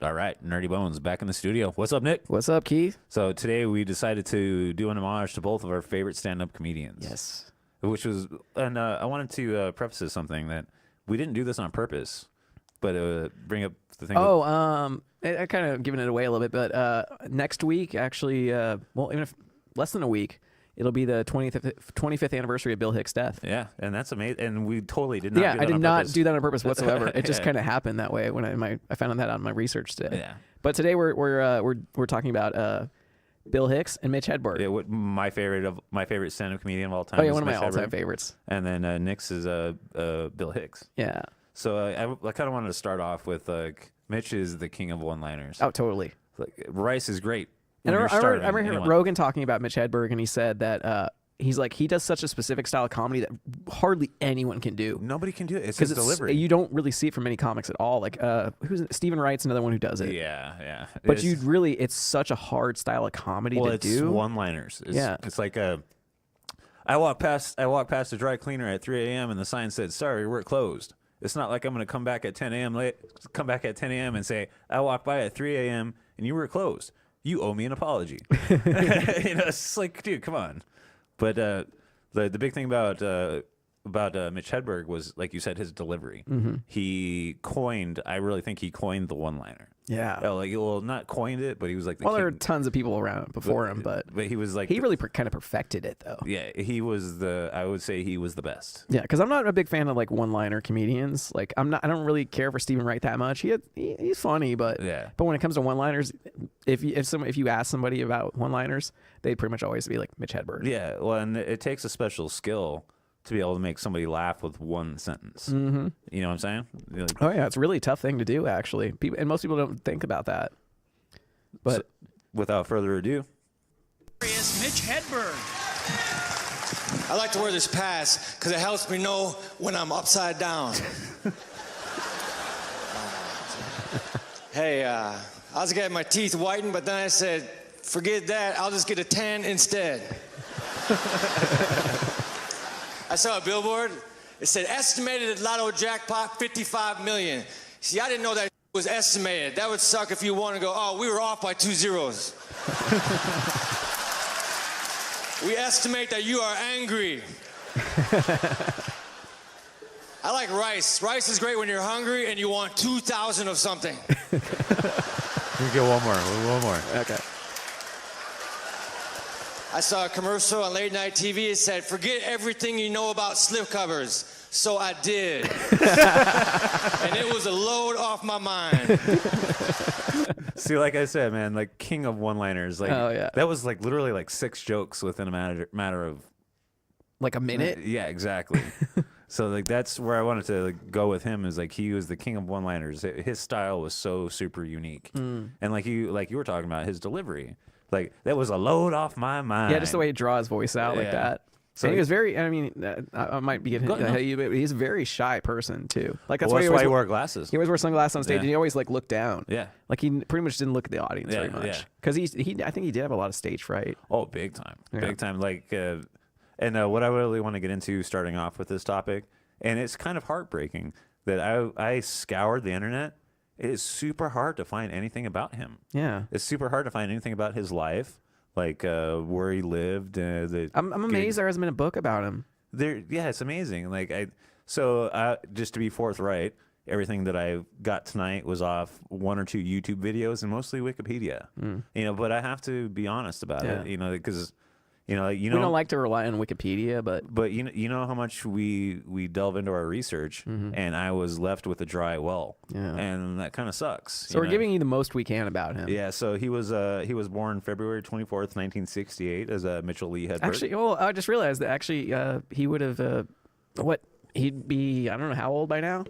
All right, Nerdy Bones back in the studio. What's up, Nick? What's up, Keith? So today we decided to do an homage to both of our favorite stand-up comedians. Yes. Which was, and I wanted to preface this something that we didn't do this on purpose, but bring up the thing. I kind of giving it away a little bit, but next week, actually, well, even if less than a week, it'll be the 25th anniversary of Bill Hicks' death. Yeah, and that's amazing. And we totally did not. Yeah, do that I did on not purpose. do that on purpose whatsoever. It just kind of happened that way when I found that out in my research today. Yeah. But today we're talking about Bill Hicks and Mitch Hedberg. Yeah, my favorite stand-up comedian of all time. Oh yeah, is one of my Mitch all-time Hedberg. favorites. And then Nick's is Bill Hicks. Yeah. So I kind of wanted to start off with Mitch is the king of one-liners. Oh, totally. Like, Rice is great. And I remember hearing anyone. Rogan talking about Mitch Hedberg, and he said that he's like, he does such a specific style of comedy that hardly anyone can do. Nobody can do it. It's his delivery. You don't really see it from many comics at all. Like, Stephen Wright's another one who does it. Yeah. But it's such a hard style of comedy to do. It's one-liners. It's like I walk past a dry cleaner at 3 a.m. and the sign said, "Sorry, we're closed." It's not like I'm going to come back at 10 a.m. and say, "I walked by at 3 a.m. and you were closed. You owe me an apology." It's just like, dude, come on. But the big thing about Mitch Hedberg was, like you said, his delivery. Mm-hmm. I really think he coined the one-liner. Yeah. Not coined it, but he was like the Well, king. there are tons of people around before him, but he was like he really kind of perfected it, though. Yeah, I would say he was the best. Yeah, because I'm not a big fan of like one-liner comedians. Like I don't really care for Stephen Wright that much. He's funny, but when it comes to one-liners, if you ask somebody about one-liners, they pretty much always be like Mitch Hedberg. Yeah, well, and it takes a special skill to be able to make somebody laugh with one sentence. Mm-hmm. You know what I'm saying? Oh yeah, it's a really tough thing to do, actually. And most people don't think about that. But so, without further ado, here is Mitch Hedberg. I like to wear this pass because it helps me know when I'm upside down. Hey, I was getting my teeth whitened, but then I said, forget that, I'll just get a tan instead. I saw a billboard. It said, estimated lotto jackpot, 55 million. See, I didn't know that was estimated. That would suck if you want to go, oh, we were off by 2 zeros. We estimate that you are angry. I like rice. Rice is great when you're hungry and you want 2,000 of something. we get one more. okay. I saw a commercial on late night TV. It said, forget everything you know about slipcovers. So I did. And it was a load off my mind. See, like I said, man, like king of one-liners. Like, oh, yeah. That was like literally like 6 jokes within a matter of like a minute. Yeah, exactly. So like that's where I wanted to go with him. Is like he was the king of one-liners. His style was so super unique, and like you were talking about his delivery. Like, that was a load off my mind. Yeah, just the way he draws his voice out like that. So he was very, I mean, I might be getting ahead of you, but he's a very shy person, too. Like, that's why he wore glasses. He always wore sunglasses on stage, and he always, like, looked down. Yeah. Like, he pretty much didn't look at the audience very much. Because I think he did have a lot of stage fright. Oh, big time. Yeah. Big time. Like, and what I really want to get into starting off with this topic, and it's kind of heartbreaking, that I scoured the internet. It is super hard to find anything about him. Yeah. It's super hard to find anything about his life, like where he lived. I'm amazed there hasn't been a book about him. Yeah, it's amazing. Like just to be forthright, everything that I got tonight was off 1 or 2 YouTube videos and mostly Wikipedia. But I have to be honest about it. Because we don't like to rely on Wikipedia, but you know how much we delve into our research, and I was left with a dry well, and that kind of sucks. So we're giving you the most we can about him. Yeah. So he was born February 24th, 1968, as Mitchell Lee Hedberg. Actually, well, I just realized that he would have he'd be, I don't know how old by now.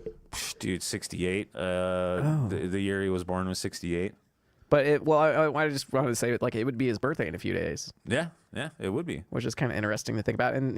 Dude, 68. The year he was born was 68. But I just wanted to say it would be his birthday in a few days. Yeah, it would be. Which is kind of interesting to think about, and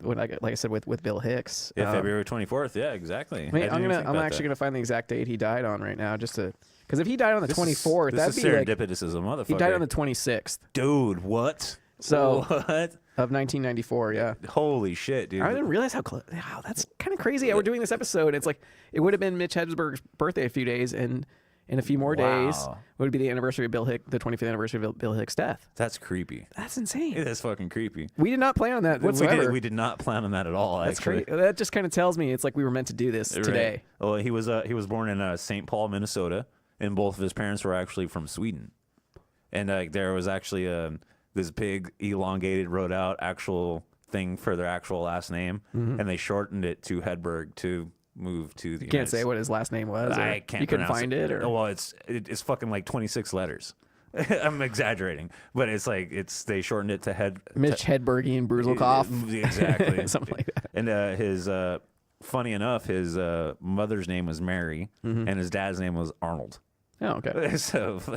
like I said, with Bill Hicks. Yeah, February 24th. Yeah, exactly. I'm actually gonna find the exact date he died on right now, just to because if he died on the 24th, that'd be serendipitous as a motherfucker. He died on the 26th. Dude, what? So what? Of 1994, yeah. Holy shit, dude! I didn't realize how close. Wow, that's kind of crazy. Yeah, we're doing this episode. It's like it would have been Mitch Hedberg's birthday a few days, and In a few more Wow. days would be the anniversary of Bill Hicks, the 25th anniversary of Bill Hicks' death. That's creepy. That's insane. It is fucking creepy. We did not plan on that whatsoever. We did not plan on that at all. That's actually. crazy. That just kind of tells me it's like we were meant to do this today. Right. Well, he was born in St. Paul, Minnesota, and both of his parents were actually from Sweden. And there was actually this big elongated, wrote out actual thing for their actual last name, and they shortened it to Hedberg to move to the. You can't say what his last name was. I can't. You couldn't pronounce find it, or well, it's fucking like 26 letters. I'm exaggerating, but it's like they shortened it to Mitch Hedbergian Bruzelkoff. Exactly, something like that. And his funny enough, his mother's name was Mary, and his dad's name was Arnold. Oh, okay. So so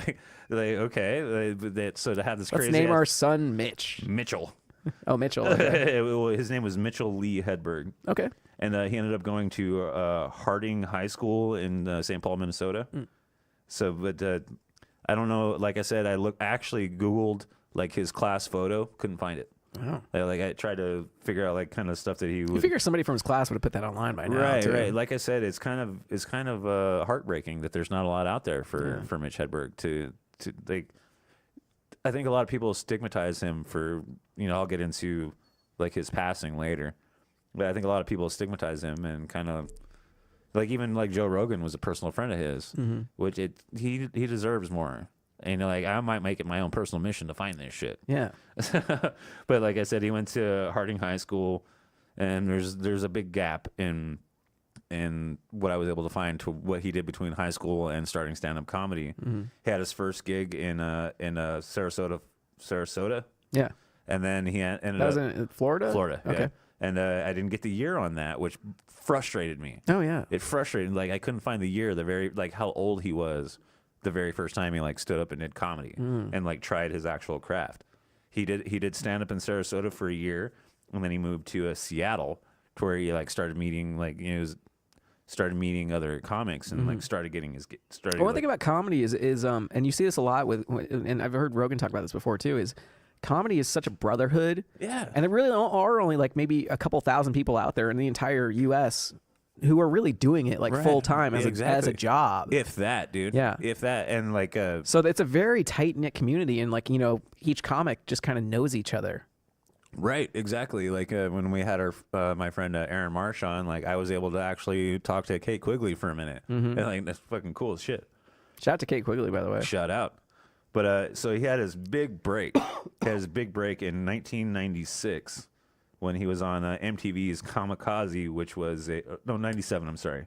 to have this Let's crazy. name our son Mitchell. Oh, Mitchell. Okay. His name was Mitchell Lee Hedberg. Okay. And he ended up going to Harding High School in St. Paul, Minnesota. So, but I don't know. Like I said, I actually Googled like his class photo, couldn't find it. Oh. Like I tried to figure out like kind of stuff that he would. You figure somebody from his class would have put that online by now. Right, too. right. Like I said, it's kind of heartbreaking that there's not a lot out there for Mitch Hedberg to like. I think a lot of people stigmatize him for, I'll get into like his passing later, but I think a lot of people stigmatize him and kind of like even like Joe Rogan was a personal friend of his, which he deserves more. And like I might make it my own personal mission to find this shit. Yeah. But like I said, he went to Harding High School, and there's a big gap in what I was able to find to what he did between high school and starting stand-up comedy. He had his first gig in Sarasota. Yeah. And then he ended That was up in Florida? Florida. Okay. Yeah. And I didn't get the year on that, which frustrated me. Oh, yeah. It frustrated. Like I couldn't find the year, like how old he was the very first time he like stood up and did comedy and like tried his actual craft. He did stand up in Sarasota for a year, and then he moved to Seattle, to where he like started meeting started meeting other comics and like started getting his started. One thing about comedy is and you see this a lot and I've heard Rogan talk about this before too, is comedy is such a brotherhood. Yeah. And there really are only like maybe a couple thousand people out there in the entire U.S. who are really doing it like full time as a job. If that, dude. Yeah. If that, and like so it's a very tight knit community, and like each comic just kind of knows each other. Right, exactly. Like when we had our my friend Aaron Marsh on, like I was able to actually talk to Kate Quigley for a minute, and like that's fucking cool as shit. Shout out to Kate Quigley, by the way. Shout out. But so he had his big break. He had his big break in 1996 when he was on MTV's Kamikaze, which was 97. I'm sorry,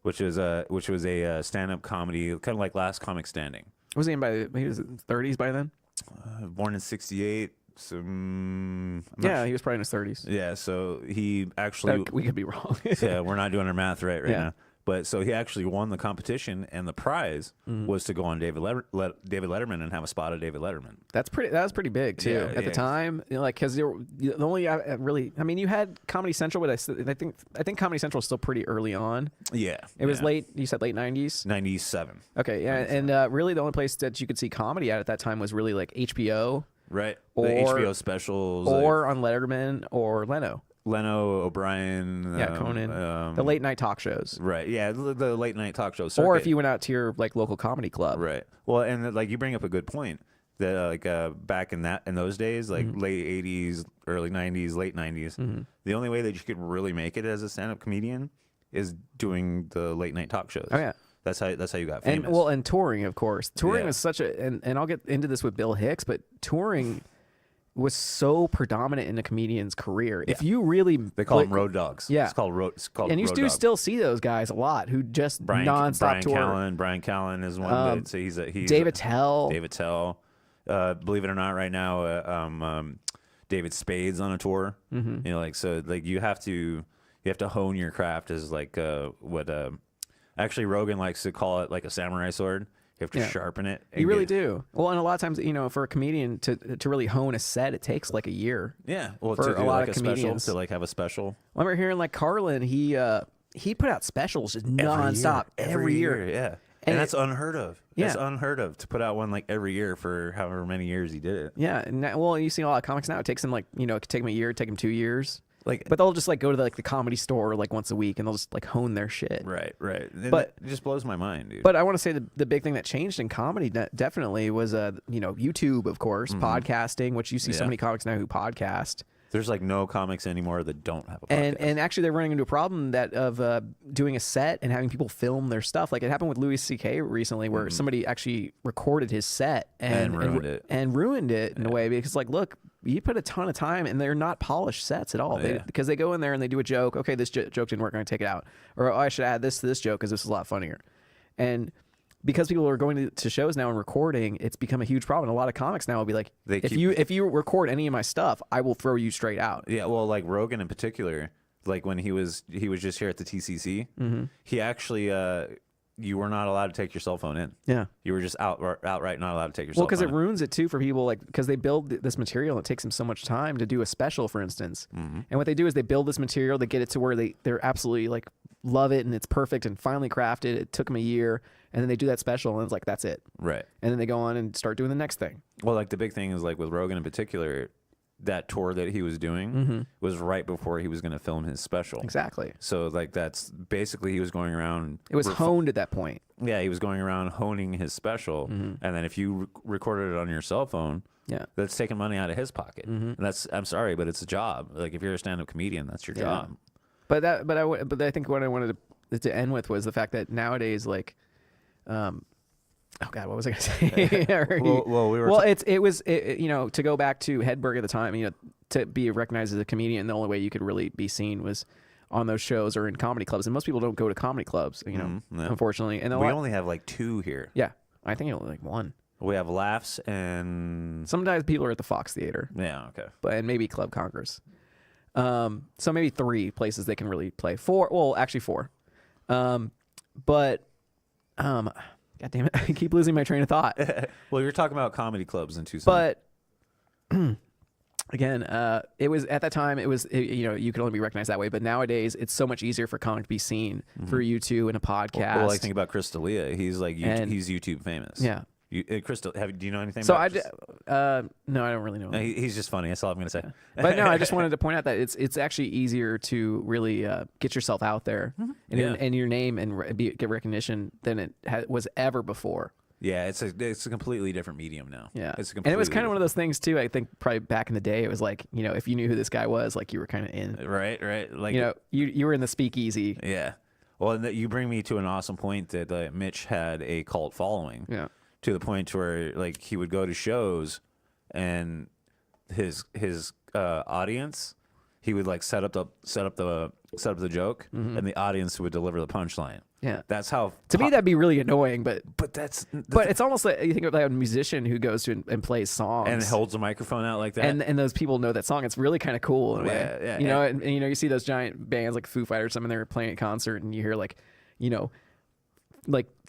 which was a stand-up comedy, kind of like Last Comic Standing. Was he in he was in his 30s by then? Born in '68. So, he was probably in his 30s. Yeah, so he actually... We could be wrong. Yeah, we're not doing our math right now. But so he actually won the competition, and the prize was to go on David Letterman and have a spot of David Letterman. That was pretty big too at the time. Like because the only really, I mean, you had Comedy Central, but I think Comedy Central was still pretty early on. Yeah, it was late. You said late 90s. 97. Okay, yeah, 97. And really the only place that you could see comedy at that time was really like HBO. Right. Or the HBO specials. Or on Letterman or Leno, O'Brien. Conan. The late night talk shows. Right. Yeah, the late night talk shows. Circuit. Or if you went out to your like local comedy club. Right. Well, and like you bring up a good point that back in those days, like late 80s, early 90s, late 90s, the only way that you could really make it as a stand-up comedian is doing the late night talk shows. Oh yeah. That's how you got famous. And touring, of course. Touring was such a and I'll get into this with Bill Hicks, but touring was so predominant in a comedian's career. Yeah. If you really they call them road dogs. Yeah, it's called road. And you do still see those guys a lot who just nonstop tour. Brian Callen is one. So he's David Tell. David Tell. Believe it or not, right now, David Spade's on a tour. So like you have to hone your craft as like what. Actually, Rogan likes to call it like a samurai sword. You have to sharpen it. You really do. Well, and a lot of times, for a comedian to really hone a set, it takes like a year. Yeah. Well, for to do a lot like of a comedians. special, to like have a special. I remember hearing like Carlin, he put out specials just nonstop every year. Yeah. And that's unheard of. Yeah. It's unheard of to put out one like every year for however many years he did it. Yeah. And you see a lot of comics now. It takes them like, it could take them a year, take them 2 years. Like, but they'll just like go to the Comedy Store like once a week, and they'll just like hone their shit. Right. But it just blows my mind, dude. But I want to say the big thing that changed in comedy definitely was YouTube, of course, podcasting, which you see so many comics now who podcast. There's like no comics anymore that don't have a podcast. And actually they're running into a problem of doing a set and having people film their stuff. Like it happened with Louis C.K. recently, where somebody actually recorded his set and ruined it in a way, because like, look, you put a ton of time, and they're not polished sets at all. Because they go in there and they do a joke. Okay, this joke didn't work. I'm going to take it out. Or I should add this to this joke because this is a lot funnier. And because people are going to shows now and recording, it's become a huge problem. And a lot of comics now will be like, if you record any of my stuff, I will throw you straight out. Yeah, well, like Rogan in particular, like when he was just here at the TCC, he actually you were not allowed to take your cell phone in. Yeah, you were just outright not allowed to take your cell phone. Well, because it ruins it too for people, like because they build this material and it takes them so much time to do a special, for instance. And what they do is they build this material, they get it to where they're absolutely like love it and it's perfect and finally crafted. It took them a year. And then they do that special, and it's like, that's it. Right. And then they go on and start doing the next thing. Well, like the big thing is like with Rogan in particular, that tour that he was doing was right before he was going to film his special. Exactly. So like that's basically he was going around. It was honed at that point. Yeah, he was going around honing his special, and then if you recorded it on your cell phone, that's taking money out of his pocket. And I'm sorry, but it's a job. Like if you're a stand-up comedian, that's your job. But I think what I wanted to end with was the fact that nowadays, like. Oh God, what was I going to say? It was to go back to Hedberg at the time, to be recognized as a comedian, the only way you could really be seen was on those shows or in comedy clubs, and most people don't go to comedy clubs, unfortunately. And we only have like 2 here. Yeah, I think only like 1. We have Laughs, and sometimes people are at the Fox Theater. Yeah, okay, and maybe Club Congress. So maybe 3 places they can really play. 4. Well, actually 4. God damn it, I keep losing my train of thought. Well, you're talking about comedy clubs in Tucson. But again, it was at that time. You could only be recognized that way. But nowadays, it's so much easier for comic to be seen through YouTube and a podcast. Well, I think about Chris D'Elia. He's like he's YouTube famous. Yeah. Chris, do you know anything? So about no, I don't really know. No, he's just funny. That's all I'm going to say. But no, I just wanted to point out that it's actually easier to really get yourself out there and your name and get recognition than it was ever before. Yeah, it's a completely different medium now. Yeah, and it was kind of one of those things too. I think probably back in the day, it was like if you knew who this guy was, like you were kind of in. Right. Like you were in the speakeasy. Yeah. Well, and you bring me to an awesome point that Mitch had a cult following. Yeah. To the point where like he would go to shows, and his audience, he would like set up the joke, and the audience would deliver the punchline. Yeah, that's how. To me, that'd be really annoying, but but it's almost like you think of like a musician who goes to and plays songs and holds a microphone out like that, and those people know that song. It's really kind of cool in a way. Yeah. And you see those giant bands like Foo Fighters, some of them are playing at concert, and you hear like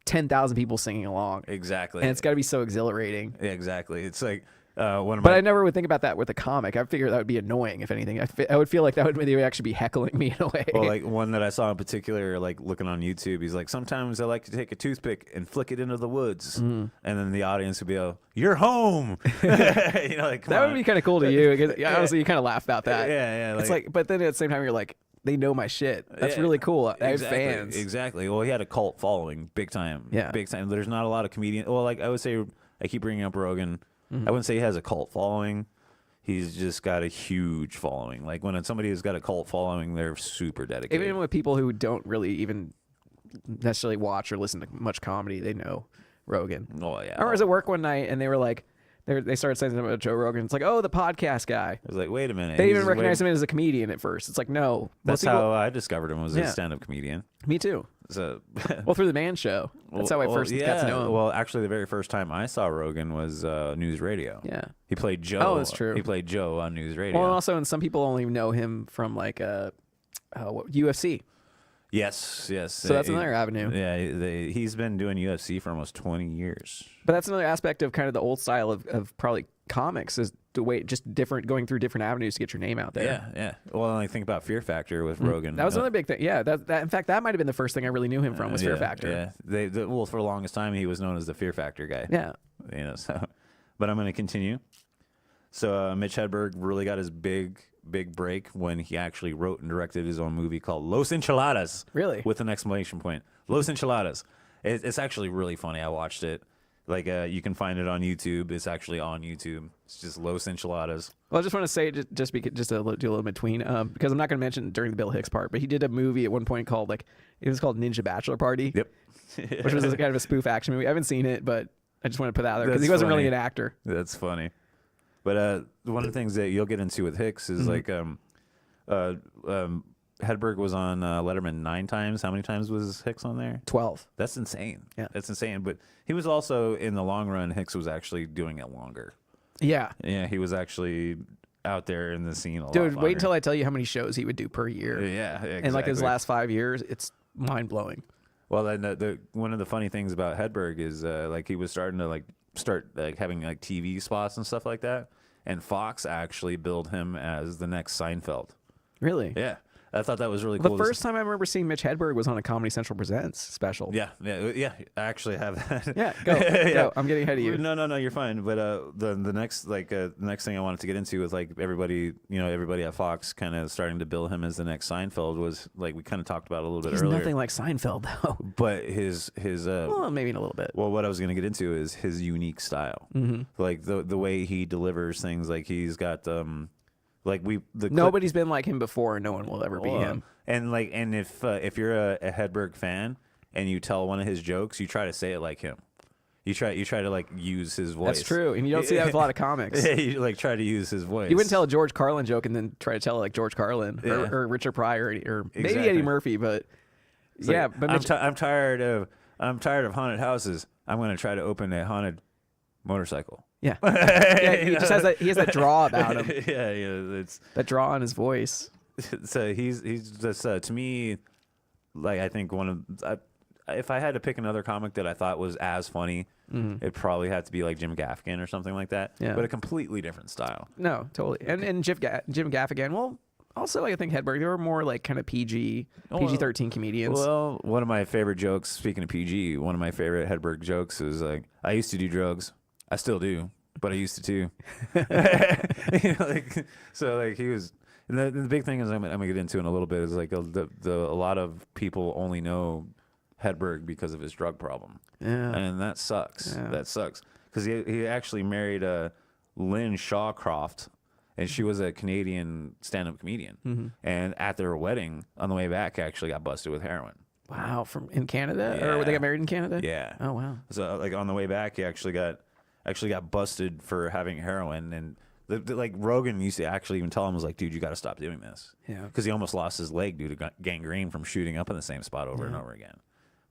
10,000 people singing along. Exactly. And it's got to be so exhilarating. Yeah, exactly. It's like But I never would think about that with a comic. I figure that would be annoying, if anything. I would feel like they would actually be heckling me in a way. Well, like one that I saw in particular, like looking on YouTube, he's like, sometimes I like to take a toothpick and flick it into the woods. And then the audience would be like, you're home. Like, that would be kind of cool to you. Because, honestly, you kind of laugh about that. Yeah. It's like, but then at the same time, you're like, they know my shit. That's really cool. I have fans. Exactly. Well, he had a cult following, big time. Yeah. Big time. There's not a lot of comedians. Well, like I would say, I keep bringing up Rogan. I wouldn't say he has a cult following. He's just got a huge following. Like when somebody has got a cult following, they're super dedicated. Even with people who don't really even necessarily watch or listen to much comedy, they know Rogan. Oh, yeah. I was at work one night and they were like, they started saying something about Joe Rogan. It's like, oh, the podcast guy. I was like, wait a minute. They didn't even recognize him as a comedian at first. It's like, no. That's how I discovered him, was a stand-up comedian. Me too. So, well, through the Man Show. That's how I first got to know him. Well, actually, the very first time I saw Rogan was News Radio. Yeah. He played Joe. Oh, that's true. He played Joe on News Radio. Well, also, and some people only know him from like UFC. Yes. So that's another avenue. Yeah, he's been doing UFC for almost 20 years. But that's another aspect of kind of the old style of probably comics, is the way going through different avenues to get your name out there. Yeah. Well, I think about Fear Factor with Rogan. That was another big thing. Yeah, that in fact, that might have been the first thing I really knew him from was Fear Factor. Yeah, well, for the longest time, he was known as the Fear Factor guy. Yeah. So, but I'm going to continue. So Mitch Hedberg really got his big big break when he actually wrote and directed his own movie called Los Enchiladas. Really? With an exclamation point. Los Enchiladas. It's actually really funny. I watched it. Like, you can find it on YouTube. It's actually on YouTube. It's just Los Enchiladas. Well, I just want to say, just to do a little between, because I'm not going to mention it during the Bill Hicks part, but he did a movie at one point called, it was called Ninja Bachelor Party. Yep. Which was kind of a spoof action movie. I haven't seen it, but I just want to put that out there because he wasn't really an actor. That's funny. But one of the things that you'll get into with Hicks is Hedberg was on Letterman 9 times. How many times was Hicks on there? 12. That's insane. Yeah. That's insane. But he was also, in the long run, Hicks was actually doing it longer. Yeah. Yeah, he was actually out there in the scene a lot Dude, wait longer. until I tell you how many shows he would do per year. Yeah, exactly. And like his last 5 years, it's mind-blowing. Well, then one of the funny things about Hedberg is he was starting to start having TV spots and stuff like that. And Fox actually billed him as the next Seinfeld. Really? Yeah. I thought that was really cool. The first time I remember seeing Mitch Hedberg was on a Comedy Central Presents special. Yeah. I actually have that. Yeah, go. I'm getting ahead of you. No, you're fine. But the next thing I wanted to get into was everybody at Fox kind of starting to bill him as the next Seinfeld was we kind of talked about a little bit earlier. He's nothing like Seinfeld though. But his well, maybe in a little bit. Well, what I was going to get into is his unique style. Mm-hmm. Like the way he delivers things. Like he's got nobody's been like him before, and no one will ever be him. And if you're a Hedberg fan and you tell one of his jokes, you try to say it like him. You try to use his voice. That's true, and you don't see that with a lot of comics. You try to use his voice. You wouldn't tell a George Carlin joke and then try to tell it like George Carlin or Richard Pryor or maybe Exactly. Eddie Murphy, but but I'm tired of haunted houses. I'm going to try to open a haunted motorcycle. Yeah, he just has that draw about him. yeah, it's that draw on his voice. So he's just to me, I think if I had to pick another comic that I thought was as funny, it'd probably have to be like Jim Gaffigan or something like that. Yeah, but a completely different style. No, totally. And Jim Gaffigan. Well, also I think Hedberg. They were more kind of PG-13 comedians. Well, one of my favorite jokes. Speaking of PG, one of my favorite Hedberg jokes is I used to do drugs. I still do, but I used to too. He was. And the big thing is I'm gonna get into in a little bit is a lot of people only know Hedberg because of his drug problem. Yeah, and that sucks. Yeah. That sucks because he actually married Lynn Shawcroft, and she was a Canadian stand-up comedian. Mm-hmm. And at their wedding, on the way back, actually got busted with heroin. Wow, in Canada, Yeah. or they got married in Canada? Yeah. Oh wow. So on the way back, he actually got busted for having heroin, and Rogan used to actually even tell him, was like, dude, you got to stop doing this. Yeah. Because he almost lost his leg due to gangrene from shooting up in the same spot over and over again.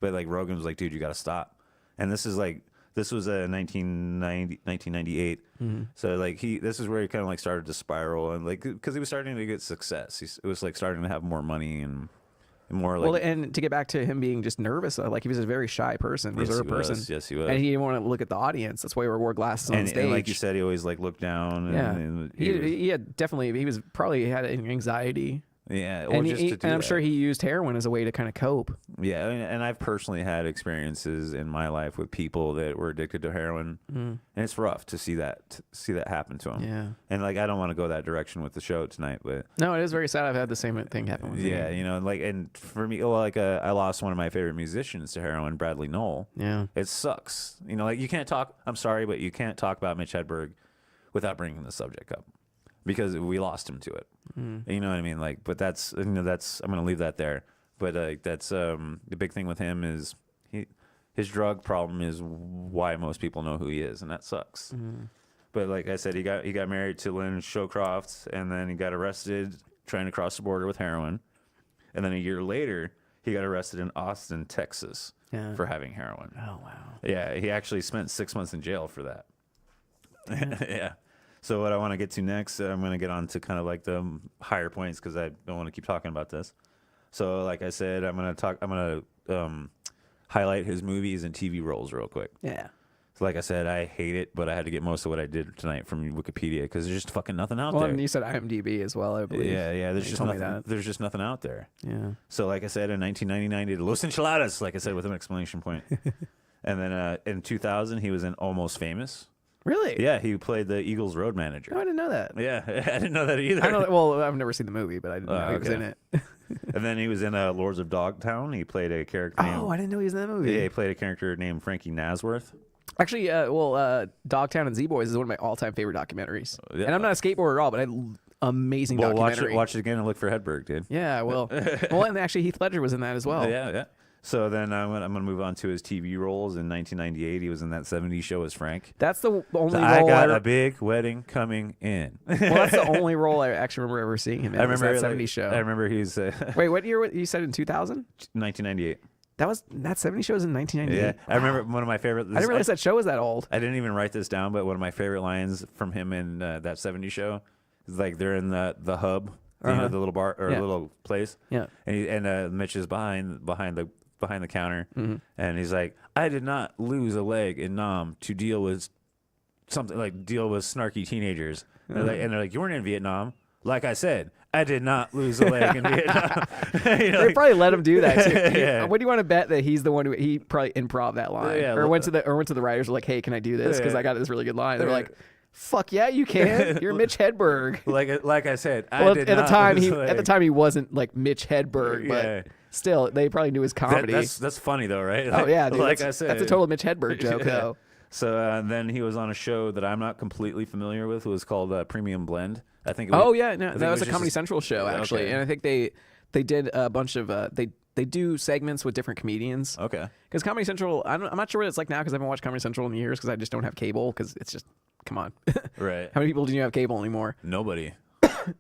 But Rogan was like, dude, you got to stop. And this was 1998. Mm-hmm. So this is where he kind of started to spiral, and because he was starting to get success. It was starting to have more money and more well, and to get back to him being just nervous, he was a very shy person, reserved person. Yes, he was. And he didn't want to look at the audience. That's why he wore glasses on stage. And like you said, he always looked down. And he had definitely. He was probably had anxiety. Yeah, and I'm sure he used heroin as a way to kind of cope. Yeah, and I've personally had experiences in my life with people that were addicted to heroin, and it's rough to see that happen to them. Yeah, and I don't want to go that direction with the show tonight, but no, it is very sad. I've had the same thing happen with me. Yeah, and for me, I lost one of my favorite musicians to heroin, Bradley Knoll. Yeah, it sucks. You can't talk. I'm sorry, but you can't talk about Mitch Hedberg without bringing the subject up, because we lost him to it. You know what I mean? But that's I'm going to leave that there. But that's the big thing with him is his drug problem is why most people know who he is, and that sucks. But like I said, he got married to Lynn Shawcroft, and then he got arrested trying to cross the border with heroin, and then a year later he got arrested in Austin, Texas, for having heroin. Oh wow! Yeah, he actually spent 6 months in jail for that. Yeah. So what I want to get to next, I'm going to get on to kind of the higher points because I don't want to keep talking about this. So like I said, I'm going to highlight his movies and TV roles real quick. Yeah. So like I said, I hate it, but I had to get most of what I did tonight from Wikipedia because there's just fucking nothing out there. Well, and you said IMDb as well, I believe. Yeah. There's just nothing. There's just nothing out there. Yeah. So like I said, in 1999, he did Los Enchiladas, like I said, with an exclamation point. And then in 2000, he was in Almost Famous. Really? Yeah, he played the Eagles road manager. Oh, I didn't know that. Yeah, I didn't know that either. I know. Well, I've never seen the movie, but I didn't know he was okay. in it. And then he was in Lords of Dogtown. He played a character. Oh, I didn't know he was in that movie. Yeah, he played a character named Frankie Nasworth. Actually, Dogtown and Z-Boys is one of my all-time favorite documentaries. Yeah. And I'm not a skateboarder at all, but amazing documentary. Watch it again and look for Hedberg, dude. Yeah, I will. Well, and actually Heath Ledger was in that as well. Yeah. So then I'm gonna move on to his TV roles. In 1998, he was in that '70s show as Frank. That's the only I role got a big wedding coming in. Well, that's the only role I actually remember ever seeing him in. I remember that 70s show. I remember he's Wait, what year? You said in 2000? 1998. That 70s show was in 1998. Yeah, I remember one of my favorite. I didn't realize that show was that old. I didn't even write this down, but one of my favorite lines from him in that '70s show is like they're in the hub, you know, the little bar or little place. Yeah. And Mitch is behind the counter, and he's like, "I did not lose a leg in Nam to deal with snarky teenagers." And they're like, "You weren't in Vietnam." Like I said, I did not lose a leg in Vietnam. They probably let him do that too. Yeah. What do you want to bet that he's the one who he probably improv that line, Yeah, or went to the writers like, "Hey, can I do this? Because I got this really good line." They're like, "Fuck yeah, you can. You're Mitch Hedberg." Like I said, Well, at the time he wasn't like Mitch Hedberg, but Yeah. still they probably knew his comedy. That's funny though, right? Oh yeah, dude, like I said, that's a total Mitch Hedberg joke though. So then he was on a show that I'm not completely familiar with. It was called Premium Blend. I think. That was a Comedy Central show actually, and I think they did a bunch of they do segments with different comedians. Okay. Because Comedy Central, I'm not sure what it's like now because I haven't watched Comedy Central in years because I just don't have cable because it's just come on. Right. How many people do you have cable anymore? Nobody.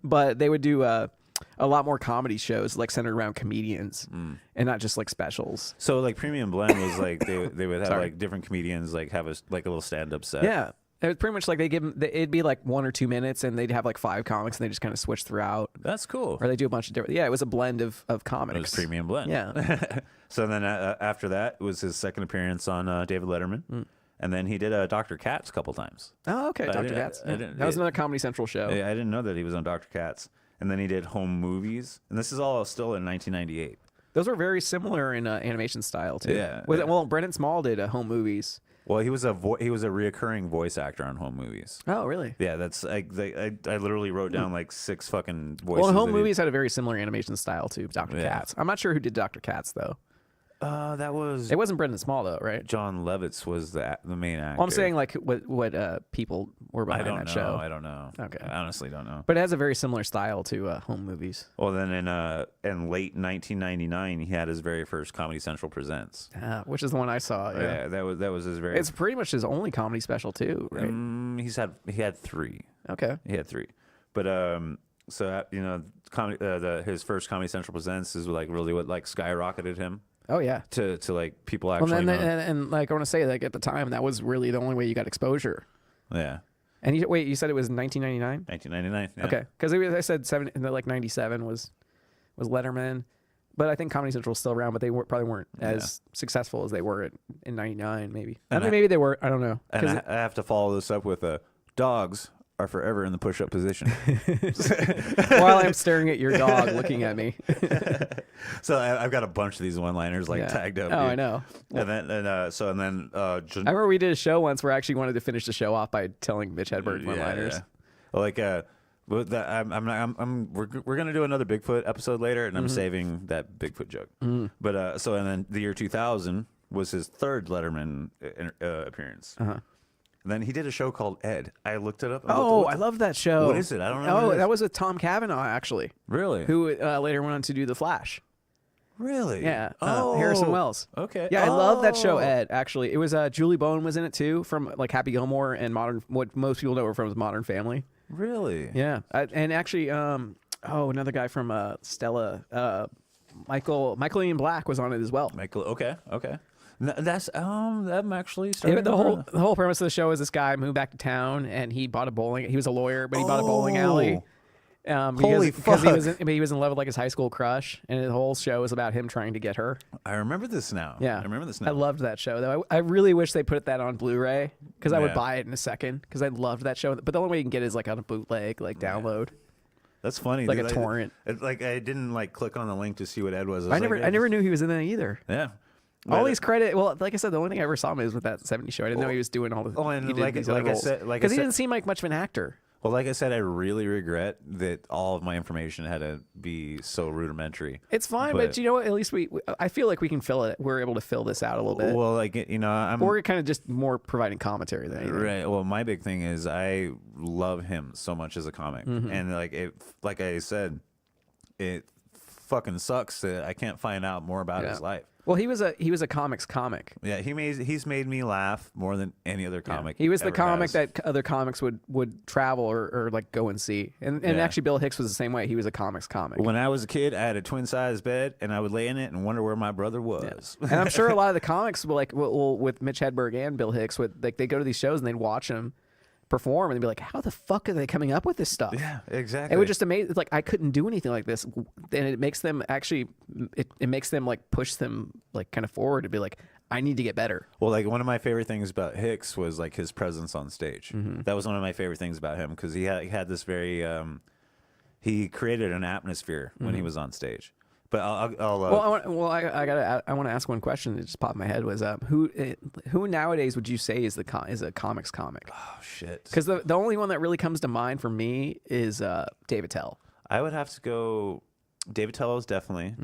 But they would do a lot more comedy shows like centered around comedians and not just like specials. So like Premium Blend was like they would have like different comedians like have a little stand up set. Yeah. It was pretty much like it'd be like 1 or 2 minutes and they'd have like 5 comics and they just kind of switch throughout. That's cool. Or they do a bunch of different. Yeah, it was a blend of comics. It was Premium Blend. Yeah. So then after that it was his second appearance on David Letterman. And then he did Dr. Katz a couple times. Oh, okay. Dr. Katz. That was another Comedy Central show. Yeah, I didn't know that he was on Dr. Katz. And then he did Home Movies. And this is all still in 1998. Those were very similar in animation style, too. Yeah. Well, Brendan Small did Home Movies. Well, he was a reoccurring voice actor on Home Movies. Oh, really? Yeah, that's I literally wrote down like 6 fucking voices. Well, Home Movies had a very similar animation style to Dr. Katz. I'm not sure who did Dr. Katz though. That was. It wasn't Brendan Small though, right? John Levitz was the main actor. Well, I'm saying like what people were behind that show. I don't know. Okay, I honestly don't know. But it has a very similar style to Home Movies. Well, then in late 1999, he had his very first Comedy Central Presents. Which is the one I saw. Yeah, that was his very. It's pretty much his only comedy special too, right? He had 3. Okay. He had 3, but so his first Comedy Central Presents is like really what like skyrocketed him. Oh yeah, to like people actually. Well, and like I want to say, like at the time, that was really the only way you got exposure. Yeah. And you said it was 1999. 1999. Yeah. Okay, because I said like 97 was Letterman, but I think Comedy Central was still around, but they probably weren't as successful as they were in 99. Maybe. Maybe they were. I don't know. And I have to follow this up with dogs are forever in the push-up position. While I'm staring at your dog looking at me. So I've got a bunch of these one-liners tagged up. Oh, dude. I know. And then I remember we did a show once where I actually wanted to finish the show off by telling Mitch Hedberg one-liners. Yeah. Like we're gonna do another Bigfoot episode later, and I'm saving that Bigfoot joke. But and then the year 2000 was his 3rd Letterman appearance. And then he did a show called Ed. I looked it up. I love that show. What is it? I don't know. Oh, that was with Tom Cavanaugh, actually. Really? Who later went on to do The Flash. Really? Yeah. Harrison Wells. Okay. Yeah, I love that show, Ed, actually. It was Julie Bowen was in it, too, from like Happy Gilmore and what most people know her from is Modern Family. Really? Yeah. And actually, another guy from Stella, Michael Ian Black was on it as well. Michael, okay. That's I'm actually starting. The whole premise of the show is this guy moved back to town and he bought a bowling. He was a lawyer, but he bought a bowling alley. Holy fuck! Because he was in love with like his high school crush, and the whole show is about him trying to get her. I remember this now. Yeah, I remember this now. I loved that show though. I really wish they put that on Blu-ray because I would buy it in a second because I loved that show. But the only way you can get it is like on a bootleg, like download. That's funny. Like a torrent. I didn't like click on the link to see what Ed was. I never knew he was in that either. Yeah. All these credit. Well, like I said, the only thing I ever saw him is with that '70s show. I didn't know he was doing all the. Oh, and he did these other roles. Because he didn't seem like much of an actor. Well, like I said, I really regret that all of my information had to be so rudimentary. It's fine, but you know what? At least I feel like we can fill it. We're able to fill this out a little bit. Well, like, we're kind of just more providing commentary than anything. Right. Well, my big thing is I love him so much as a comic, and like I said, it fucking sucks that I can't find out more about his life. Well, he was a comics comic. Yeah, he's made me laugh more than any other comic. He was the comic that other comics would travel or like go and see. And actually, Bill Hicks was the same way. He was a comics comic. When I was a kid, I had a twin size bed, and I would lay in it and wonder where my brother was. Yeah. And I'm sure a lot of the comics will with Mitch Hedberg and Bill Hicks they go to these shows and they'd watch them perform and they'd be like, how the fuck are they coming up with this stuff? Yeah, exactly. It would just amaze. It's like I couldn't do anything like this, and it makes them actually. It makes them like push them like kind of forward to be like, I need to get better. Well, like one of my favorite things about Hicks was like his presence on stage. That was one of my favorite things about him because he had this very. He created an atmosphere when he was on stage. But I want to ask one question that just popped in my head was who nowadays would you say is a comics comic? Oh shit! Because the only one that really comes to mind for me is David Tell. I would have to go. David Tell is definitely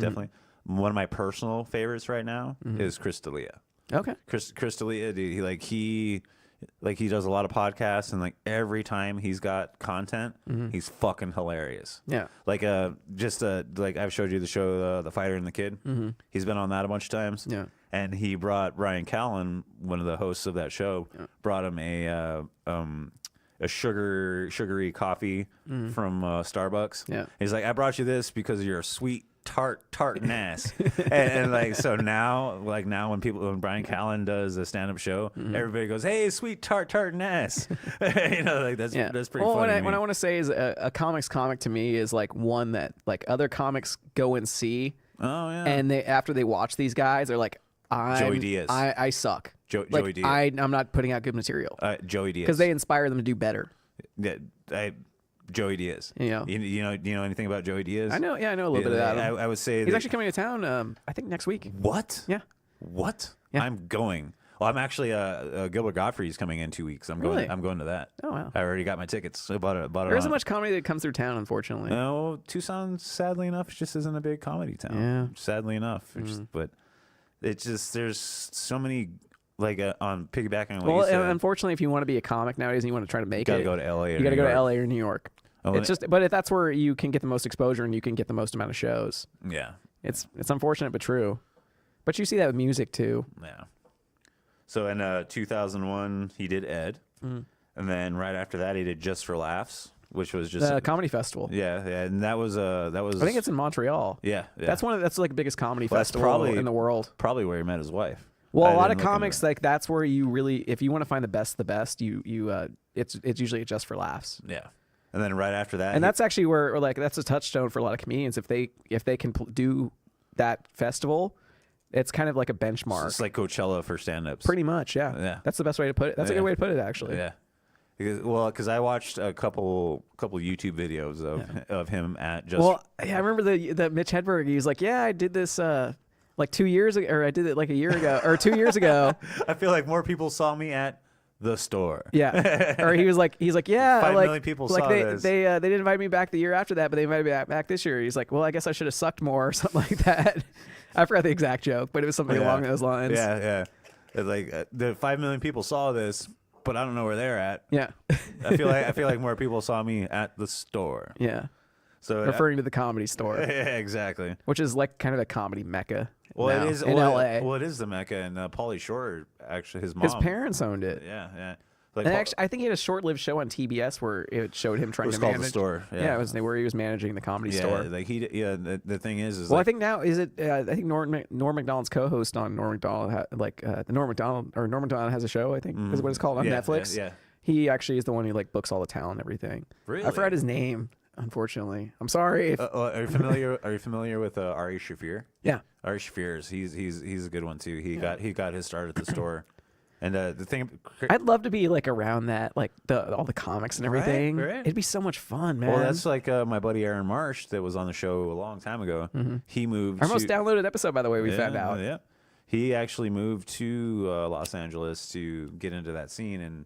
one of my personal favorites right now is Chris D'Elia. Okay, Chris D'Elia, dude, he does a lot of podcasts, and like every time he's got content, he's fucking hilarious. Yeah, like like I've showed you the show The Fighter and the Kid. He's been on that a bunch of times. Yeah, and he brought Ryan Callen, one of the hosts of that show, brought him a sugary coffee from Starbucks. Yeah, he's like, I brought you this because you're a sweet tartan ass. and like so now when Brian Callen does a stand-up show, everybody goes, hey, sweet tartan ass. That's pretty funny. What I want to say is a comics comic to me is like one that like other comics go and see. Oh yeah. And after they watch these guys, they're like, Joey Diaz. I suck. Joey Diaz. I'm not putting out good material. Joey Diaz. Because they inspire them to do better. Yeah, Joey Diaz. You know anything about Joey Diaz? I know. Yeah, I know a little bit of that. I would say he's actually coming to town. I think next week. What? Yeah. What? Yeah. I'm going. Well, I'm actually Gilbert Gottfried's coming in 2 weeks. I'm going. Really? I'm going to that. Oh wow. I already got my tickets. I bought it. There isn't much comedy that comes through town, unfortunately. No, Tucson, sadly enough, just isn't a big comedy town. Yeah. Sadly enough, but it's just there's so many. Like on piggybacking on what you said. Unfortunately, if you want to be a comic nowadays and you want to try to make you gotta go to LA. You got to go to LA or New York. But that's where you can get the most exposure and you can get the most amount of shows. Yeah, it's unfortunate but true. But you see that with music too. Yeah. So in 2001, he did Ed, and then right after that, he did Just for Laughs, which was just a comedy festival. Yeah, and that was. I think it's in Montreal. Yeah. That's like the biggest comedy festival in the world. Probably where he met his wife. Well, a lot of comics like that's where you really, if you want to find the best, it's usually Just for Laughs. Yeah, and then right after that, and that's actually where like that's a touchstone for a lot of comedians. If they can do that festival, it's kind of like a benchmark. It's like Coachella for stand-ups. Pretty much, yeah. Yeah, that's the best way to put it. That's a good way to put it, actually. Yeah. Because I watched a couple YouTube videos of him at Just. Well, yeah, I remember the Mitch Hedberg. He was like, "Yeah, I did this." Like 2 years ago, or I did it like a year ago, or 2 years ago. I feel like more people saw me at the store. Yeah, or he's like, yeah, 5 million people saw this. They didn't invite me back the year after that, but they invited me back this year. He's like, well, I guess I should have sucked more or something like that. I forgot the exact joke, but it was something along those lines. Yeah. It's like the 5 million people saw this, but I don't know where they're at. Yeah, I feel like more people saw me at the store. Yeah. So referring to the Comedy Store. Yeah, exactly. Which is like kind of a comedy mecca. Well, now, it is in LA. Well, it is the mecca, and Pauly Shore, actually, his parents owned it. Yeah. Like and actually, I think he had a short-lived show on TBS where it showed him trying to manage. It was called The Store. Yeah, it was where he was managing the Comedy Store. Like the thing is well, I think now is it? I think Norm Macdonald's co-host on Norm Macdonald, Norm Macdonald has a show. I think is what it's called on Netflix. Yeah. He actually is the one who like books all the talent and everything. Really? I forgot his name. Unfortunately, I'm sorry. Are you familiar? Are you familiar with Ari Shaffir? Yeah, Ari Shaffir he's a good one too. He got his start at the store, and the thing. I'd love to be like around that, like all the comics and everything. Right. It'd be so much fun, man. Well, that's like my buddy Aaron Marsh that was on the show a long time ago. He moved. Our most downloaded episode, by the way, we found out. Yeah, He actually moved to Los Angeles to get into that scene, and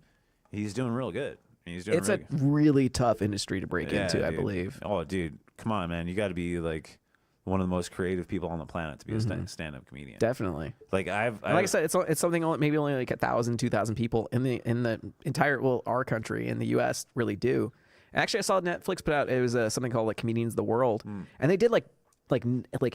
he's doing real good. It's a really tough industry to break into, dude. I believe. Oh, dude, come on, man! You got to be like one of the most creative people on the planet to be a stand-up comedian. Definitely. Like like I said, it's something maybe only like 1,000, 2,000 people in the entire our country in the U.S. really do. Actually, I saw Netflix put out something called like Comedians of the World, and they did like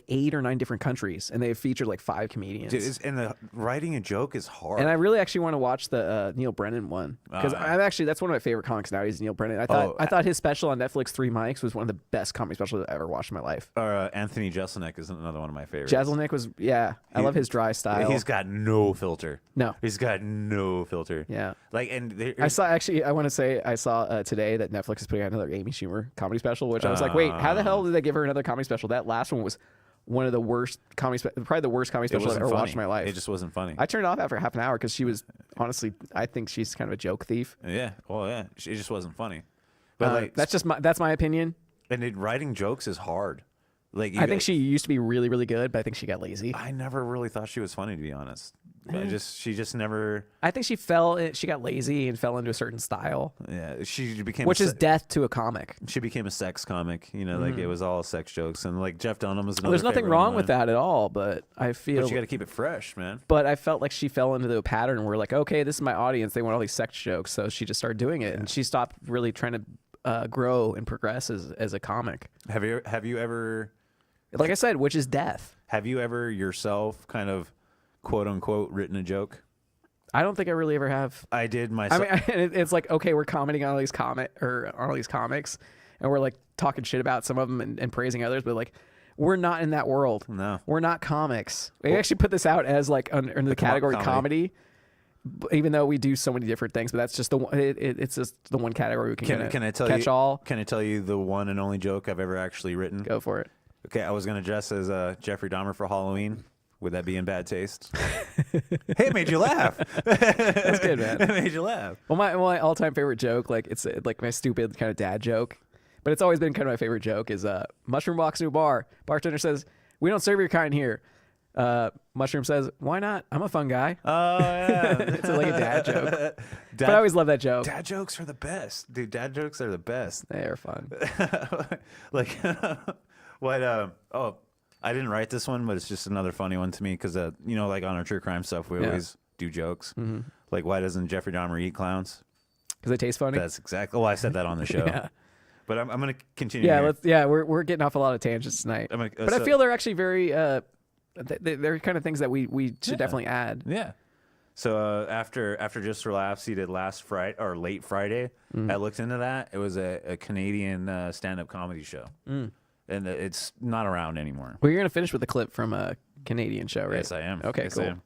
8 or 9 different countries, and they featured like 5 comedians. Dude, and the writing a joke is hard. And I really actually want to watch the Neil Brennan one because that's one of my favorite comics nowadays. Neil Brennan. I thought his special on Netflix, 3 Mics, was one of the best comedy specials I've ever watched in my life. Anthony Jeselnik is another one of my favorites. Jeselnik was I love his dry style. He's got no filter. No, he's got no filter. Yeah, like I saw today that Netflix is putting out another Amy Schumer comedy special, which I was like, wait, how the hell did they give her another comedy special? That last one was one of the worst probably the worst comedy special I've ever watched in my life. It just wasn't funny. I turned it off after half an hour because she was honestly, I think she's kind of a joke thief. Yeah, well, yeah, it just wasn't funny. But that's my opinion. And writing jokes is hard. Like I think she used to be really, really good, but I think she got lazy. I never really thought she was funny, to be honest. She just never. I think she got lazy and fell into a certain style. Yeah, she became which is death to a comic. She became a sex comic. Like it was all sex jokes, and like Jeff Dunham was another. There's nothing wrong with that at all, but I feel. But you got to keep it fresh, man. But I felt like she fell into the pattern where like, okay, this is my audience. They want all these sex jokes, so she just started doing it, and she stopped really trying to grow and progress as a comic. Have you ever? Like I said, which is death. Have you ever yourself kind of quote unquote written a joke? I don't think I really ever have. I did myself. I mean, it's like, okay, we're commenting on all these comics, and we're like talking shit about some of them and praising others, but like we're not in that world. No, we're not comics. We actually put this out as like under the category comedy, even though we do so many different things. But that's just the one. It's just the one category we can catch all. Can I tell you the one and only joke I've ever actually written? Go for it. Okay, I was gonna dress as Jeffrey Dahmer for Halloween. Would that be in bad taste? Hey, it made you laugh. That's good, man. It made you laugh. Well, my all-time favorite joke, like it's like my stupid kind of dad joke, but it's always been kind of my favorite joke is Mushroom walks into a bar. Bartender says, "We don't serve your kind here." Mushroom says, "Why not? I'm a fun guy." Oh yeah, it's like a dad joke. But I always love that joke. Dad jokes are the best, dude. Dad jokes are the best. They are fun. Like what? I didn't write this one, but it's just another funny one to me because like on our true crime stuff, we always do jokes. Mm-hmm. Like, why doesn't Jeffrey Dahmer eat clowns? Because they taste funny. That's exactly. Well, I said that on the show. Yeah. But I'm going to continue. Yeah, we're getting off a lot of tangents tonight. But I feel they're actually very. They're kind of things that we should definitely add. Yeah. So after Just for Laughs, he did last Friday or late Friday. I looked into that. It was a Canadian stand-up comedy show. And it's not around anymore. Well, you're going to finish with a clip from a Canadian show, right? Yes, I am. Okay, yes, cool. I am.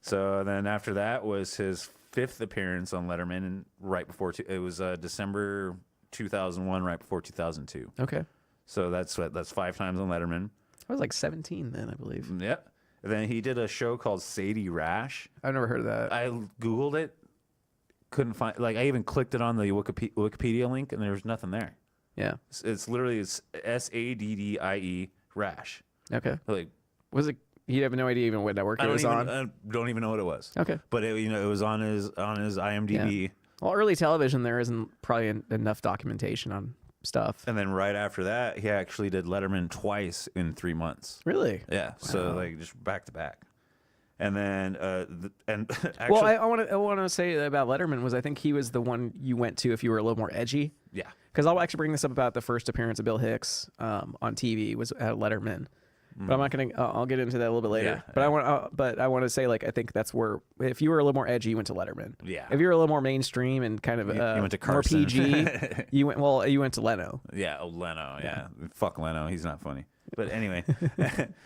So then after that was his 5th appearance on Letterman, and right before it was December 2001, right before 2002. Okay. So that's 5 times on Letterman. I was like 17 then, I believe. Yep. And then he did a show called Sadie Rash. I've never heard of that. I Googled it. Couldn't find, like, I even clicked it on the Wikipedia link, and there was nothing there. Yeah. It's literally SADDIE Rash. Okay. Like, was it? You have no idea even what network it was on. I don't even know what it was. Okay. But it was on his IMDb. Yeah. Well, early television, there isn't probably enough documentation on stuff. And then right after that, he actually did Letterman twice in 3 months. Really? Yeah. Wow. So like just back to back. And then actually, well, I want to say about Letterman was I think he was the one you went to if you were a little more edgy. Yeah. Because I'll actually bring this up about the first appearance of Bill Hicks on TV was at Letterman. But I'm not gonna. I'll get into that a little bit later. Yeah, but I want to say like I think that's where if you were a little more edgy, you went to Letterman. Yeah. If you were a little more mainstream and kind of you went to more Carlin. PG, you went to Leno. Yeah. Oh, Leno. Yeah. Fuck Leno. He's not funny. But anyway,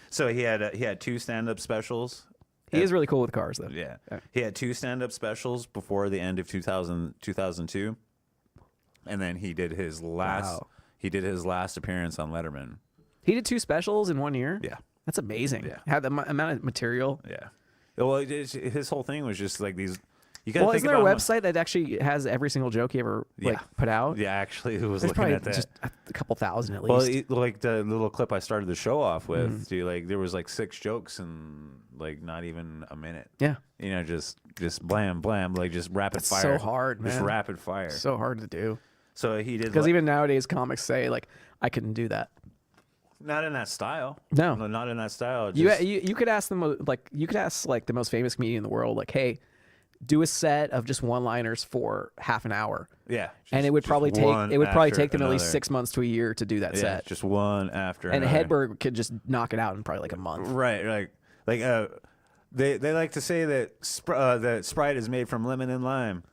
so he had 2 stand-up specials. He is really cool with cars though. Yeah. He had 2 stand-up specials before the end of 2002, and then he did his last. Wow. He did his last appearance on Letterman. He did 2 specials in 1 year? Yeah. That's amazing. Yeah. Had the amount of material. Yeah. Well, his whole thing was just like these. You gotta well, think isn't there a about website that actually has every single joke he ever put out? Yeah, actually, it was There's looking probably at that. just a couple thousand at Well, least. like the little clip I started the show off with, dude, like there was like 6 jokes in like not even a minute. Yeah. You know, just blam, blam, like just rapid fire. So hard, man. Just rapid fire. So hard to do. So he did. Because even nowadays, comics say, like, I couldn't do that. Not in that style. No. Not in that style. You could ask them, like, the most famous comedian in the world, like, hey, do a set of just one-liners for half an hour. Yeah. And it would probably take them at least 6 months to a year to do that set. Just one after and another. Hedberg could just knock it out in probably like a month. Right. They like to say that that Sprite is made from lemon and lime.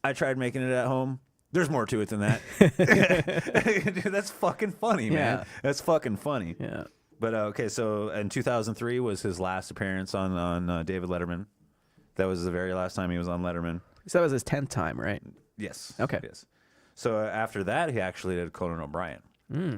I tried making it at home. There's more to it than that. Dude, that's fucking funny, man. Yeah. That's fucking funny. Yeah. But okay, so in 2003 was his last appearance on David Letterman. That was the very last time he was on Letterman. So that was his 10th time, right? Yes. Okay. Yes. So after that, he actually did Conan O'Brien,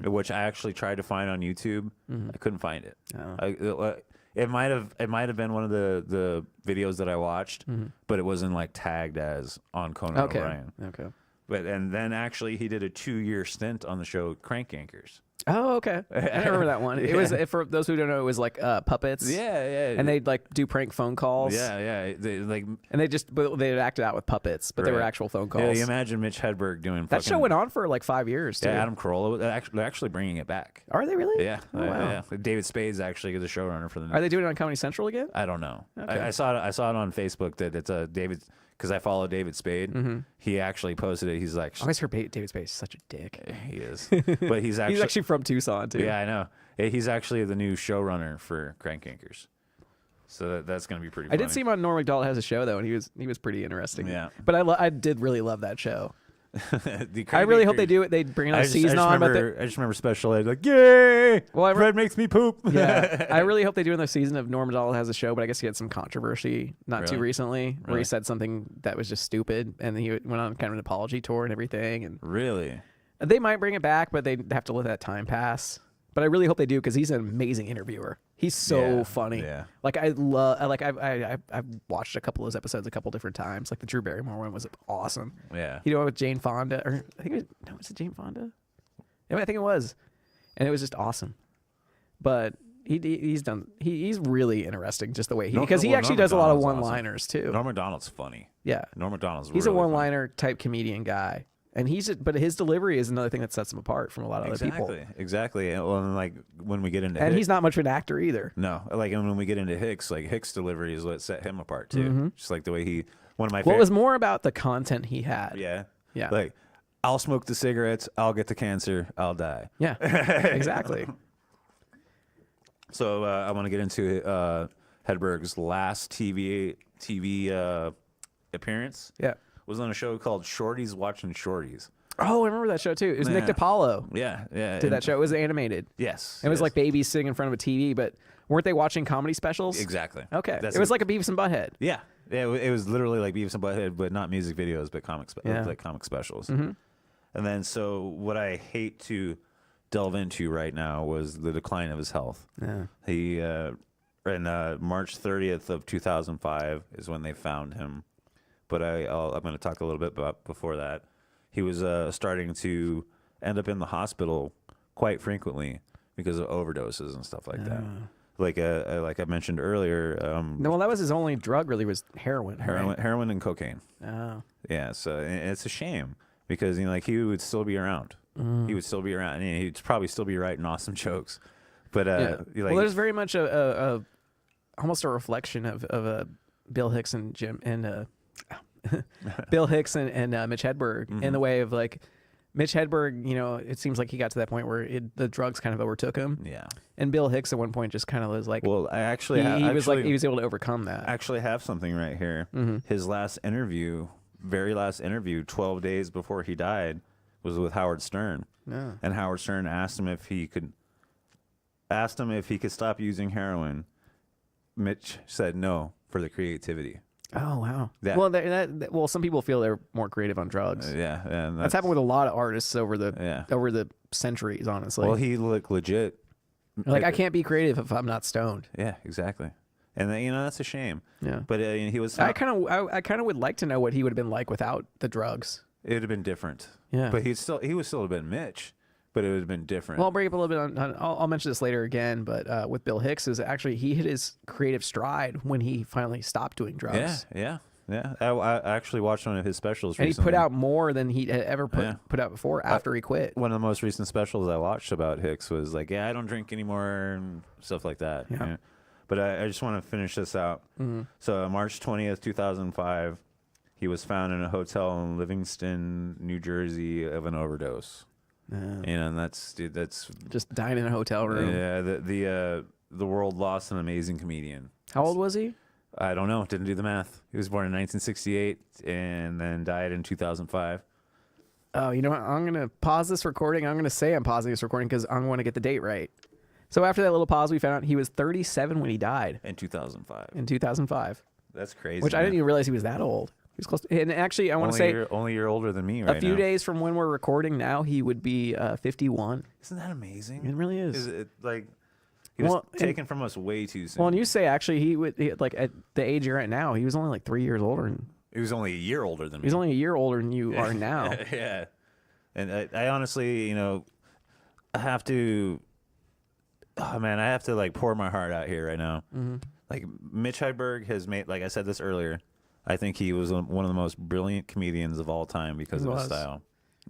which I actually tried to find on YouTube. I couldn't find it. Oh. It might have been one of the videos that I watched, but it wasn't like tagged as on Conan O'Brien. Okay. And then actually he did a 2-year stint on the show Crank Yankers. Oh, okay. I remember that one. It was, for those who don't know, it was like puppets. Yeah. And they'd like do prank phone calls. Yeah. They'd act it out with puppets, but they were actual phone calls. Yeah, you imagine Mitch Hedberg doing that show went on for like 5 years, too. Yeah, Adam Carolla. They're actually bringing it back. Are they really? Yeah. Oh, wow. Yeah. David Spade's actually the showrunner for the. Are they doing it on Comedy Central again? I don't know. Okay. I saw it on Facebook that it's a David, because I follow David Spade. He actually posted it. He's like, I always heard David Spade is such a dick. He is, but he's actually from Tucson too. Yeah, I know. He's actually the new showrunner for Crank Yankers. So that's going to be pretty funny. I did see him on Norm Macdonald Has a Show though, and he was pretty interesting. Yeah. But I did really love that show. I really hope they do it. They bring another season on. I just remember Special Ed like, yay! Well, Fred makes me poop. Yeah, I really hope they do another season of Norm Macdonald Has a Show. But I guess he had some controversy not too recently, where he said something that was just stupid, and he went on kind of an apology tour and everything. And really, they might bring it back, but they have to let that time pass. But I really hope they do, because he's an amazing interviewer. He's so funny. Yeah. Like I've watched a couple of those episodes a couple different times. Like the Drew Barrymore one was awesome. Yeah. You know, with Jane Fonda, or I think was it Jane Fonda? Yeah, I think it was, and it was just awesome. But he's really interesting, just the way because he actually does a lot of one-liners too. Norm Macdonald's funny. Yeah. Norm Macdonald's he's really a one-liner type comedian guy. And but his delivery is another thing that sets him apart from a lot of other people. Exactly. Well, and like when we get into and Hicks, he's not much of an actor either. No, like when we get into Hicks, like Hicks' delivery is what set him apart too. Just like the way one of my. Well, it was more about the content he had. Yeah. Yeah. Like, I'll smoke the cigarettes. I'll get the cancer. I'll die. Yeah. Exactly. So I want to get into Hedberg's last TV appearance. Yeah. Was on a show called Shorties Watching Shorties. Oh, I remember that show too. It was Nick DiPaolo. Yeah. Did that show? It was animated. Yes. It was like babies sitting in front of a TV, but weren't they watching comedy specials? Exactly. Okay. It was like a Beavis and Butthead. Yeah. It was literally like Beavis and Butthead, but not music videos, but comic specials. And then so what I hate to delve into right now was the decline of his health. Yeah. He in March 30th of 2005 is when they found him. But I'm going to talk a little bit about before that. He was starting to end up in the hospital quite frequently because of overdoses and stuff like that. Like I mentioned earlier. No, well, that was his only drug. Really, was heroin. Right? Heroin and cocaine. Oh. Yeah. So it's a shame because like he would still be around. He would still be around, and he'd probably still be writing awesome jokes. But well, there's very much almost a reflection of Bill Hicks and Bill Hicks and Mitch Hedberg in the way of like Mitch Hedberg, you know, it seems like he got to that point where the drugs kind of overtook him. Yeah. And Bill Hicks at one point just kind of was like, well, I actually he was able to overcome that. I actually have something right here. His very last interview, 12 days before he died, was with Howard Stern. Yeah. And Howard Stern asked him if he could stop using heroin. Mitch said no for the creativity. Oh wow! Yeah. Well, some people feel they're more creative on drugs. Yeah, and that's happened with a lot of artists over the centuries. Honestly, well, he looked legit. Like I can't be creative if I'm not stoned. Yeah, exactly. And that's a shame. Yeah, but he was. I kind of would like to know what he would have been like without the drugs. It would have been different. Yeah, but he was still have been Mitch. but it would have been different. Well, I'll break up a little bit on I'll mention this later again, but with Bill Hicks is actually he hit his creative stride when he finally stopped doing drugs. Yeah. I actually watched one of his specials and recently. he put out more than he had ever put out before after he quit. One of the most recent specials I watched about Hicks was like, I don't drink anymore and stuff like that. Yeah. You know? But I just want to finish this out. Mm-hmm. So March 20th, 2005, he was found in a hotel in Livingston, New Jersey of an overdose. And that's just dying in a hotel room. Yeah, the world lost an amazing comedian. How old was he? I don't know. Didn't do the math. He was born in 1968 and then died in 2005. Oh, you know what? I'm going to pause this recording. I'm going to say I'm pausing this recording because I want to get the date right. So after that little pause, we found out he was 37 when he died. In 2005. In 2005. That's crazy. Which I didn't even realize he was that old. He was close to, and actually, I want to say only a year older than me right now. A few days from when we're recording now, he would be 51. Isn't that amazing? It really is. Is it like he was taken from us way too soon? Well, and you say actually like at the age you're at now, he was only like 3 years older. And he was only a year older than me. He's only a year older than you are now. Yeah. And I honestly, I have to. Oh man, I have to like pour my heart out here right now. Mm-hmm. Like Mitch Hedberg has made, like I said this earlier, I think he was one of the most brilliant comedians of all time because of his style.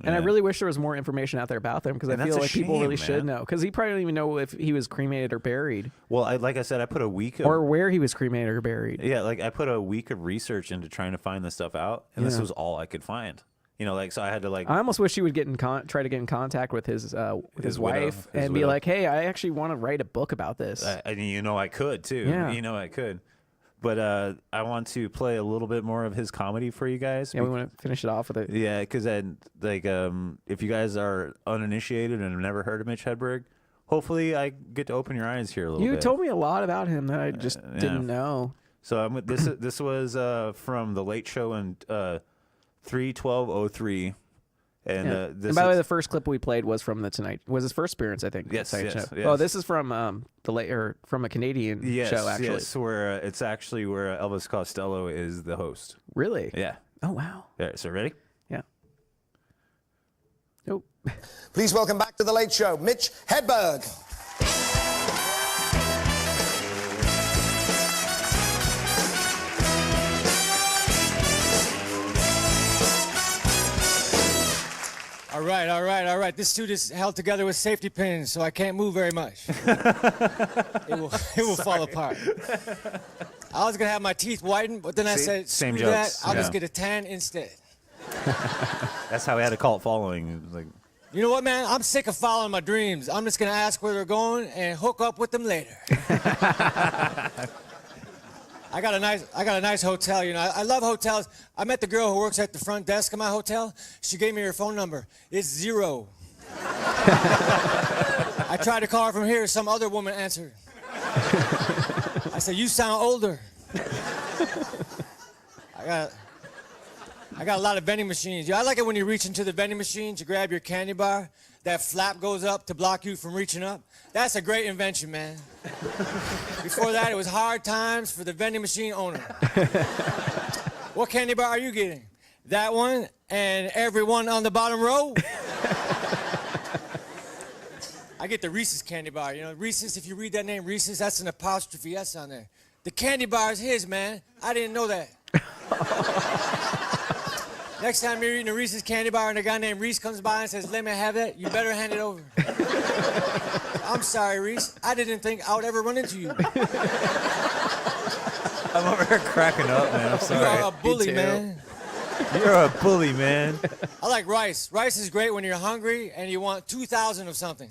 And I really wish there was more information out there about them because I feel like people really should know. Because he probably don't even know if he was cremated or buried. Well, like I said, I put a week or where he was cremated or buried. Yeah, like I put a week of research into trying to find this stuff out, and this was all I could find. So I had to like. I almost wish he would try to get in contact with his wife and be like, "Hey, I actually want to write a book about this." I could too. Yeah. I could. But I want to play a little bit more of his comedy for you guys. Yeah, we want to finish it off with it. Yeah, because if you guys are uninitiated and have never heard of Mitch Hedberg, hopefully I get to open your eyes here a little bit. You told me a lot about him that I just didn't know. So this was from the Late Show in 3/12/03. And by the way, the first clip we played was from was his first appearance, I think. Yes, yes. Oh, this is from from a Canadian show, actually. Yes, where it's actually where Elvis Costello is the host. Really? Yeah. Oh wow. Yeah. So ready? Yeah. Nope. Please welcome back to the Late Show, Mitch Hedberg. All right. This suit is held together with safety pins, so I can't move very much. It will fall apart. I was gonna have my teeth whitened, but then I said, same screw that, jokes. I'll just get a tan instead. That's how we had a cult following. It was like, you know what, man? I'm sick of following my dreams. I'm just gonna ask where they're going and hook up with them later. I got a nice hotel. I love hotels. I met the girl who works at the front desk of my hotel. She gave me her phone number. It's 0. I tried to call her from here. Some other woman answered. I said, "You sound older." I got a lot of vending machines. I like it when you reach into the vending machines, you grab your candy bar, that flap goes up to block you from reaching up. That's a great invention, man. Before that, it was hard times for the vending machine owner. What candy bar are you getting? That one and everyone on the bottom row? I get the Reese's candy bar. Reese's, if you read that name, Reese's, that's an apostrophe S on there. The candy bar is his, man. I didn't know that. Next time you're eating a Reese's candy bar and a guy named Reese comes by and says, "Let me have that," you better hand it over. I'm sorry, Reese. I didn't think I would ever run into you. I'm over here cracking up, man. I'm sorry. You're a bully, man. You're a bully, man. I like rice. Rice is great when you're hungry and you want 2,000 of something.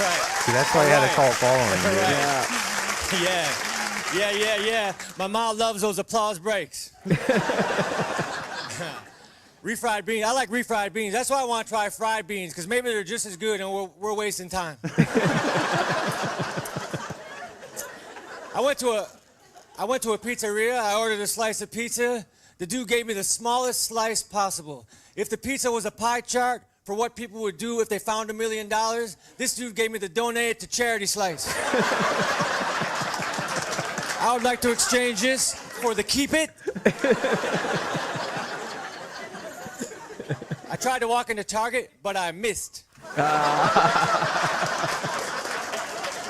Right. See, that's why you had a cult following. Right. Yeah. My mom loves those applause breaks. Refried beans. I like refried beans. That's why I want to try fried beans, because maybe they're just as good and we're wasting time. I went to a pizzeria. I ordered a slice of pizza. The dude gave me the smallest slice possible. If the pizza was a pie chart for what people would do if they found $1 million, this dude gave me the donate it to charity slice. I would like to exchange this for the keep it. I tried to walk into Target, but I missed.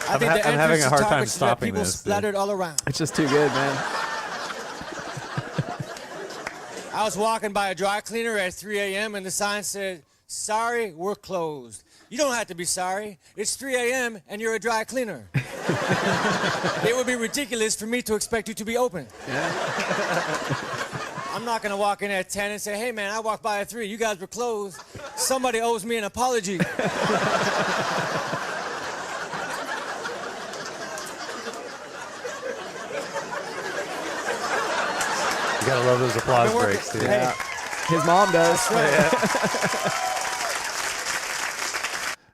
I think the I'm having entrance a to hard Target time should have stopping people this, dude. splattered all around. It's just too good, man. I was walking by a dry cleaner at 3 a.m. and the sign said, "Sorry, we're closed." You don't have to be sorry. It's 3 a.m. and you're a dry cleaner. It would be ridiculous for me to expect you to be open. Yeah. I'm not gonna walk in at 10 and say, "Hey man, I walked by at 3. You guys were closed. Somebody owes me an apology." You gotta love those applause breaks, dude. Yeah. His mom does.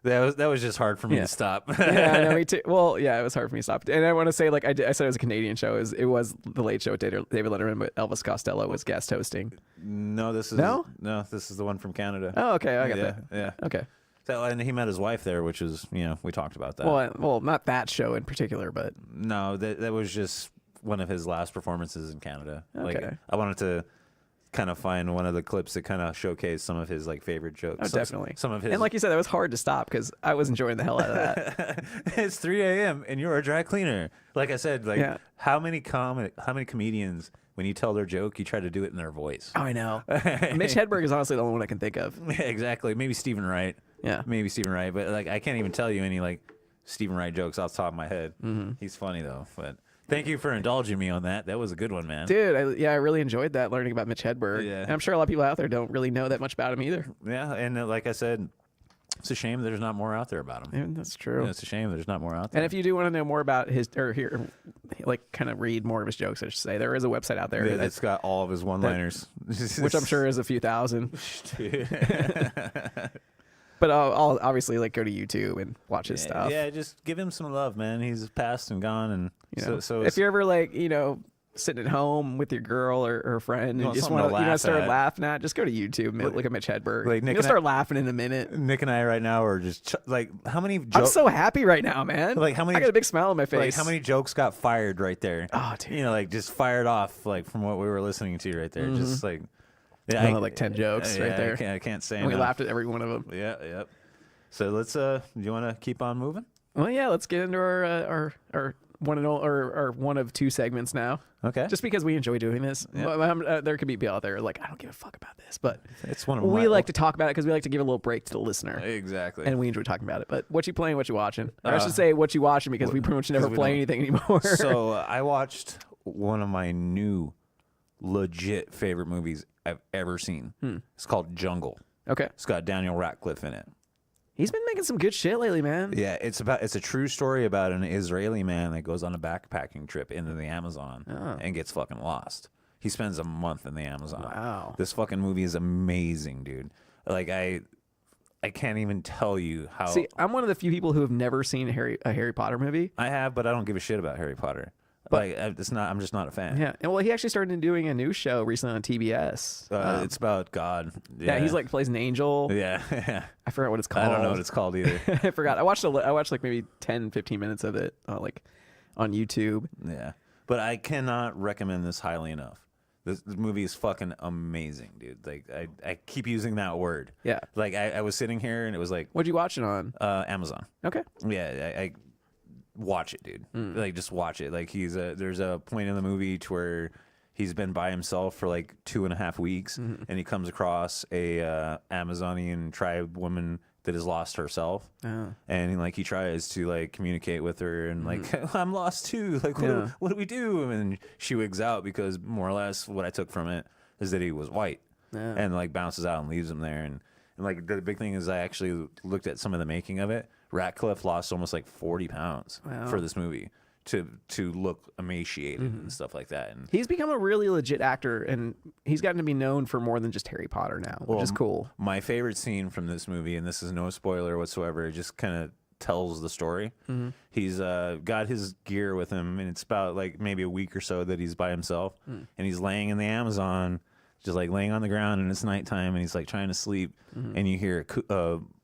That was just hard for me to stop. Yeah, no, me too. Well, yeah, it was hard for me to stop. And I want to say, like I said, it was a Canadian show. It was the Late Show with David Letterman, but Elvis Costello was guest hosting. No, this is this is the one from Canada. Oh, okay, I got that. Yeah. Okay. So, and he met his wife there, which is, we talked about that. Well, not that show in particular, but No, that was just one of his last performances in Canada. Okay. Like, I wanted to kind of find one of the clips that kind of showcase some of his like favorite jokes. oh, definitely. Some of his. And like you said, that was hard to stop because I was enjoying the hell out of that. It's 3 a.m. and you're a dry cleaner. Like I said, like Yeah. how many comedians, when you tell their joke, you try to do it in their voice. Oh, I know. Mitch Hedberg is honestly the only one I can think of. Exactly. Maybe Stephen Wright. Yeah. Maybe Stephen Wright, but like I can't even tell you any like Stephen Wright jokes off the top of my head. Mm-hmm. He's funny though. But thank you for indulging me on that. That was a good one, man. Dude, I really enjoyed that, learning about Mitch Hedberg. Yeah. And I'm sure a lot of people out there don't really know that much about him either. Yeah, and like I said, it's a shame there's not more out there about him. Yeah, that's true. Yeah, it's a shame there's not more out there. And if you do want to know more about his, or hear, like, kind of read more of his jokes, I should say, there is a website out there Yeah, it's got all of his one-liners, which I'm sure is a few thousand. But I'll obviously like go to YouTube and watch his stuff. Yeah, just give him some love, man. He's passed and gone, and so if you're ever like sitting at home with your girl or her friend and you just want to start laughing at, just go to YouTube and look at Mitch Hedberg. Like Nick you'll start laughing in a minute. Nick and I right now are just like, how many? I'm so happy right now, man. Like how many? I got a big smile on my face. Like how many jokes got fired right there? Oh, dude. Like just fired off like from what we were listening to right there. Mm-hmm. Just like like 10 jokes right there. I can't say. And we enough. laughed at every one of them. Yeah, yep. So let's. Do you want to keep on moving? Well, yeah. Let's get into our one and all, or one of two segments now. Okay. Just because we enjoy doing this. Yeah. There could be people out there like, I don't give a fuck about this, but It's one of we my- like to talk about it because we like to give a little break to the listener. Exactly. And we enjoy talking about it. But what you playing, what you watching? Or I should say what you watching because we pretty much never we play don't. anything anymore. So I watched one of my new legit favorite movies I've ever seen. It's called Jungle. Okay. It's got Daniel Radcliffe in it. He's been making some good shit lately, man. Yeah, it's a true story about an Israeli man that goes on a backpacking trip into the Amazon and gets fucking lost. He spends a month in the Amazon. Wow. This fucking movie is amazing, dude. Like I can't even tell you how. See, I'm one of the few people who have never seen a Harry Potter movie. I have, but I don't give a shit about Harry Potter. It's not. I'm just not a fan. Yeah, and well, he actually started doing a new show recently on TBS. It's about God. Yeah, he's like plays an angel. Yeah. I forgot what it's called. I don't know what it's called either. I forgot. I watched like maybe 10, 15 minutes of it, like on YouTube. Yeah, but I cannot recommend this highly enough. This movie is fucking amazing, dude. Like I keep using that word. Yeah. Like I was sitting here and it was like, What'd you watch it on? Amazon. Okay. Yeah, I watch it, dude. Like just watch it. Like there's a point in the movie to where he's been by himself for like 2.5 weeks, and he comes across a Amazonian tribe woman that has lost herself, and he tries to like communicate with her and like I'm lost too. Like what do we do? And she wigs out because more or less what I took from it is that he was white, and like bounces out and leaves him there. And like the big thing is I actually looked at some of the making of it. Radcliffe lost almost like 40 pounds for this movie to look emaciated and stuff like that. And he's become a really legit actor, and he's gotten to be known for more than just Harry Potter now, which is cool. My favorite scene from this movie, and this is no spoiler whatsoever, it just kind of tells the story. He's got his gear with him, and it's about like maybe a week or so that he's by himself, and he's laying in the Amazon, just like laying on the ground, and it's nighttime, and he's like trying to sleep, and you hear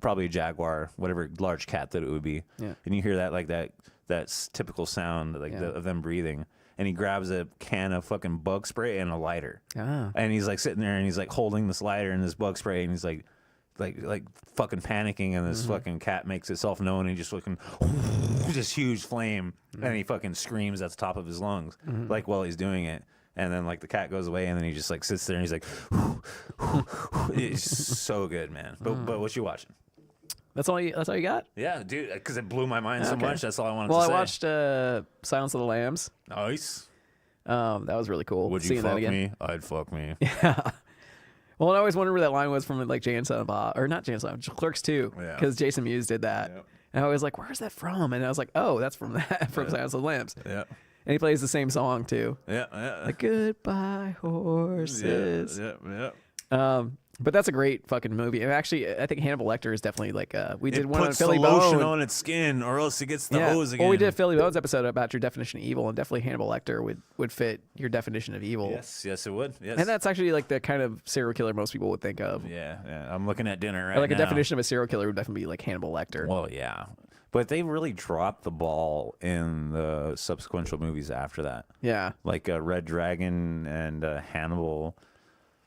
probably a jaguar, whatever large cat that it would be, and you hear that typical sound like of them breathing, and he grabs a can of fucking bug spray and a lighter. And he's like sitting there and he's like holding this lighter and this bug spray and he's like fucking panicking, and this fucking cat makes itself known and he just fucking this huge flame and he fucking screams at the top of his lungs like while he's doing it. And then like the cat goes away and then he just like sits there and he's like it's so good, man. But what you watching? That's all you got? Yeah, dude, because it blew my mind so much. That's all I wanted to say. Well, I watched Silence of the Lambs. Nice. That was really cool. Would you fuck me? I'd fuck me. Yeah. Well, I always wondered where that line was from, like Jay and Silent Bob, or not Jay and Silent, Clerks 2, because Jason Mewes did that. Yep. And I was like, "Where's that from?" And I was like, "Oh, that's from Silence of the Lambs." Yeah. And he plays the same song too. Yeah. Like goodbye horses. Yeah. But that's a great fucking movie. And actually, I think Hannibal Lecter is definitely like we did one on Philly Bone. Lotion on its skin, or else it gets the hose again. Well, we did a Philly Bones episode about your definition of evil, and definitely Hannibal Lecter would fit your definition of evil. Yes, it would. Yes. And that's actually like the kind of serial killer most people would think of. Yeah. I'm looking at dinner right now. Like a now. definition of a serial killer would definitely be like Hannibal Lecter. Well, yeah. But they really dropped the ball in the subsequent movies after that. Yeah. Like Red Dragon and Hannibal.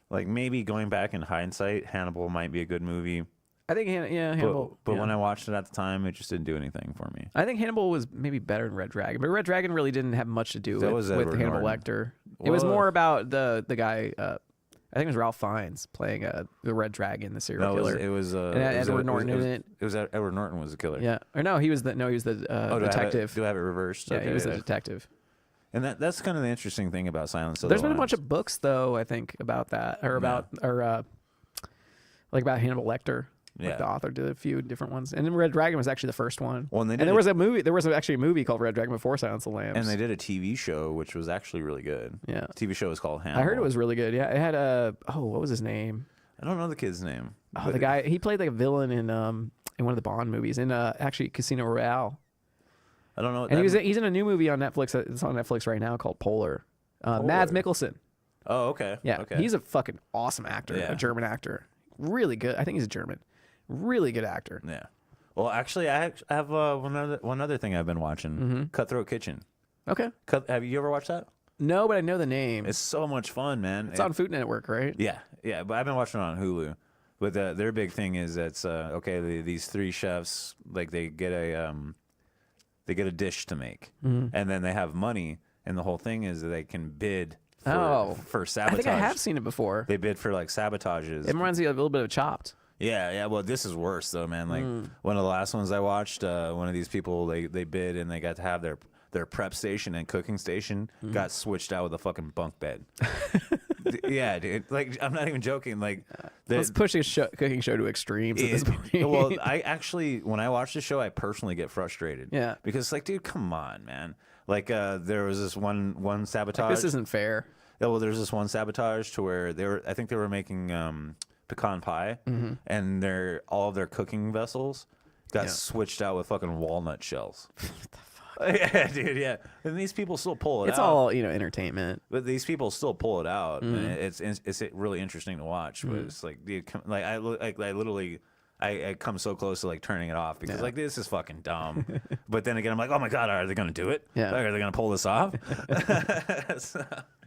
Like maybe going back in hindsight, Hannibal might be a good movie. I think, Hannibal. But when I watched it at the time, it just didn't do anything for me. I think Hannibal was maybe better than Red Dragon, but Red Dragon really didn't have much to do with Hannibal Lecter. It was more about the guy. I think it was Ralph Fiennes playing the Red Dragon, the serial killer. It was Edward Norton in it. It was Edward Norton was the killer. Yeah, or no, he was the detective. Do I have it reversed? Yeah, he was the detective. And that's kind of the interesting thing about Silence of the There's been Lambs. a bunch of books though, I think, about that about Hannibal Lecter. Like the author did a few different ones, and then Red Dragon was actually the first one. Well, and there was a movie. There was actually a movie called Red Dragon before Silence of the Lambs, and they did a TV show which was actually really good. Yeah, the TV show was called Hannibal. I heard it was really good. Yeah, it had what was his name? I don't know the kid's name. Oh, the guy he played like a villain in one of the Bond movies, in actually Casino Royale. I don't know. And he's in a new movie on Netflix. It's on Netflix right now called Polar. Mads Mikkelsen. Oh, okay. Yeah, okay. He's a fucking awesome actor. A German actor. Really good. I think he's a German. Really good actor. Yeah. Well, actually, I have one other thing I've been watching. Cutthroat Kitchen. Okay. Have you ever watched that? No, but I know the name. It's so much fun, man. It's on Food Network, right? Yeah. But I've been watching it on Hulu. But their big thing is that's these three chefs, like they get a dish to make, and then they have money, and the whole thing is that they can bid for sabotage. I think I have seen it before. They bid for like sabotages. It reminds me a little bit of Chopped. Yeah. Well, this is worse though, man. Like one of the last ones I watched, one of these people they bid and they got to have their prep station and cooking station got switched out with a fucking bunk bed. Yeah, dude. Like I'm not even joking. Like let's push a cooking show to extremes at this point. Well, I actually, when I watch the show, I personally get frustrated. Yeah, because like, dude, come on, man. Like there was this one sabotage. Like, this isn't fair. Yeah, well, there's this one sabotage to where I think they were making pecan pie, and all of their cooking vessels got switched out with fucking walnut shells. What the fuck? Yeah, dude. Yeah, and these people still pull it out. It's all entertainment, but these people still pull it out. And it's really interesting to watch. But it's like, dude, I literally. I come so close to like turning it off because like this is fucking dumb. But then again, I'm like, oh my god, are they gonna do it? Yeah, are they gonna pull this off?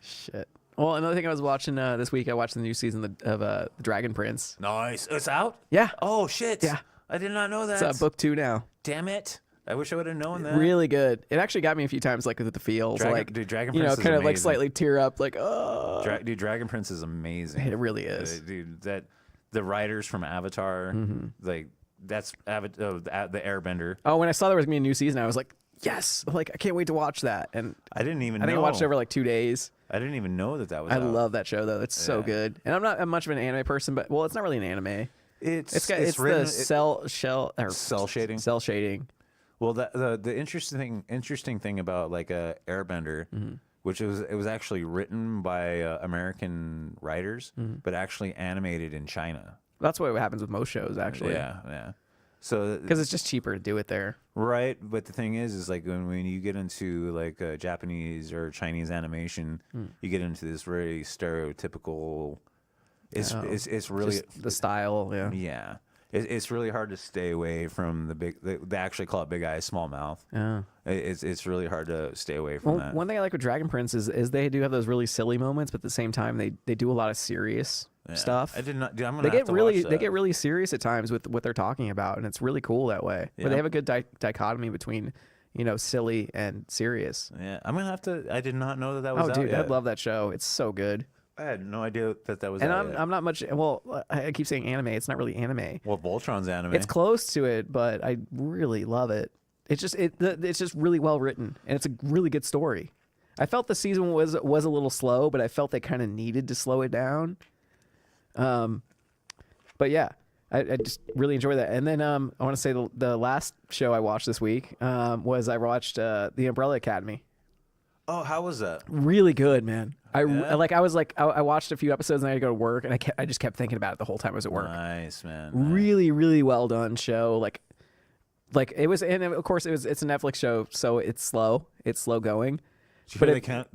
Shit. Well, another thing I was watching this week, I watched the new season of Dragon Prince. Nice. It's out? Yeah. Oh shit. Yeah. I did not know that. It's book 2 now. Damn it. I wish I would have known that. Really good. It actually got me a few times, like with the feels, dude, Dragon Prince is kind of amazing. like slightly tear up, like oh. Dude, Dragon Prince is amazing. It really is, dude. That the writers from Avatar, like that's the Airbender. Oh, when I saw there was gonna be a new season, I was like, yes, like I can't wait to watch that. And I didn't even. I think I watched it over like 2 days. I didn't even know that was. I love that show though. It's so good. And I'm not much of an anime person, but it's not really an anime. It's the cell shading. Cell shading. Well, the interesting thing about like Airbender, which it was actually written by American writers, but actually animated in China. That's what happens with most shows, actually. Yeah. So because it's just cheaper to do it there, right? But the thing is like when you get into like Japanese or Chinese animation, you get into this very stereotypical. It's really just the style, yeah. It's really hard to stay away from the big. They actually call it big eyes, small mouth. Yeah. It's really hard to stay away from that. One thing I like with Dragon Prince is they do have those really silly moments, but at the same time they do a lot of serious stuff. I did not. Dude, I'm gonna they have get to really watch that. they get really serious at times with what they're talking about, and it's really cool that way. Yeah. But they have a good dichotomy between silly and serious. Yeah, I'm gonna have to. I did not know that was Oh, out dude, yet. I love that show. It's so good. I had no idea that was And out yet. I'm not much. Well, I keep saying anime. It's not really anime. Well, Voltron's anime. It's close to it, but I really love it. It's just really well written, and it's a really good story. I felt the season was a little slow, but I felt they kind of needed to slow it down. But yeah, I just really enjoy that. And then I want to say the last show I watched this week was I watched The Umbrella Academy. Oh, how was that? Really good, man. I Yeah? watched a few episodes and I had to go to work, and I just kept thinking about it the whole time I was at work. Nice, man. Really, really well done show. Like it was, and of course it's a Netflix show, so it's slow going. Did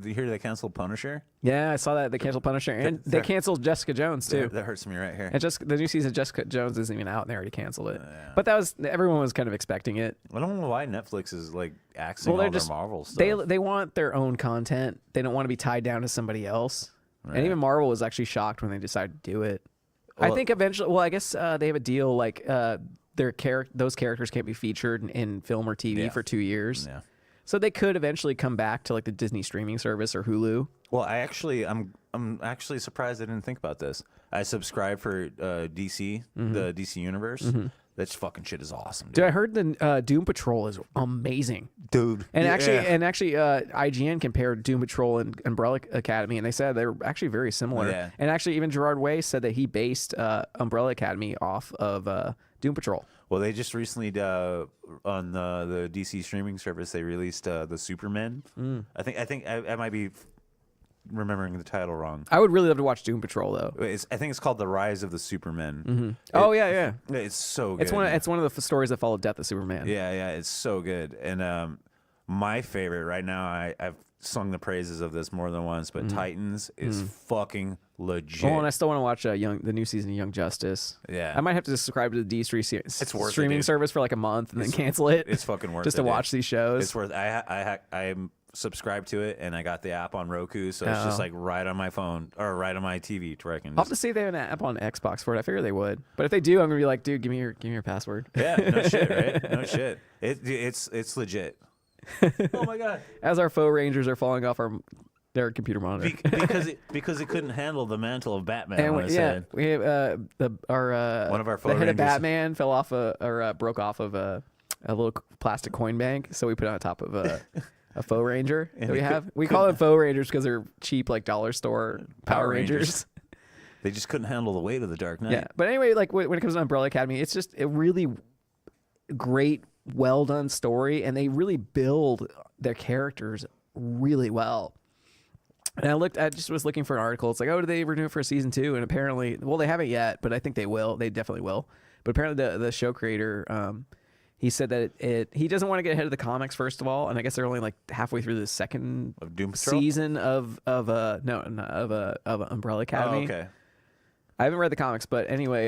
you hear they canceled Punisher? Yeah, I saw that they canceled Punisher, and they canceled Jessica Jones too. That hurts me right here. And just the new season of Jessica Jones isn't even out, and they already canceled it. But everyone was kind of expecting it. I don't know why Netflix is like axing all their Marvel stuff. They want their own content. They don't want to be tied down to somebody else. Right. And even Marvel was actually shocked when they decided to do it. I think eventually, well, I guess they have a deal like those characters can't be featured in film or TV for 2 years. Yeah. So they could eventually come back to like the Disney streaming service or Hulu. Well, I'm actually surprised I didn't think about this. I subscribe for DC, the DC universe. That fucking shit is awesome, dude. Dude, I heard the Doom Patrol is amazing, dude. And actually, IGN compared Doom Patrol and Umbrella Academy, and they said they were actually very similar. Yeah. And actually, even Gerard Way said that he based Umbrella Academy off of Doom Patrol. Well, they just recently on the DC streaming service they released the Superman. I think I might be remembering the title wrong. I would really love to watch Doom Patrol though. I think it's called The Rise of the Superman. Oh yeah. It's so good. It's one of the stories that follow Death of Superman. Yeah, it's so good. And my favorite right now, I've sung the praises of this more than once, but Titans is fucking legit. Oh, and I still want to watch the new season of Young Justice. Yeah. I might have to subscribe to the streaming dude. service for like a month and then cancel it. It's fucking worth just it to watch these shows. It's worth. I'm subscribed to it, and I got the app on Roku, so it's just like right on my phone or right on my TV to where I can. I'll have to see if they have an app on Xbox for it. I figure they would, but if they do, I'm gonna be like, dude, give me your password. Yeah, no shit, right? No shit. It's legit. Oh my god! As our faux Rangers are falling off their computer monitor because it couldn't handle the mantle of Batman. And we have one of our faux the head of Rangers. Batman fell off broke off of a little plastic coin bank, so we put it on top of a faux Ranger that we have. We call them faux Rangers because they're cheap, like dollar store Power Rangers. They just couldn't handle the weight of the Dark Knight. Yeah, but anyway, like when it comes to Umbrella Academy, it's just a really great, well done story, and they really build their characters really well. And I just was looking for an article. It's like, oh, did they renew it for season 2? And apparently, well, they haven't yet, but I think they will. They definitely will. But apparently, the show creator, he said that he doesn't want to get ahead of the comics, first of all, and I guess they're only like halfway through the second Of Doom Patrol? season of Umbrella Academy. Oh, okay. I haven't read the comics, but anyway,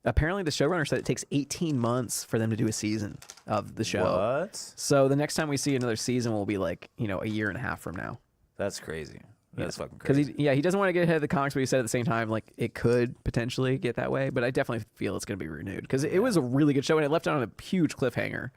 apparently the showrunner said it takes 18 months for them to do a season of the show. What? So the next time we see another season will be like, a year and a half from now. That's crazy. That's fucking Because crazy. he doesn't want to get ahead of the comics, but he said at the same time, like, it could potentially get that way. But I definitely feel it's going to be renewed because it was a really good show, and it left it on a huge cliffhanger.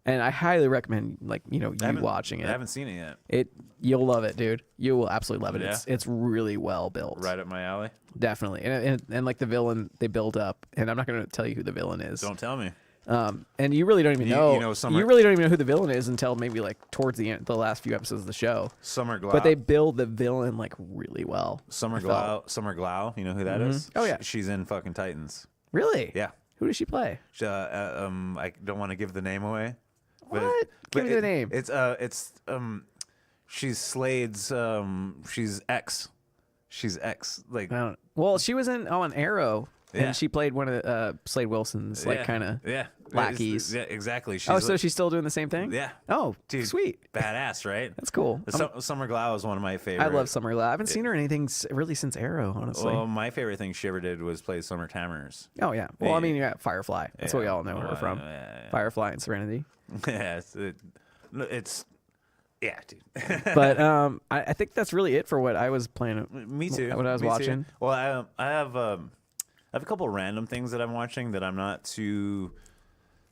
And I highly recommend, you watching it. I haven't seen it yet. You'll love it, dude. You will absolutely love it. Yeah? It's really well built. Right up my alley. Definitely. And like the villain, they build up, and I'm not going to tell you who the villain is. Don't tell me. And you really don't even know. You really don't even know who the villain is until maybe like towards the end, the last few episodes of the show. Summer Glau. But they build the villain like really well. Summer Glau. You know who that is? Oh, yeah. She's in fucking Titans. Really? Yeah. Who does she play? I don't want to give the name away. What? Give me the name. She's Slade's. She's X. She's X. Like. Well, she was on Arrow And she played one of Slade Wilson's kind of lackeys. Yeah, exactly. So she's still doing the same thing? Yeah. Oh, dude, sweet. Badass, right? That's cool. Summer Glau is one of my favorites. I love Summer Glau. I haven't seen her in anything really since Arrow, honestly. Well, my favorite thing she ever did was play Summer Tammers. Oh, yeah. Well, I mean, you got Firefly. That's what we all know her from. Firefly and Serenity. Yeah, it's yeah, dude. But I think that's really it for what I was playing. Me too. What I was watching. Too. Well, I have a couple random things that I'm watching that I'm not too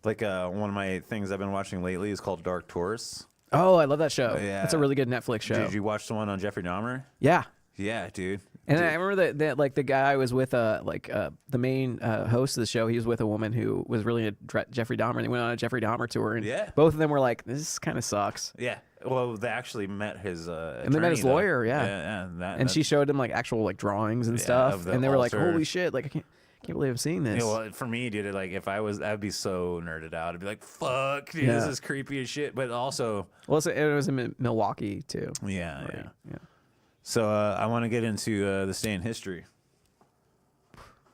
like. One of my things I've been watching lately is called Dark Tours. Oh, I love that show. Yeah, that's a really good Netflix show. Did you watch the one on Jeffrey Dahmer? Yeah. Yeah, dude. And I remember that like the guy I was with, the main host of the show, he was with a woman who was really a Jeffrey Dahmer. And they went on a Jeffrey Dahmer tour, and both of them were like, "This kind of sucks." Yeah. Well, they actually met his and they met his lawyer. Yeah. And she showed him like actual like drawings and stuff, and they were like, "Holy shit! Like I can't believe I'm seeing this." Yeah, well, for me, dude, like if I'd be so nerded out. I'd be like, "Fuck, dude, this is creepy as shit." But also, well, it was in Milwaukee too. Yeah. So I want to get into this day in history.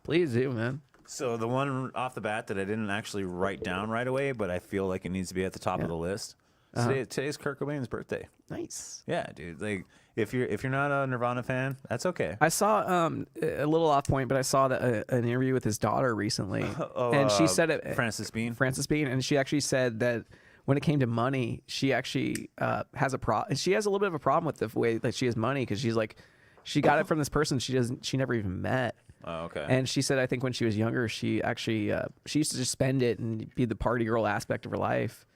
Please do, man. So the one off the bat that I didn't actually write down right away, but I feel like it needs to be at the top of the list. Today's Kurt Cobain's birthday. Nice. Yeah, dude. Like if you're not a Nirvana fan, that's okay. I saw a little off point, but I saw that an interview with his daughter recently, and she said it. Frances Bean, and she actually said that when it came to money, she actually has a problem. She has a little bit of a problem with the way that she has money because she's like, she got it from this person she never even met. Oh, okay. And she said, I think when she was younger, she actually she used to just spend it and be the party girl aspect of her life.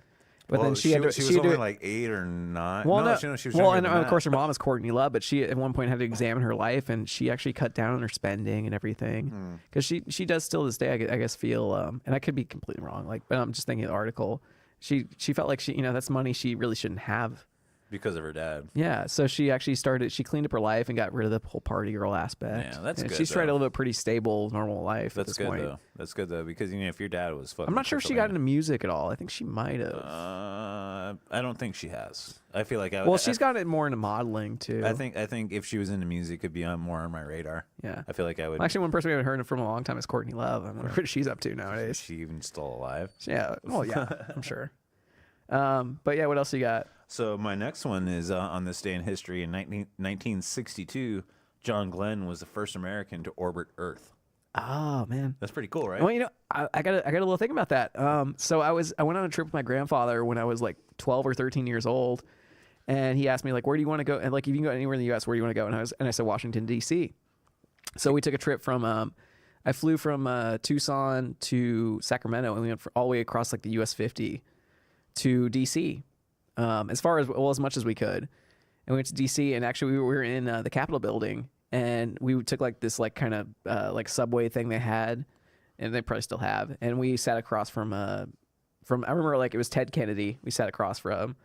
But then she was only like 8 or 9. Well, no, she was younger than of that. course her mom is Courtney Love, but she at one point had to examine her life, and she actually cut down on her spending and everything because she does still to this day, I guess, feel and I could be completely wrong, like, but I'm just thinking of the article. She felt like that's money she really shouldn't have. Because of her dad. Yeah, so she actually she cleaned up her life and got rid of the whole party girl aspect. Yeah, that's good. She's tried to live a pretty stable, normal life. That's at this good point. Though. That's good though, because if your dad was fucking. I'm not sure if she got into music at all. I think she might have. I don't think she has. I feel like she's got it more into modeling too. I think if she was into music, it'd be more on my radar. Yeah, I feel like I would. Actually, one person we haven't heard from a long time is Courtney Love. I wonder what she's up to nowadays. Is she even still alive? Yeah. Well, yeah, I'm sure. But yeah, what else you got? So my next one is on this day in history in 1962. John Glenn was the first American to orbit Earth. Oh man, that's pretty cool, right? Well, I got a little thing about that. So I went on a trip with my grandfather when I was like 12 or 13 years old, and he asked me like, where do you want to go? And like, if you can go anywhere in the U.S., where do you want to go? And I said Washington D.C. So we took a trip from. I flew from Tucson to Sacramento, and we went all the way across like the U.S. 50 to D.C. As much as we could, and we went to D.C. and actually we were in the Capitol building, and we took like this like kind of like subway thing they had, and they probably still have, and we sat across from I remember like it was Ted Kennedy we sat across from,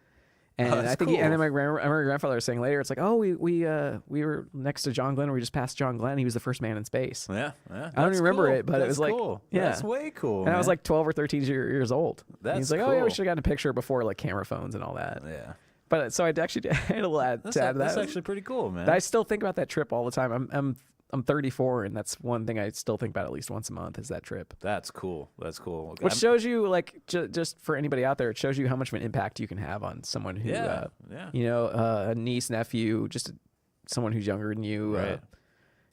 and I think cool. and then my grandfather was saying later, it's like, oh, we were next to John Glenn, or we just passed John Glenn, he was the first man in space. Yeah. I don't even remember it, but that's it was like cool. Yeah, that's way cool. And I was like 12 or 13 years old. That's he's like, cool. oh yeah, we should have gotten a picture before like camera phones and all that. Yeah. But so I actually had a little add to that. That's actually pretty cool, man. I still think about that trip all the time. I'm 34, and that's one thing I still think about at least once a month is that trip. That's cool. That's cool. Which shows you, like, just for anybody out there, it shows you how much of an impact you can have on someone who, a niece, nephew, just someone who's younger than you, right.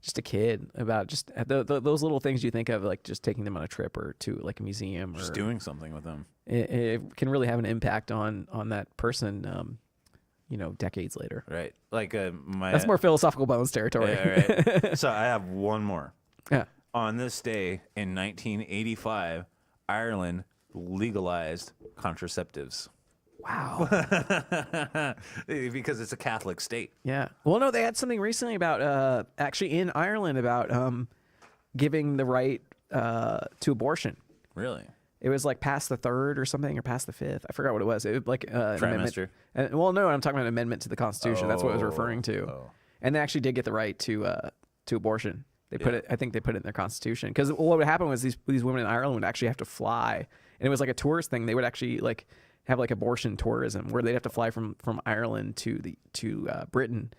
Just a kid. About just those little things you think of, like just taking them on a trip or to like a museum, just doing something with them. It can really have an impact on that person. Decades later. Right. Like that's more philosophical bones territory. Yeah, right. So I have one more. Yeah. On this day in 1985, Ireland legalized contraceptives. Wow. Because it's a Catholic state. Yeah. Well, no, they had something recently about actually in Ireland about giving the right to abortion. Really? It was like past the third or something, or past the fifth. I forgot what it was. It was like an trimester. No, I'm talking about an amendment to the Constitution. That's what I was referring to. Oh. And they actually did get the right to abortion. They put it. I think they put it in their Constitution, because what would happen was these women in Ireland would actually have to fly, and it was like a tourist thing. They would actually like have like abortion tourism where they'd have to fly from Ireland to Britain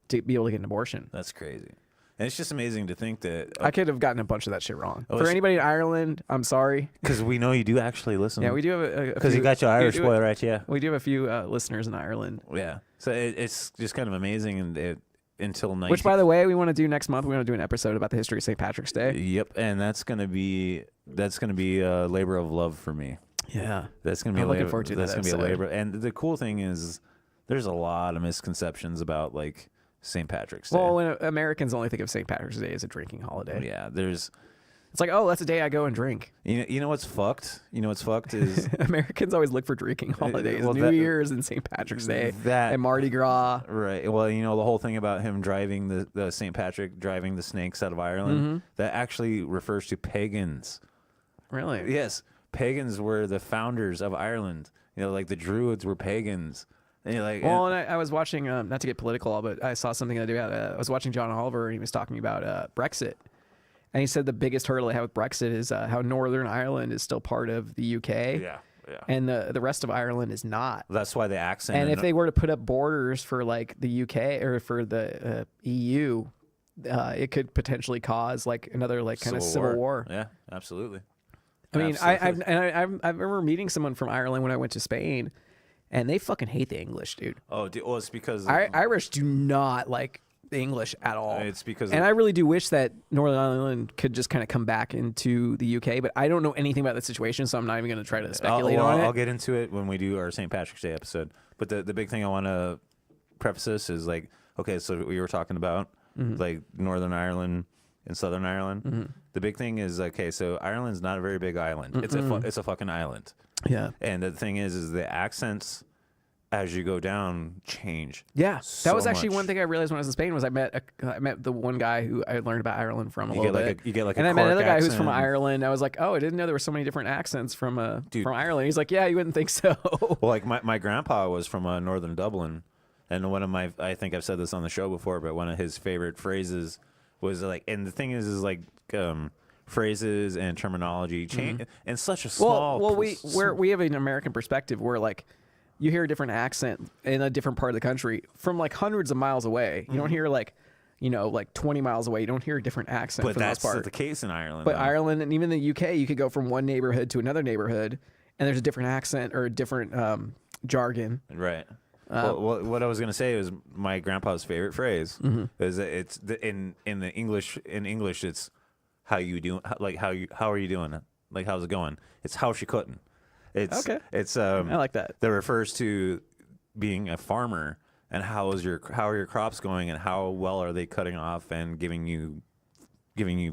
to be able to get an abortion. That's crazy. And it's just amazing to think that I could have gotten a bunch of that shit wrong. Oh, For anybody in Ireland, I'm sorry. because we know you do actually listen. Yeah, we do have a because you got your Irish boy right. Yeah, we do have a few listeners in Ireland. yeah. So it's just kind of amazing, and until 19. Which, by the way, we want to do next month. We want to do an episode about the history of St. Patrick's Day. Yep, and that's gonna be a labor of love for me. Yeah, That's gonna be. I'm looking forward to that's that gonna be a episode. labor. And the cool thing is, there's a lot of misconceptions about like St. Patrick's Day. Well, when Americans only think of St. Patrick's Day as a drinking holiday. Yeah, there's. It's like, oh, that's a day I go and drink. You know what's fucked? You know what's fucked is Americans always look for drinking holidays. well, New Year's and St. Patrick's Day and Mardi Gras. right. Well, you know the whole thing about him driving the St. Patrick driving the snakes out of Ireland, that actually refers to pagans. Really? Yes, pagans were the founders of Ireland. You know, like the Druids were pagans. And you're like, Well, and I was watching, not to get political, but I saw something about, I was watching John Oliver, and he was talking about Brexit. And he said the biggest hurdle they have with Brexit is how Northern Ireland is still part of the UK. Yeah. And the rest of Ireland is not. That's why the accent. And if they were to put up borders for like the UK or for the EU, it could potentially cause like another like kind of civil war. Yeah, absolutely. I mean, Absolutely. I remember meeting someone from Ireland when I went to Spain, and they fucking hate the English, dude. Oh, well, it's because Irish do not like the English at all. It's because and I really do wish that Northern Ireland could just kind of come back into the UK, but I don't know anything about the situation, so I'm not even going to try to speculate on it. I'll get into it when we do our St. Patrick's Day episode. But the big thing I want to preface this is like, okay, so we were talking about like Northern Ireland and Southern Ireland. The big thing is, okay, so Ireland's not a very big island. It's a fucking island. Yeah. And the thing is the accents as you go down change. Yeah, that was actually much. one thing I realized when I was in Spain was I met the one guy who I learned about Ireland from a little bit. You get like and a I met another Cork guy who's from accent. Ireland. I was like, oh, I didn't know there were so many different accents from Ireland. He's like, yeah, you wouldn't think so. Well, like my grandpa was from northern Dublin, and one of I think I've said this on the show before, but one of his favorite phrases was like, and the thing is like phrases and terminology change in such a small. Well, we have an American perspective where like you hear a different accent in a different part of the country from like hundreds of miles away. You don't hear like, like 20 miles away. You don't hear a different accent but for the most part. That's the case in Ireland. But though. Ireland and even the UK, you could go from one neighborhood to another neighborhood, and there's a different accent or a different jargon. Right. Well, what I was gonna say was my grandpa's favorite phrase is that it's in English it's how you do how are you doing, like how's it going? It's how she cutting. It's Okay. It's I like that. That refers to being a farmer and how are your crops going and how well are they cutting off and giving you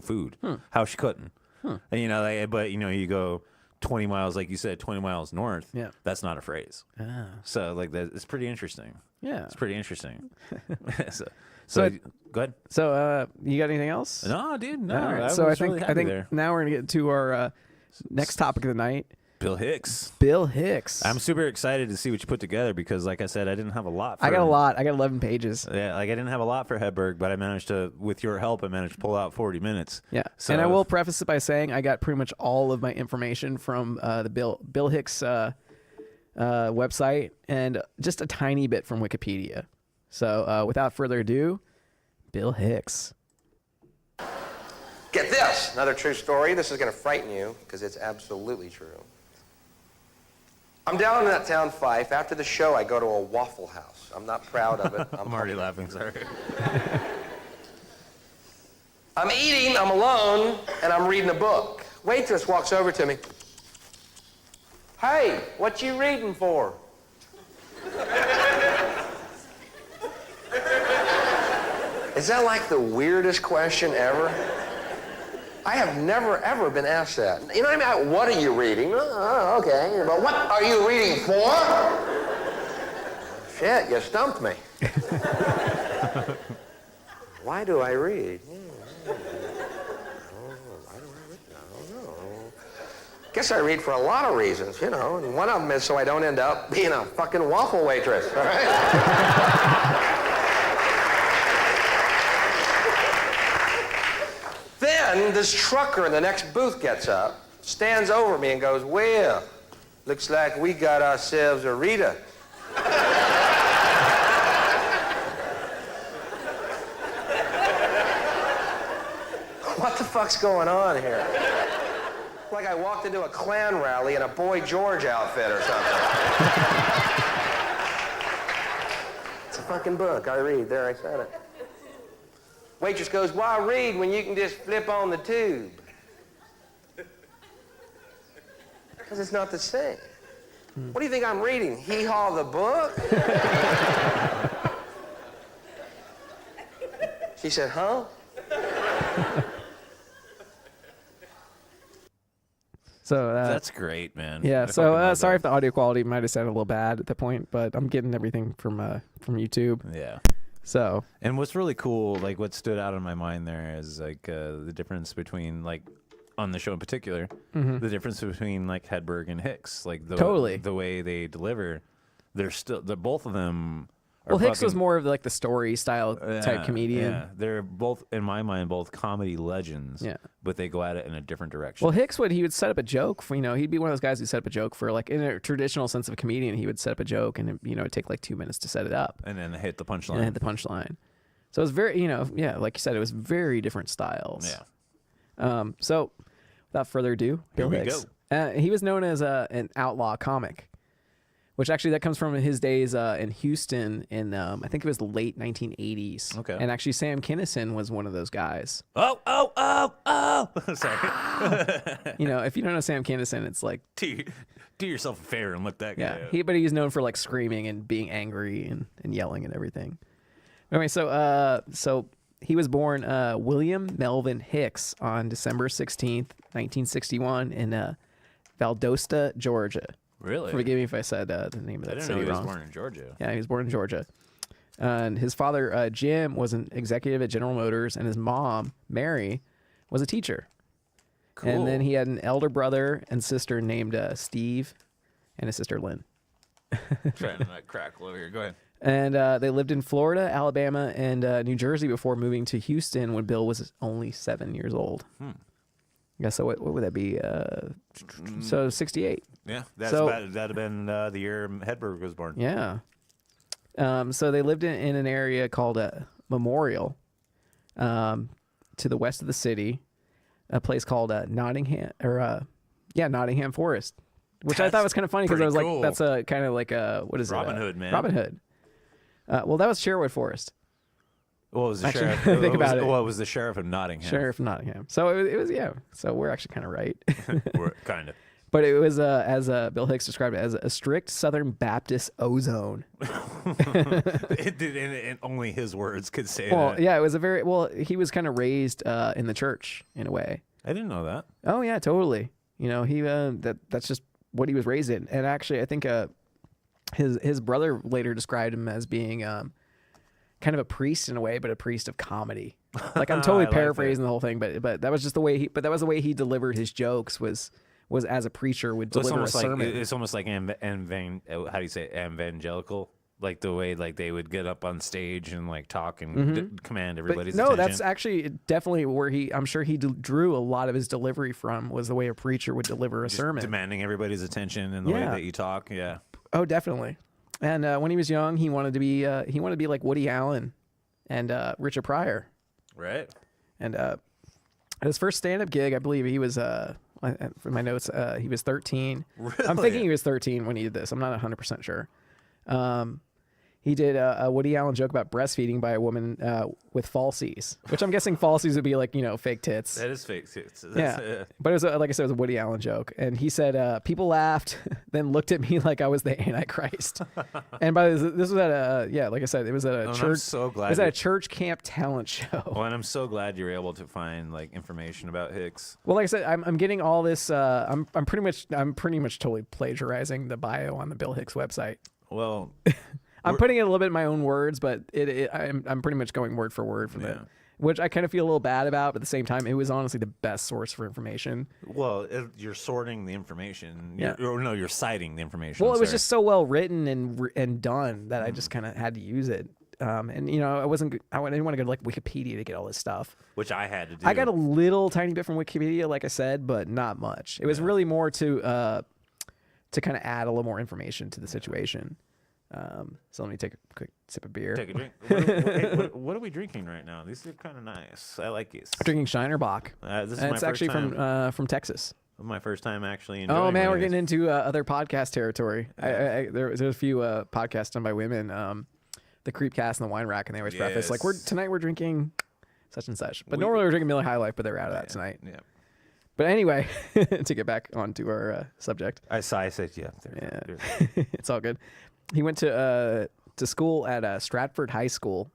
food. How's she cutting? And but you go 20 miles, like you said, 20 miles north. Yeah. That's not a phrase. So like that, it's pretty interesting. Yeah. It's pretty interesting. so go ahead. So you got anything else? No, dude. No. All right. I So was really I happy think there. now we're gonna get to our next topic of the night. Bill Hicks. Bill Hicks. I'm super excited to see what you put together because, like I said, I didn't have a lot. I got a lot. I got 11 pages. Yeah, like I didn't have a lot for Hedberg, but I managed to, with your help, I managed to pull out 40 minutes. Yeah. So, And I will preface it by saying I got pretty much all of my information from the Bill Hicks website and just a tiny bit from Wikipedia. So without further ado, Bill Hicks. Get this, another true story. This is going to frighten you because it's absolutely true. I'm down in that town, Fife. After the show, I go to a Waffle House. I'm not proud of it. I'm already laughing, sorry. I'm eating, I'm alone, and I'm reading a book. Waitress walks over to me. Hey, what you reading for? Is that like the weirdest question ever? I have never, ever been asked that. You know what I mean? What are you reading? Oh, okay. But what are you reading for? Shit, you stumped me. Why do I read? Why do I read? I don't know. Guess I read for a lot of reasons, and one of them is so I don't end up being a fucking waffle waitress, all right? Then this trucker in the next booth gets up, stands over me and goes, well, looks like we got ourselves a Rita. What the fuck's going on here? Like I walked into a Klan rally in a Boy George outfit or something. It's a fucking book. I read. There, I said it. Waitress goes, why read when you can just flip on the tube? Because it's not the same. What do you think I'm reading? Hee-Haw the book? She said, huh? So that's great, man. Yeah. So sorry if the audio quality might have sounded a little bad at the point, but I'm getting everything from YouTube. Yeah. So. And what's really cool, like what stood out in my mind there is like the difference between like on the show in particular, the difference between like Hedberg and Hicks, like the way they deliver. They're both of them. Well, Hicks was more of like the story style type comedian. Yeah, they're both, in my mind, both comedy legends. Yeah, but they go at it in a different direction. Well, Hicks would set up a joke for, he'd be one of those guys who set up a joke for like in a traditional sense of a comedian. He would set up a joke and it'd take like 2 minutes to set it up, and then hit the punchline. So it was very, like you said, it was very different styles. Yeah. So without further ado, Bill Here we Hicks. go. He was known as an outlaw comic. Which actually that comes from his days in Houston in I think it was the late 1980s. Okay. And actually Sam Kinison was one of those guys. Oh! Sorry. If you don't know Sam Kinison, it's like do yourself a favor and look that guy up. But he's known for like screaming and being angry and yelling and everything. Anyway, so he was born William Melvin Hicks on December 16th, 1961 in Valdosta, Georgia. Really? Forgive me if I said the name of that city wrong. I didn't know he was born in Georgia. Yeah, he was born in Georgia. And his father, Jim, was an executive at General Motors, and his mom, Mary, was a teacher. Cool. And then he had an elder brother and sister named Steve and a sister, Lynn. Trying to not crackle over here. Go ahead. And they lived in Florida, Alabama, and New Jersey before moving to Houston when Bill was only 7 years old. Yeah, so what would that be? So 68. Yeah, that'd have been the year Hedberg was born. Yeah. So they lived in an area called Memorial, to the west of the city, a place called Nottingham Forest, which I thought was kind of funny because I was cool. like, that's a kind of like a Robin Hood, man. Robin Hood. Well, that was Sherwood Forest. What was the Actually, sheriff? think about it. What was the sheriff of Nottingham? Sheriff of Nottingham. So it was yeah. So we're actually kind of right. We're kind of. But it was, as Bill Hicks described it, as a strict Southern Baptist ozone. And only his words could say that. Well, yeah, it was he was kind of raised in the church in a way. I didn't know that. Oh, yeah, totally. He that's just what he was raised in. And actually, I think his brother later described him as being kind of a priest in a way, but a priest of comedy. Like, I'm totally paraphrasing the whole thing, but that was just the way he delivered his jokes was as a preacher would deliver a sermon. It's almost like how do you say evangelical? Like the way like they would get up on stage and like talk and command everybody's attention. No, that's actually definitely where I'm sure he drew a lot of his delivery from was the way a preacher would deliver a sermon. Demanding everybody's attention and the way that you talk. Yeah. Oh, definitely. And when he was young, he wanted to be like Woody Allen and Richard Pryor. Right. And at his first stand-up gig, I believe he was from my notes, he was 13. Really? I'm thinking he was 13 when he did this. I'm not 100% sure. He did a Woody Allen joke about breastfeeding by a woman with falsies, which I'm guessing falsies would be like, fake tits. That is fake tits. Yeah. But it was, like I said, it was a Woody Allen joke. And he said, people laughed, then looked at me like I was the Antichrist. And this was at like I said, it was at a church. I'm so glad. It was at a church camp talent show. Well, and I'm so glad you were able to find like information about Hicks. Well, like I said, I'm getting all this. I'm pretty much totally plagiarizing the bio on the Bill Hicks website. Well, I'm putting it a little bit in my own words, but I'm pretty much going word for word from it, which I kind of feel a little bad about. But at the same time, it was honestly the best source for information. Well, you're sorting the information. Yeah. You're citing the information. Well, it was just so well written and done that I just kind of had to use it. And I didn't want to go to like Wikipedia to get all this stuff, which I had to do. I got a little tiny bit from Wikipedia, like I said, but not much. It was really more to kind of add a little more information to the situation. So let me take a quick sip of beer. Take a drink. What are we drinking right now? These are kind of nice. I like these. I'm drinking Shinerbach. This is And my it's first actually time. from Texas. My first time actually enjoying. Oh man, one we're of these. getting into other podcast territory. There's a few podcasts done by women, the Creepcast and the Wine Rack, and they always preface like tonight we're drinking such and such. But normally we're drinking Miller High Life, but they're out of that tonight. Yeah. But anyway, to get back onto our subject. I said yeah. It's all good. He went to school at Stratford High School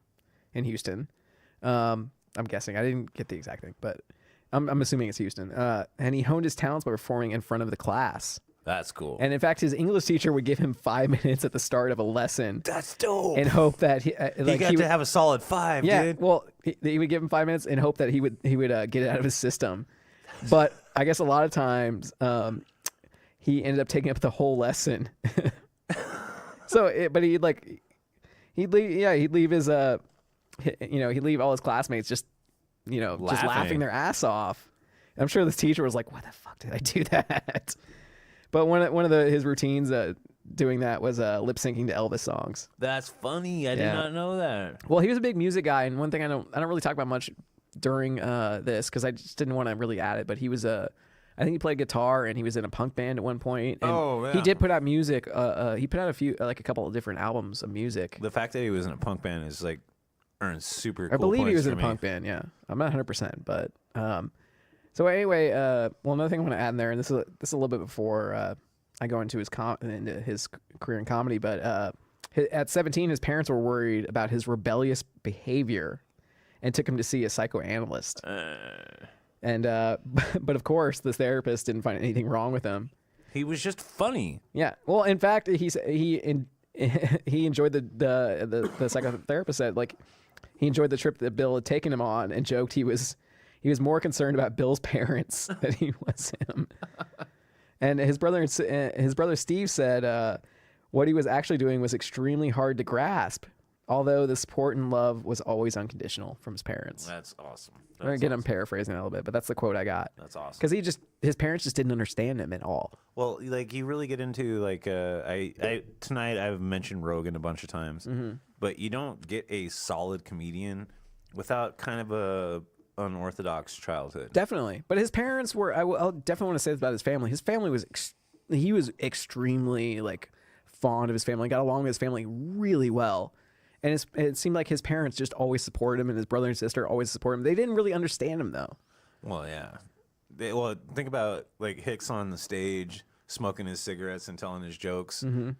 in Houston. I'm guessing. I didn't get the exact thing, but I'm assuming it's Houston. And he honed his talents by performing in front of the class. That's cool. And in fact, his English teacher would give him 5 minutes at the start of a lesson. That's dope. And hope that he got to have a solid 5. Yeah, dude. well, he would give him 5 minutes and hope that he would get it out of his system. But I guess a lot of times he ended up taking up the whole lesson. But he'd leave his he'd leave all his classmates just laughing their ass off. I'm sure this teacher was like, "Why the fuck did I do that?" But one of his routines doing that was lip syncing to Elvis songs. That's funny. I did not know that. Well, he was a big music guy, and one thing I don't really talk about much during this because I just didn't want to really add it. But he was I think he played guitar and he was in a punk band at one point. And he did put out music. He put out a couple of different albums of music. The fact that he was in a punk band is like earns super. I cool believe he was in a me. punk band. Yeah, I'm not 100%, but so anyway, another thing I want to add in there, and this is a little bit before I go into into his career in comedy, but at 17, his parents were worried about his rebellious behavior and took him to see a psychoanalyst. And but of course, the therapist didn't find anything wrong with him. He was just funny. Yeah. Well, in fact, he enjoyed the psychotherapist said like he enjoyed the trip that Bill had taken him on and joked he was more concerned about Bill's parents than he was him. And his brother Steve said what he was actually doing was extremely hard to grasp, although the support and love was always unconditional from his parents. That's awesome. Again, I'm paraphrasing a little bit, but that's the quote I got. That's awesome. Because his parents just didn't understand him at all. Well, like you really get into like tonight I've mentioned Rogan a bunch of times, but you don't get a solid comedian without kind of a unorthodox childhood. Definitely, but his parents were. I'll definitely want to say this about his family. His family was he was extremely like fond of his family. Got along with his family really well. And it seemed like his parents just always supported him, and his brother and sister always supported him. They didn't really understand him, though. Well, yeah. Think about like Hicks on the stage, smoking his cigarettes and telling his jokes. Mm-hmm.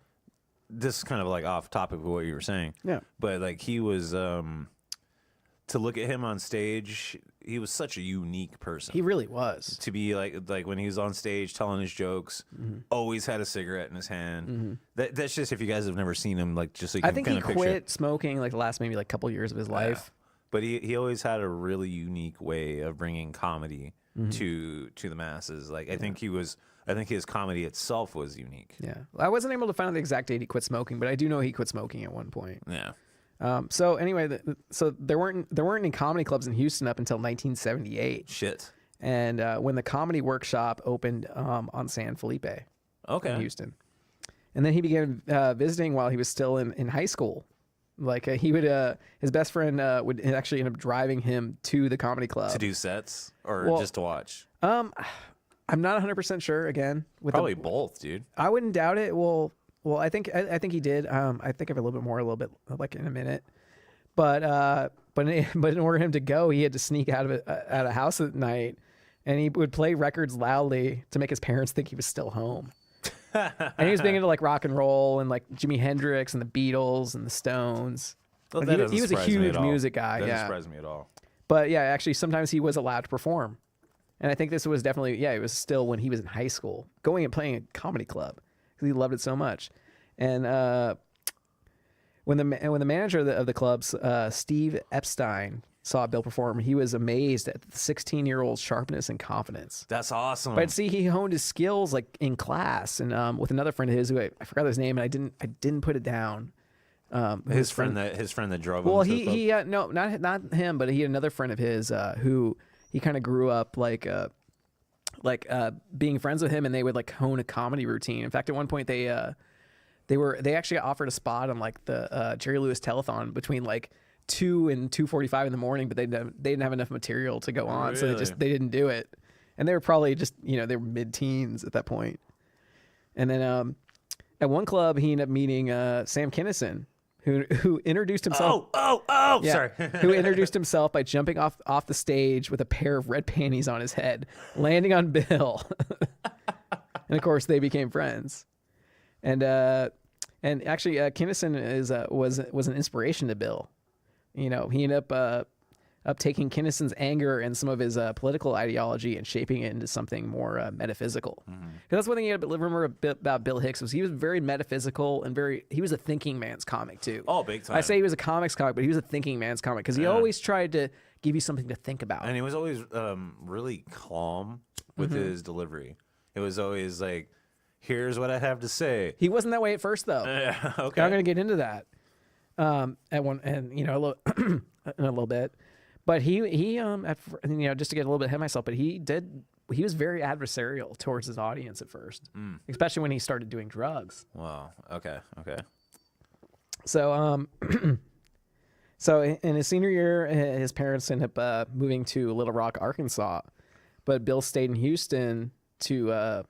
This is kind of like off topic of what you were saying. Yeah. But like he was, to look at him on stage, he was such a unique person. He really was. To be like when he was on stage telling his jokes, always had a cigarette in his hand. That's just if you guys have never seen him, like just so you can I think kind he of picture. quit smoking like the last maybe like couple years of his life. But he always had a really unique way of bringing comedy to the masses. Like I think his comedy itself was unique. Yeah, I wasn't able to find out the exact date he quit smoking, but I do know he quit smoking at one point. Yeah. So anyway, so there weren't any comedy clubs in Houston up until 1978. Shit. And when the Comedy Workshop opened on San Felipe, in Houston, and then he began visiting while he was still in high school. Like he would, his best friend would actually end up driving him to the comedy club to do sets or just to watch. I'm not 100% sure. Again, with probably both, dude. I wouldn't doubt it. Well, I think he did. I think of a little bit like in a minute, but in order for him to go, he had to sneak out of a house at night, and he would play records loudly to make his parents think he was still home. And he was big into like rock and roll and like Jimi Hendrix and the Beatles and the Stones. Well, Like, he was a huge music guy. That doesn't surprise me at all. But yeah, actually, sometimes he was allowed to perform, and I think this was definitely it was still when he was in high school, going and playing a comedy club because he loved it so much. And when the manager of the clubs, Steve Epstein, saw Bill perform, he was amazed at the 16-year-old's sharpness and confidence. That's awesome. But see, he honed his skills like in class and with another friend of his who I forgot his name, and I didn't put it down. His friend that drove him. Well, he no, not him, but he had another friend of his who he kind of grew up like being friends with him, and they would like hone a comedy routine. In fact, at one point they They actually offered a spot on like the Jerry Lewis telethon between like 2 and 2:45 in the morning, but they didn't have enough material to go on, so they didn't do it. And they were probably just they were mid-teens at that point. And then at one club he ended up meeting Sam Kinison, who introduced himself. Sorry. Who introduced himself by jumping off the stage with a pair of red panties on his head, landing on Bill. And of course they became friends. And actually Kinison was an inspiration to Bill. He ended up taking Kinison's anger and some of his political ideology and shaping it into something more metaphysical. Because that's one thing you got to remember about Bill Hicks was he was very metaphysical and he was a thinking man's comic too. Oh, big time. I say he was a comics comic, but he was a thinking man's comic because he always tried to give you something to think about. And he was always really calm with his delivery. It was always like, here's what I have to say. He wasn't that way at first though. Okay. I'm going to get into that in a little bit. But he just to get a little bit ahead of myself, but he was very adversarial towards his audience at first, especially when he started doing drugs. Wow. Okay. So so in his senior year, his parents ended up moving to Little Rock, Arkansas, but Bill stayed in Houston to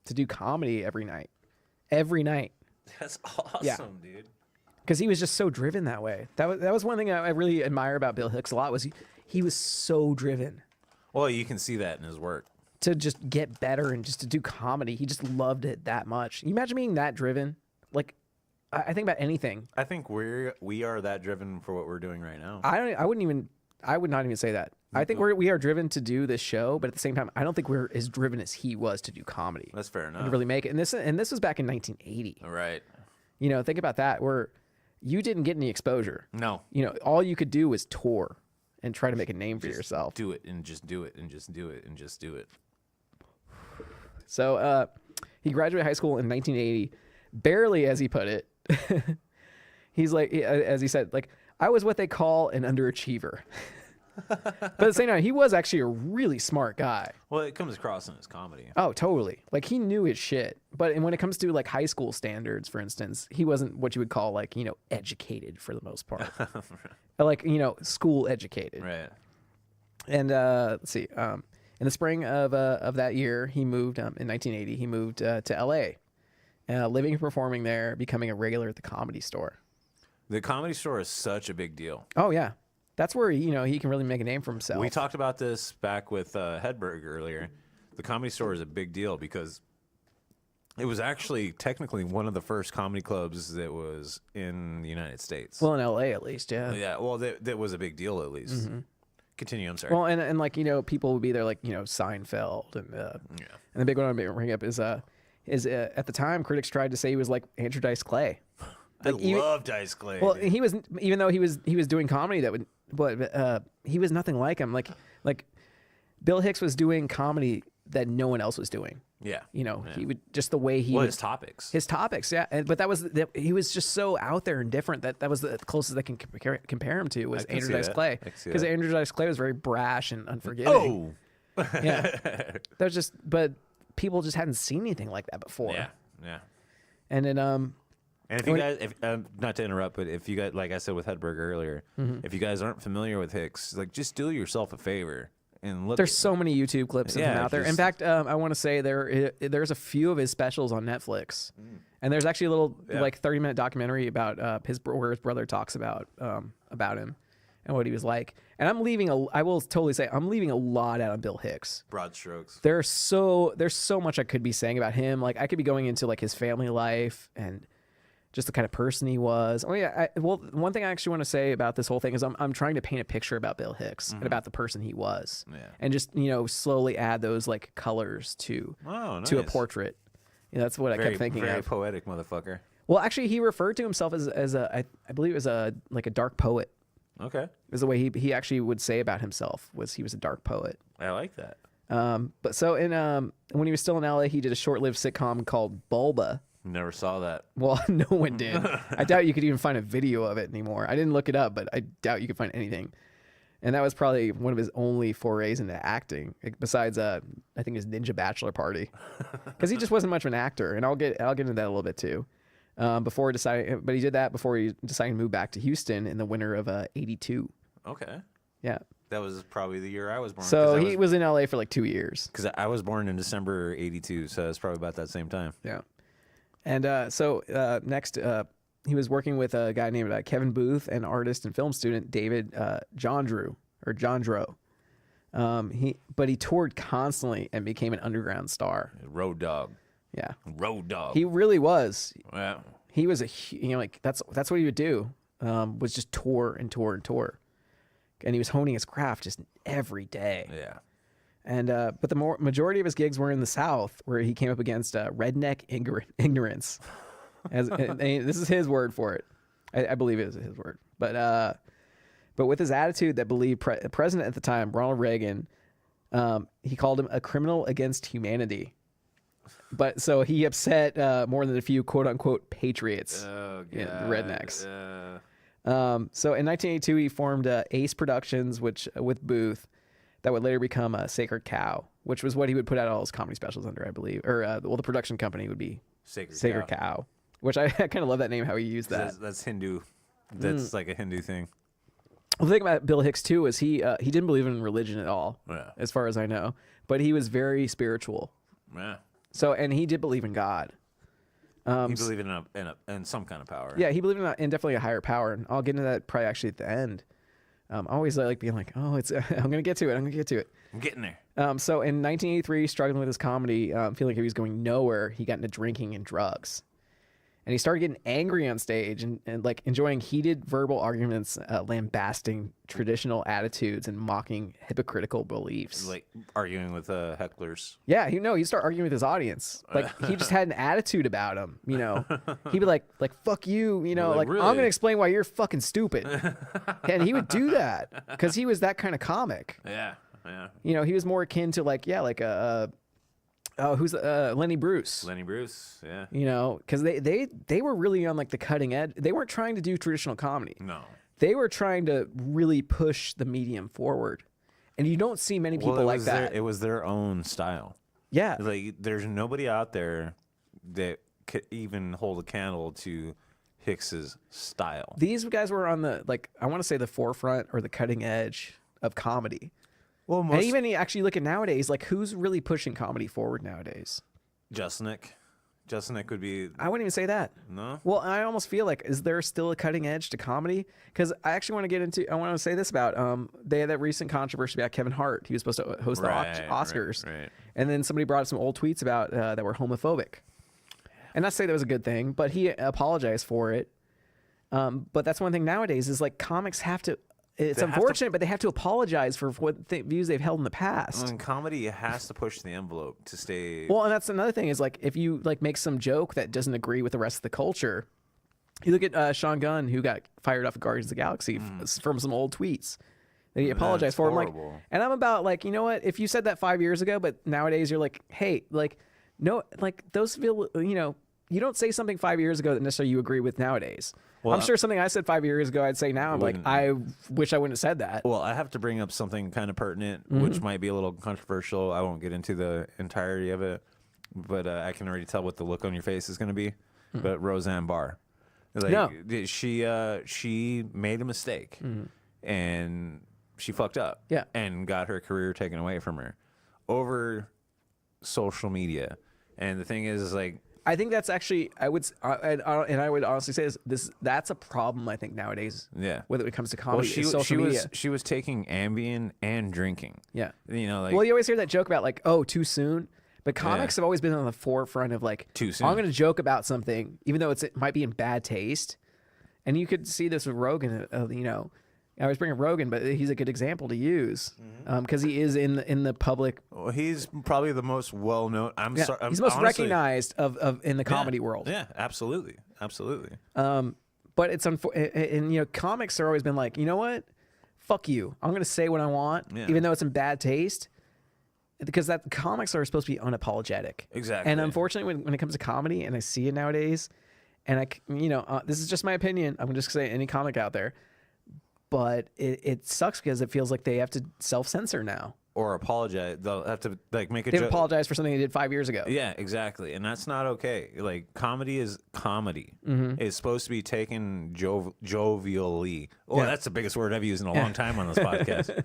do comedy every night. That's awesome, dude. Because he was just so driven that way. That was one thing I really admire about Bill Hicks a lot was he was so driven. Well, you can see that in his work. To just get better and just to do comedy. He just loved it that much. Can you imagine being that driven? Like, I think about anything. I think we are that driven for what we're doing right now. I would not even say that. I think we are driven to do this show, but at the same time, I don't think we're as driven as he was to do comedy. That's fair enough. And to really make it. And this was back in 1980. Right. Think about that. Where you didn't get any exposure. No. All you could do was tour and try to make a name for yourself. Do it and just do it and just do it and just do it. So he graduated high school in 1980, barely, as he put it. He's like, as he said, like, I was what they call an underachiever. But at the same time, he was actually a really smart guy. Well, it comes across in his comedy. Oh, totally. Like, he knew his shit. But when it comes to like high school standards, for instance, he wasn't what you would call like, educated for the most part. Like, school educated. Right. And let's see. In the spring of that year, he moved in 1980. He moved to L.A. Living and performing there, becoming a regular at the Comedy Store. The Comedy Store is such a big deal. Oh yeah, that's where he can really make a name for himself. We talked about this back with Hedberg earlier. The Comedy Store is a big deal because it was actually technically one of the first comedy clubs that was in the United States. Well, in L.A. at least, yeah. Yeah, well, that was a big deal at least. Mm-hmm. Continue, I'm sorry. Well, and like, people would be there like, Seinfeld and the big one I'm bringing up is at the time critics tried to say he was like Andrew Dice Clay. Like, I love Dice Clay. Well, he was, even though he was doing comedy but he was nothing like him. Like Bill Hicks was doing comedy that no one else was doing. Yeah. He would just the way he his topics. His topics, yeah. But he was just so out there and different that was the closest I can compare him to was Andrew Dice Clay. Because Andrew Dice Clay was very brash and unforgiving. Oh. Yeah. But people just hadn't seen anything like that before. Yeah. And then and if you guys, not to interrupt, but if you guys, like I said with Hedberg earlier, if you guys aren't familiar with Hicks, like, just do yourself a favor and look. There's so many YouTube clips of him out there. In fact, I want to say there's a few of his specials on Netflix, and there's actually a little like 30-minute documentary about where his brother talks about him and what he was like. And I will totally say I'm leaving a lot out on Bill Hicks. Broad strokes. There's so much I could be saying about him. Like, I could be going into like his family life and just the kind of person he was. Oh yeah. One thing I actually want to say about this whole thing is I'm trying to paint a picture about Bill Hicks and about the person he was, and just slowly add those like colors to a portrait. That's what I kept thinking. Very poetic, motherfucker. Well, actually, he referred to himself as I believe it was a dark poet. Okay, is the way he actually would say about himself was he was a dark poet. I like that. But so when he was still in LA, he did a short-lived sitcom called Bulba. Never saw that. Well, no one did. I doubt you could even find a video of it anymore. I didn't look it up, but I doubt you could find anything. And that was probably one of his only forays into acting, besides I think his Ninja Bachelor Party, because he just wasn't much of an actor. And I'll get into that a little bit too. before deciding, but he did that before he decided to move back to Houston in the winter of '82. Okay. Yeah. That was probably the year I was born. So he was in LA for like 2 years. Because I was born in December '82, so it's probably about that same time. Yeah. And next, he was working with a guy named Kevin Booth and artist and film student David Jondreau. But he toured constantly and became an underground star. Road dog. Yeah. Road dog. He really was. Yeah. He was that's what he would do. Was just tour and tour and tour. And he was honing his craft just every day. Yeah. And but the majority of his gigs were in the South, where he came up against redneck ignorance. And this is his word for it. I believe it is his word. But with his attitude that believed president at the time, Ronald Reagan, he called him a criminal against humanity. But so he upset more than a few quote unquote patriots, Oh, God. the rednecks. So in 1982, he formed Ace Productions, with Booth, that would later become Sacred Cow, which was what he would put out all his comedy specials under, I believe. Or the production company would be Sacred Cow, which I kind of love that name, how he used that. That's Hindu. That's like a Hindu thing. Well, the thing about Bill Hicks too is he didn't believe in religion at all, as far as I know, but he was very spiritual. Yeah. So, and he did believe in God. He believed in some kind of power. Yeah, he believed in definitely a higher power, and I'll get into that probably actually at the end. I always like being like, oh, I'm gonna get to it. I'm getting there. So in 1983, struggling with his comedy, feeling like he was going nowhere, he got into drinking and drugs. And he started getting angry on stage and like enjoying heated verbal arguments, lambasting traditional attitudes and mocking hypocritical beliefs. Like arguing with hecklers. Yeah, he started arguing with his audience. Like he just had an attitude about him, He'd be like fuck you, like really? I'm gonna explain why you're fucking stupid. And he would do that because he was that kind of comic. Yeah, yeah. He was more akin to who's Lenny Bruce. Lenny Bruce, yeah. Because they were really on like the cutting edge. They weren't trying to do traditional comedy. No. They were trying to really push the medium forward. And you don't see many people like that. It was their own style. Yeah. Like there's nobody out there that could even hold a candle to Hicks's style. These guys were on the, I want to say the forefront or the cutting edge of comedy. Well, and even actually look at nowadays, like who's really pushing comedy forward nowadays? Jusnick would be. I wouldn't even say that. No. Well, I almost feel like, is there still a cutting edge to comedy? Because I actually want to get into. I want to say this about. They had that recent controversy about Kevin Hart. He was supposed to host the Oscars, right. And then somebody brought up some old tweets about that were homophobic. And not to say that was a good thing, but he apologized for it. But that's one thing nowadays is like comics have to. It's unfortunate, but they have to apologize for what views they've held in the past. And comedy has to push the envelope to stay. Well, and that's another thing is like if you like make some joke that doesn't agree with the rest of the culture. You look at Sean Gunn, who got fired off of Guardians of the Galaxy from some old tweets that he apologized for. I'm like, and I'm about like, you know what? If you said that 5 years ago, but nowadays you're like, hey, like, no, like those feel, you don't say something 5 years ago that necessarily you agree with nowadays. Well, I'm sure something I said 5 years ago, I'd say now, I'm like, I wish I wouldn't have said that. Well, I have to bring up something kind of pertinent, which might be a little controversial. I won't get into the entirety of it, but I can already tell what the look on your face is going to be. But Roseanne Barr, she made a mistake, and she fucked up, and got her career taken away from her over social media. And the thing is like, I think that's actually I would honestly say that's a problem I think nowadays. Yeah. When it comes to comedy, social media. She was taking Ambien and drinking. Yeah. Like. Well, you always hear that joke about like, oh, too soon. But comics have always been on the forefront of like, too soon. I'm going to joke about something, even though it might be in bad taste. And you could see this with Rogan. I was bringing Rogan, but he's a good example to use because he is in the public. Well, he's probably the most well known. He's the most recognized of in the comedy world. Yeah, absolutely. But it's and comics have always been like, you know what, fuck you. I'm going to say what I want, even though it's in bad taste, because that comics are supposed to be unapologetic. Exactly. And unfortunately, when it comes to comedy, and I see it nowadays, and this is just my opinion. I'm just saying any comic out there. But it sucks because it feels like they have to self-censor now. or apologize. They'll have to like make a They've joke. apologized for something they did 5 years ago. Yeah, exactly, and that's not okay. Like comedy is comedy. It's supposed to be taken jovially. Oh, Yeah. that's the biggest word I've used in a long time on this podcast.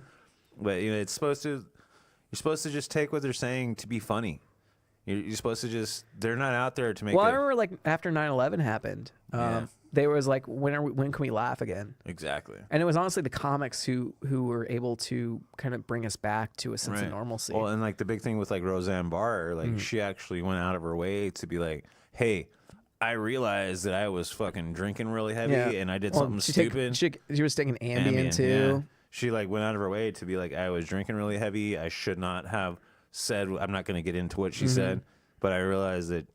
But it's supposed to. You're supposed to just take what they're saying to be funny. You're supposed to just. They're not out there to make. Well, I remember like after 9/11 happened, Yeah. they was like, when can we laugh again? Exactly. And it was honestly the comics who were able to kind of bring us back to a sense of normalcy. Well, and like the big thing with like Roseanne Barr, like she actually went out of her way to be like, hey, I realized that I was fucking drinking really heavy and I did something stupid. She was taking Ambien too. Yeah. She like went out of her way to be like, I was drinking really heavy. I should not have said. I'm not going to get into what she said, but I realized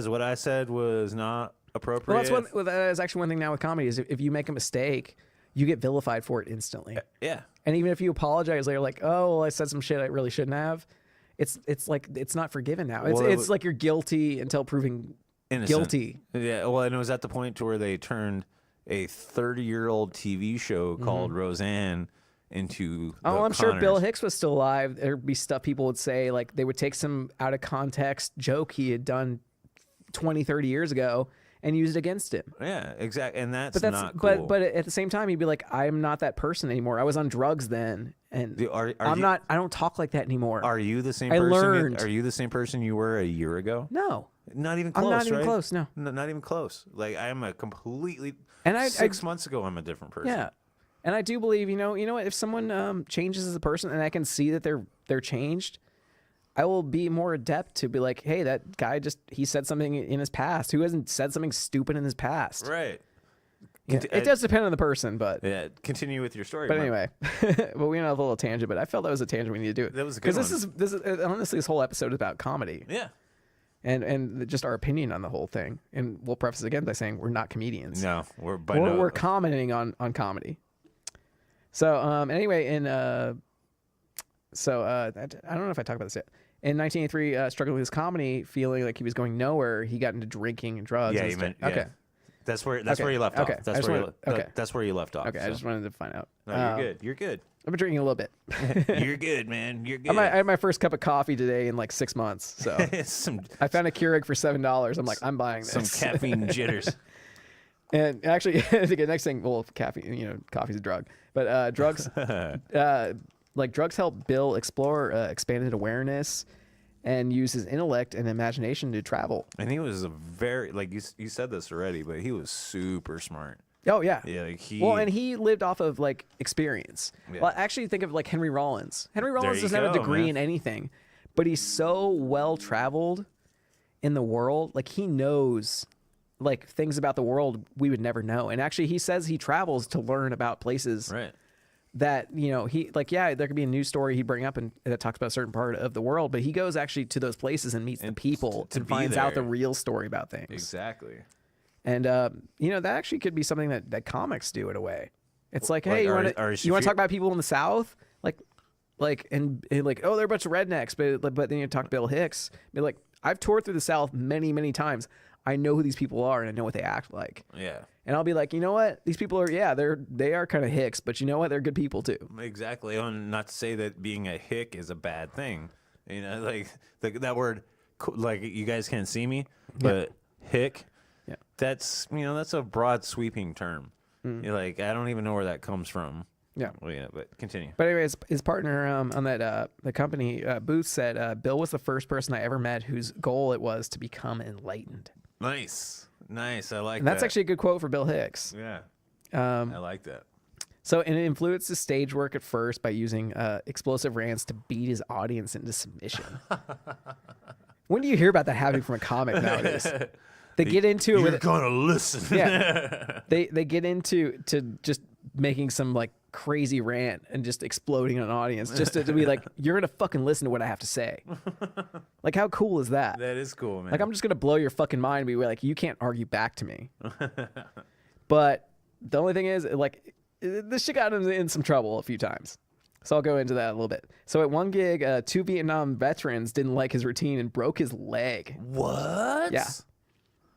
what I said was not appropriate. Well, that is actually one thing now with comedy is if you make a mistake, you get vilified for it instantly. Yeah. And even if you apologize later, like, oh, well, I said some shit I really shouldn't have, it's like it's not forgiven now. It's like you're guilty until proven Innocent. guilty. Yeah. Well, and it was at the point to where they turned a 30-year-old TV show called Roseanne into. Oh, I'm Connors. sure Bill Hicks was still alive. There'd be stuff people would say, like they would take some out of context joke he had done 20, 30 years ago and use it against him. Yeah, exactly. And that's not cool. But at the same time, he'd be like, I'm not that person anymore. I was on drugs then, and I don't talk like that anymore. Are you the same I person? learned. Are you the same person you were a year ago? No. Not even close. I'm not even right? close. No. Not even close. Like I am a completely. And 6 months ago, I'm a different person. Yeah, and I do believe you know what, if someone changes as a person and I can see that they're changed, I will be more adept to be like, hey, that guy he said something in his past. Who hasn't said something stupid in his past? Right. Yeah, it does depend on the person, but yeah. Continue with your story. But anyway, well, we went off a little tangent, but I felt that was a tangent we need to do. That was a good one. Because this is honestly this whole episode is about comedy. Yeah. And just our opinion on the whole thing. And we'll preface again by saying we're not comedians. No, we're commenting on comedy. So anyway, I don't know if I talked about this yet. In 1983, struggling with his comedy, feeling like he was going nowhere, he got into drinking and drugs. Yeah, okay. That's where you left off. That's where you left off. Okay, so. I just wanted to find out. No, you're good. You're good. I've been drinking a little bit. You're good, man. You're good. I had my first cup of coffee today in like 6 months. So I found a Keurig for $7. I'm like, I'm buying this. Some caffeine jitters. And actually, the next thing, well, caffeine, coffee's a drug, but drugs, drugs help Bill explore expanded awareness and use his intellect and imagination to travel. And he was a very, like you said this already, but he was super smart. Oh yeah. Yeah. And he lived off of like experience. Yeah. Well, actually think of like Henry Rollins. Henry Rollins doesn't have a degree in anything, but he's so well traveled in the world. Like he knows like things about the world we would never know. And actually he says he travels to learn about places. Right. That, he like, yeah, there could be a news story he'd bring up and that talks about a certain part of the world, but he goes actually to those places and meets the people and finds out the real story about things. Exactly. And, that actually could be something that comics do in a way. It's like, hey, you want to talk about people in the South? And oh, they're a bunch of rednecks, but then you talk to Bill Hicks, be like, I've toured through the South many, many times. I know who these people are and I know what they act like. Yeah. And I'll be like, you know what? These people are, they are kind of hicks, but you know what? They're good people too. Exactly. And not to say that being a hick is a bad thing. Like that word, like you guys can't see me, but hick, that's a broad sweeping term. You're like, I don't even know where that comes from. Yeah. Well, but continue. But anyways, his partner on that the company, Booth, said, Bill was the first person I ever met whose goal it was to become enlightened. Nice. I like that. And that's actually a good quote for Bill Hicks. Yeah. I like that. So, and it influenced his stage work at first by using explosive rants to beat his audience into submission. When do you hear about that happening from a comic nowadays? They get into it. You're gonna listen. Yeah. They get into just making some like crazy rant and just exploding an audience just to be like, you're gonna fucking listen to what I have to say. Like, how cool is that? That is cool, man. Like, I'm just gonna blow your fucking mind and be like, you can't argue back to me. But the only thing is, like, this shit got him in some trouble a few times. So I'll go into that a little bit. So at one gig, 2 Vietnam veterans didn't like his routine and broke his leg. What? Yeah.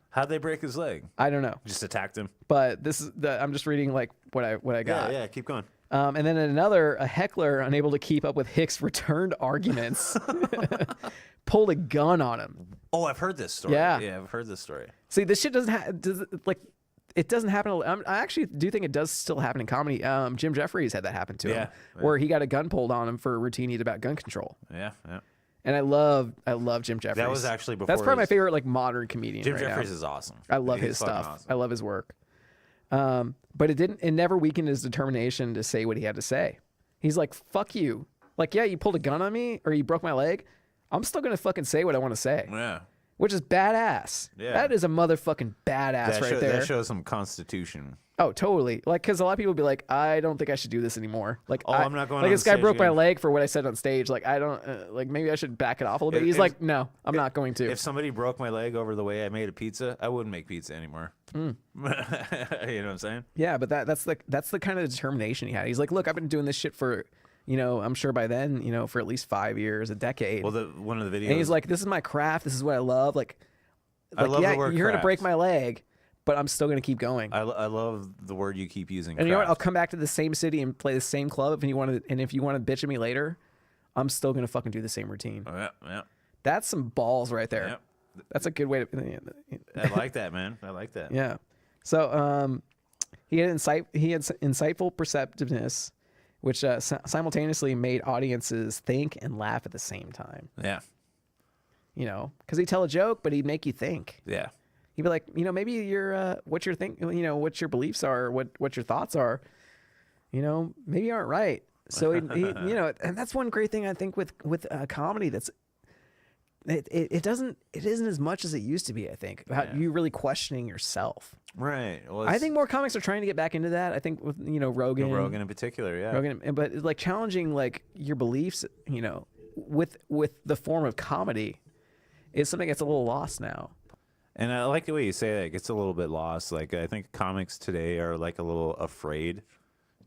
How'd they break his leg? I don't know. Just attacked him. But I'm just reading like what I got. Yeah, keep going. And then another, a heckler unable to keep up with Hicks' returned arguments, pulled a gun on him. Oh, I've heard this story. Yeah, I've heard this story. See, this shit it doesn't happen. I actually do think it does still happen in comedy. Jim Jeffries had that happen to him, where he got a gun pulled on him for a routine he did about gun control. Yeah. And I love Jim Jeffries. That was actually before. That's probably my favorite like modern comedian. Jim right Jeffries now. is awesome. I love his stuff. Awesome. I love his work. But it never weakened his determination to say what he had to say. He's like, fuck you. Like, yeah, you pulled a gun on me or you broke my leg. I'm still going to fucking say what I want to say. Yeah. Which is badass. Yeah. That is a motherfucking badass right there. That shows some constitution. Oh, totally. Like, because a lot of people be like, I don't think I should do this anymore. Like, I'm not going. Like, this guy broke again. my leg for what I said on stage. Like, I don't. Like, maybe I should back it off a little bit. He's like, no, I'm not going to. If somebody broke my leg over the way I made a pizza, I wouldn't make pizza anymore. You know what I'm saying? Yeah, but that's the kind of determination he had. He's like, look, I've been doing this shit for, I'm sure by then, for at least 5 years, a decade. Well, one of the videos. And he's like, this is my craft. This is what I love. Like I love the word you're craft. gonna break my leg, but I'm still gonna keep going. I love the word you keep using. And craft. you know what? I'll come back to the same city and play the same club if you want to. And if you want to bitch at me later, I'm still gonna fucking do the same routine. Oh, yeah. That's some balls right there. Yeah. That's a good way to. I like that, man. I like that. Yeah. So he had insightful perceptiveness, which simultaneously made audiences think and laugh at the same time. Yeah. Because he'd tell a joke, but he'd make you think. Yeah. He'd be like, maybe what your what your beliefs are, what your thoughts are, maybe aren't right. So he and that's one great thing I think with comedy that's it isn't as much as it used to be. I think about you really questioning yourself. Right. Well, I think more comics are trying to get back into that. I think with Rogan in particular, yeah. Rogan, but like challenging like your beliefs, with the form of comedy, is something that's a little lost now. And I like the way you say that. It gets a little bit lost. Like, I think comics today are like a little afraid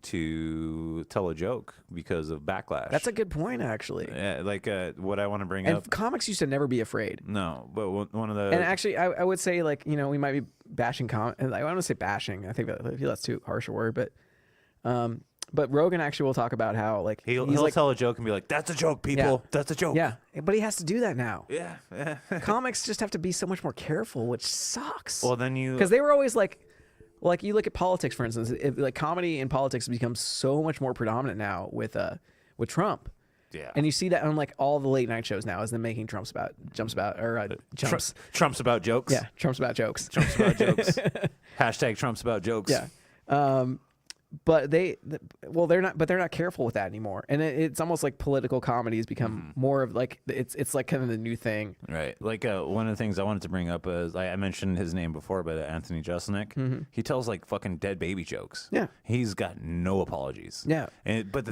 to tell a joke because of backlash. That's a good point, actually. Yeah, like what I want to bring and up. Comics used to never be afraid. No, but one of the. And actually, I would say like we might be bashing I don't want to say bashing. I think I feel that's too harsh a word, but Rogan actually will talk about how like he'll like, tell a joke and be like, "That's a joke, people. Yeah. That's a joke." Yeah, but he has to do that now. Yeah. Comics just have to be so much more careful, which sucks. Well, then because they were always like you look at politics, for instance. Like comedy and politics becomes so much more predominant now with Trump. Yeah. And you see that on like all the late night shows now, is them making jumps about jokes. Trumps about jokes. Yeah, Trumps about jokes. Trumps about jokes. Hashtag Trumps about jokes. Yeah. But they're not careful with that anymore, and it's almost like political comedy has become more of like it's like kind of the new thing, right? Like one of the things I wanted to bring up is I mentioned his name before, but Anthony Jeselnik, he tells like fucking dead baby jokes. Yeah, he's got no apologies. Yeah,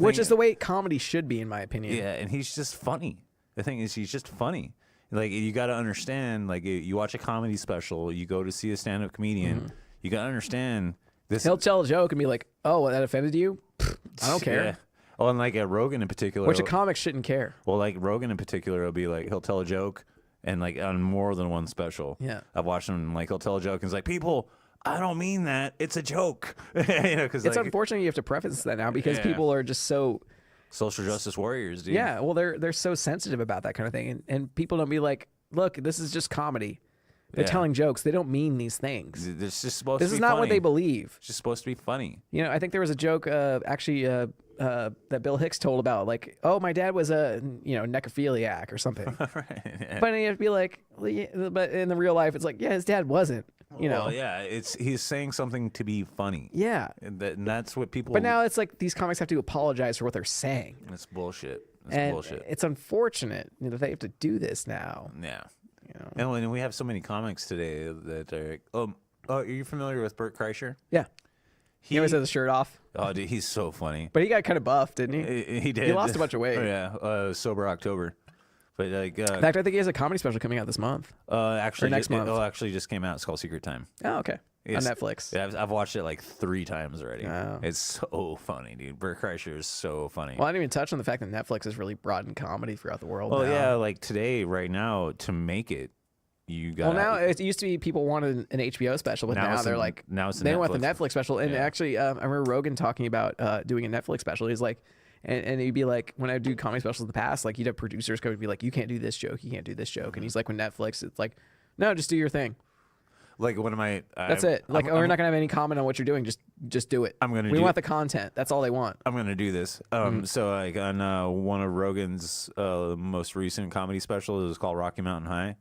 which is the way comedy should be, in my opinion. Yeah, and he's just funny. The thing is, he's just funny. Like you got to understand. Like you watch a comedy special, you go to see a stand-up comedian, you got to understand. He'll tell a joke and be like, "Oh, that offended you? I don't care." Yeah. Well, and like Rogan in particular, which a comic shouldn't care. Well, like Rogan in particular, will be like he'll tell a joke, and like on more than one special. Yeah, I've watched him. Like he'll tell a joke, and it's like, people, I don't mean that. It's a joke. Because it's unfortunate you have to preface that now because people are just so social justice warriors, dude. Yeah, well, they're so sensitive about that kind of thing, and people don't be like, "Look, this is just comedy." They're telling jokes. They don't mean these things. This is supposed. This is not what they believe. It's just supposed to be funny. I think there was a joke that Bill Hicks told about, like, "Oh, my dad was a necrophiliac or something." Right, yeah. But you have to be like, but in the real life, it's like, yeah, his dad wasn't. Well, yeah, he's saying something to be funny. Yeah, and that's what people. But now it's like these comics have to apologize for what they're saying. That's bullshit. Bullshit. It's unfortunate that they have to do this now. Yeah. And we have so many comics today that are. Are you familiar with Bert Kreischer? Yeah. He always has his shirt off. Oh, dude, he's so funny. But he got kind of buff, didn't he? He did. He lost a bunch of weight. Oh, yeah. Sober October. But like, in fact, I think he has a comedy special coming out this month. Actually, next month. It actually just came out. It's called Secret Time. Oh, okay. On Netflix. Yeah, I've watched it like 3 times already. Oh. It's so funny, dude. Bert Kreischer is so funny. Well, I didn't even touch on the fact that Netflix has really broadened comedy throughout the world. Well, now. yeah, like today, right now, to make it, you got. Well, now it used to be people wanted an HBO special, but now they're like, now it's they want the Netflix special. And actually, I remember Rogan talking about doing a Netflix special. He's like, and he'd be like, when I do comedy specials in the past, like, you'd have producers go and be like, you can't do this joke, you can't do this joke. And he's like, when Netflix, it's like, no, just do your thing. Like, what am I? That's it. Like, we're not gonna have any comment on what you're doing. Just do it. We want the content. That's all they want. I'm gonna do this. So like on one of Rogan's most recent comedy specials, it was called Rocky Mountain High.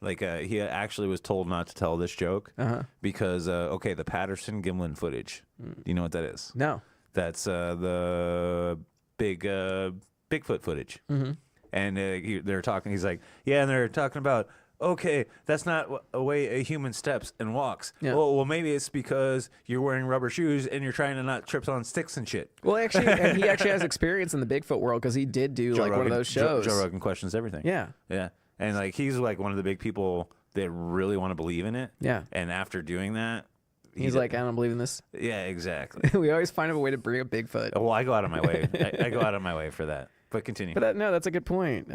Like he actually was told not to tell this joke because the Patterson Gimlin footage. Do you know what that is? No. That's the big Bigfoot footage. And they're talking. He's like, yeah, and they're talking about. Okay, that's not a way a human steps and walks. Yeah. Well, maybe it's because you're wearing rubber shoes and you're trying to not trip on sticks and shit. Well, actually, and he actually has experience in the Bigfoot world because he did do one of those shows. Joe Rogan questions everything. Yeah. Yeah. And like he's like one of the big people that really want to believe in it. Yeah. And after doing that, he's like, I don't believe in this. Yeah, exactly. We always find a way to bring up Bigfoot. Well, I go out of my way. I go out of my way for that. But continue. But no, that's a good point.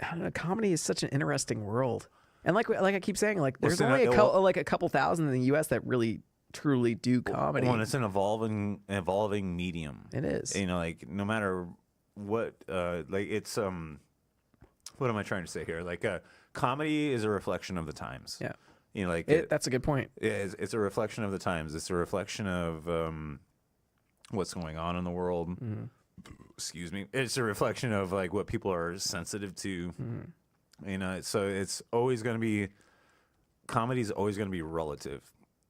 I don't know, comedy is such an interesting world, and like I keep saying, like there's only a couple thousand in the U.S. that really truly do comedy. Well, it's an evolving medium. It is. You know, like no matter what, like it's what am I trying to say here? Like comedy is a reflection of the times. Yeah. You know, like that's a good point. It's a reflection of the times. It's a reflection of what's going on in the world. Mm-hmm. Excuse me. It's a reflection of like what people are sensitive to. You know, so it's always going to be comedy is always going to be relative.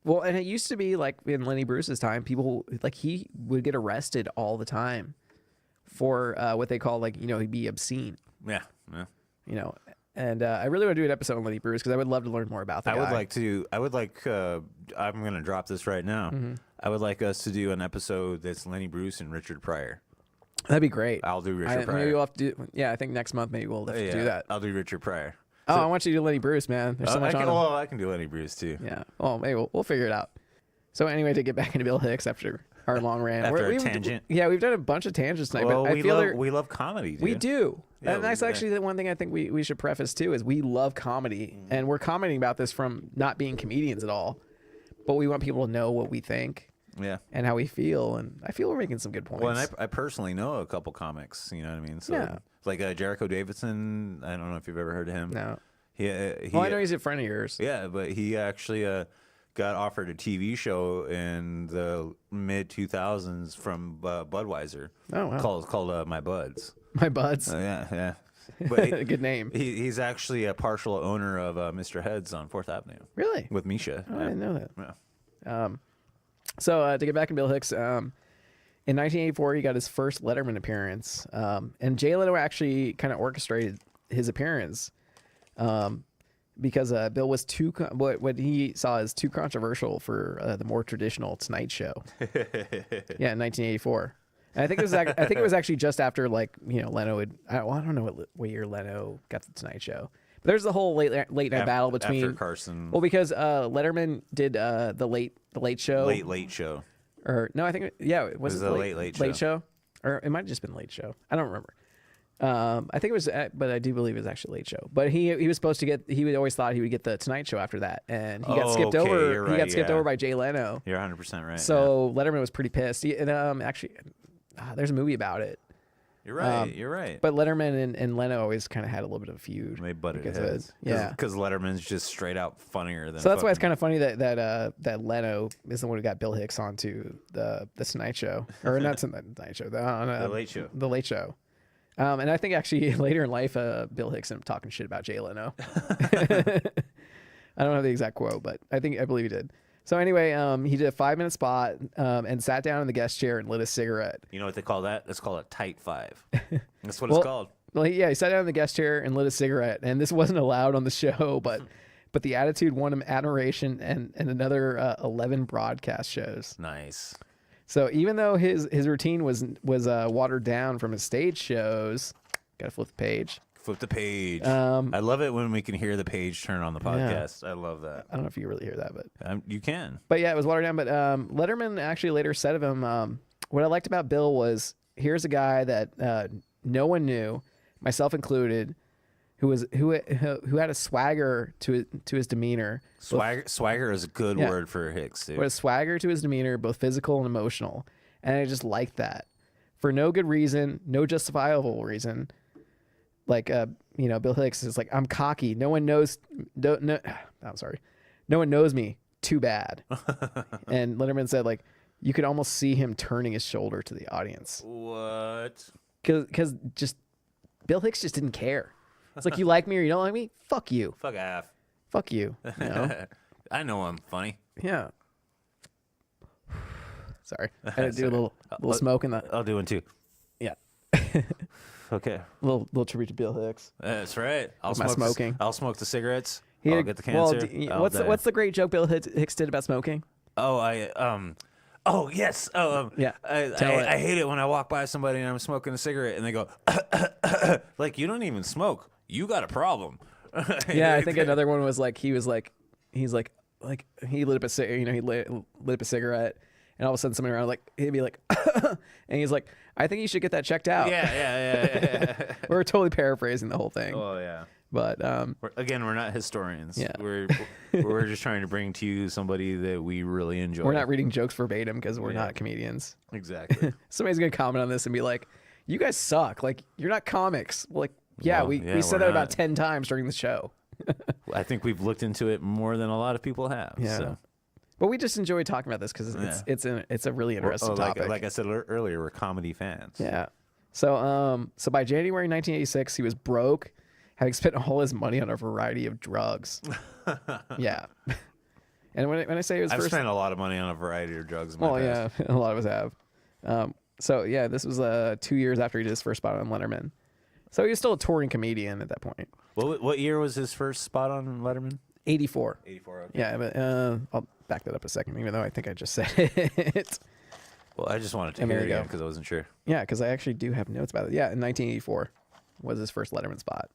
Well, and it used to be like in Lenny Bruce's time, people like he would get arrested all the time for what they call like, you know, he'd be obscene. Yeah. Yeah. You know, and I really want to do an episode on Lenny Bruce because I would love to learn more about that. I'm going to drop this right now. I would like us to do an episode that's Lenny Bruce and Richard Pryor. That'd be great. I'll do Richard Pryor. Maybe we'll have to do. Yeah, I think next month maybe we'll have to do that. I'll do Richard Pryor. Oh, I want you to do Lenny Bruce, man. There's so much on him. Well, I can do Lenny Bruce too. Yeah. Well, maybe we'll figure it out. So anyway, to get back into Bill Hicks after our long rant, after a tangent. We've done a bunch of tangents tonight. Well, but we love comedy. Dude. We do. Yeah, and that's actually the one thing I think we should preface too is we love comedy, and we're commenting about this from not being comedians at all, but we want people to know what we think. Yeah. And how we feel, and I feel we're making some good points. Well, and I personally know a couple comics, you know what I mean? So, yeah. Like Jericho Davidson, I don't know if you've ever heard of him. No. I know he's a friend of yours. Yeah, but he actually got offered a TV show in the mid-2000s from Budweiser. Oh, wow. Called My Buds. My Buds? Yeah. But good name. He's actually a partial owner of Mr. Heads on 4th Avenue. Really? With Misha. Oh, I didn't know that. Yeah. So to get back to Bill Hicks, in 1984 he got his first Letterman appearance, and Jay Leno actually kind of orchestrated his appearance, because Bill was what he saw as too controversial for the more traditional Tonight Show. Yeah, in 1984. And I think it was actually just after Leno would I don't know what year Leno got the Tonight Show. But there's the whole late night battle between after Carson. Well, because Letterman did the late show. Late show. Or no, I think it was the late show. Or it might have just been Late Show. I don't remember. I think it was, but I do believe it was actually Late Show. But he was supposed to get. He always thought he would get the Tonight Show after that, and he got skipped over. He got skipped over by Jay Leno. You're 100% right. So Letterman was pretty pissed. Actually, there's a movie about it. You're right. But Letterman and Leno always kind of had a little bit of a feud. They butted heads. Yeah, because Letterman's just straight out funnier than. So that's why it's kind of funny that Leno is the one who got Bill Hicks onto the Tonight Show, or not the Tonight Show, the Late Show. The Late Show. And I think actually later in life, Bill Hicks ended up talking shit about Jay Leno. I don't know the exact quote, but I believe he did. So anyway, he did a 5-minute spot and sat down in the guest chair and lit a cigarette. You know what they call that? That's called a tight five. That's what it's called. Well, he sat down in the guest chair and lit a cigarette, and this wasn't allowed on the show, but the attitude won him admiration and another 11 broadcast shows. Nice. So even though his routine was watered down from his stage shows, gotta flip the page. Flip the page. I love it when we can hear the page turn on the podcast. Yeah. I love that. I don't know if you really hear that, but you can. But yeah, it was watered down. But Letterman actually later said of him, what I liked about Bill was here's a guy that no one knew, myself included, who had a swagger to his demeanor. Swagger is a good word for Hicks, dude. But a swagger to his demeanor, both physical and emotional. And I just liked that. For no good reason, no justifiable reason. Like, Bill Hicks is like, I'm cocky. No one knows. I'm sorry. No one knows me. Too bad. And Letterman said, like, you could almost see him turning his shoulder to the audience. What? Because just Bill Hicks just didn't care. It's like, you like me or you don't like me? Fuck you. Fuck off. Fuck you. You know? I know I'm funny. Yeah. Sorry. I had to do a little smoke in that. I'll do one too. Yeah. Okay. Little tribute to Bill Hicks. That's right. I'll My smoking. I'll smoke the cigarettes. I'll get the cancer. What's the great joke Bill Hicks did about smoking? Oh yes. Yeah. I hate it when I walk by somebody and I'm smoking a cigarette and they go, like, you don't even smoke. You got a problem. Yeah, I think another one was like he lit up a he lit up a cigarette, and all of a sudden somebody around he'd be like, and he's like, I think you should get that checked out. Yeah. We're totally paraphrasing the whole thing. Oh yeah. But we're not historians. Yeah. We're just trying to bring to you somebody that we really enjoy. We're not reading jokes verbatim because we're not comedians. Exactly. Somebody's gonna comment on this and be like, "You guys suck. Like, you're not comics." Like, yeah, we said that about 10 times during the show. I think we've looked into it more than a lot of people have. Yeah. So. But we just enjoy talking about this because it's a really interesting topic. Like I said earlier, we're comedy fans. Yeah. So by January 1986, he was broke, having spent all his money on a variety of drugs. Yeah. And when I say it was I've spent a lot of money on a variety of drugs in my past. Yeah, a lot of us have. So yeah, this was 2 years after he did his first spot on Letterman. So he was still a touring comedian at that point. What year was his first spot on Letterman? 84. 84. Okay. Yeah, but I'll back that up a second, even though I think I just said it. Well, I just wanted to hear it again because I wasn't sure. Yeah, because I actually do have notes about it. Yeah, in 1984 was his first Letterman spot.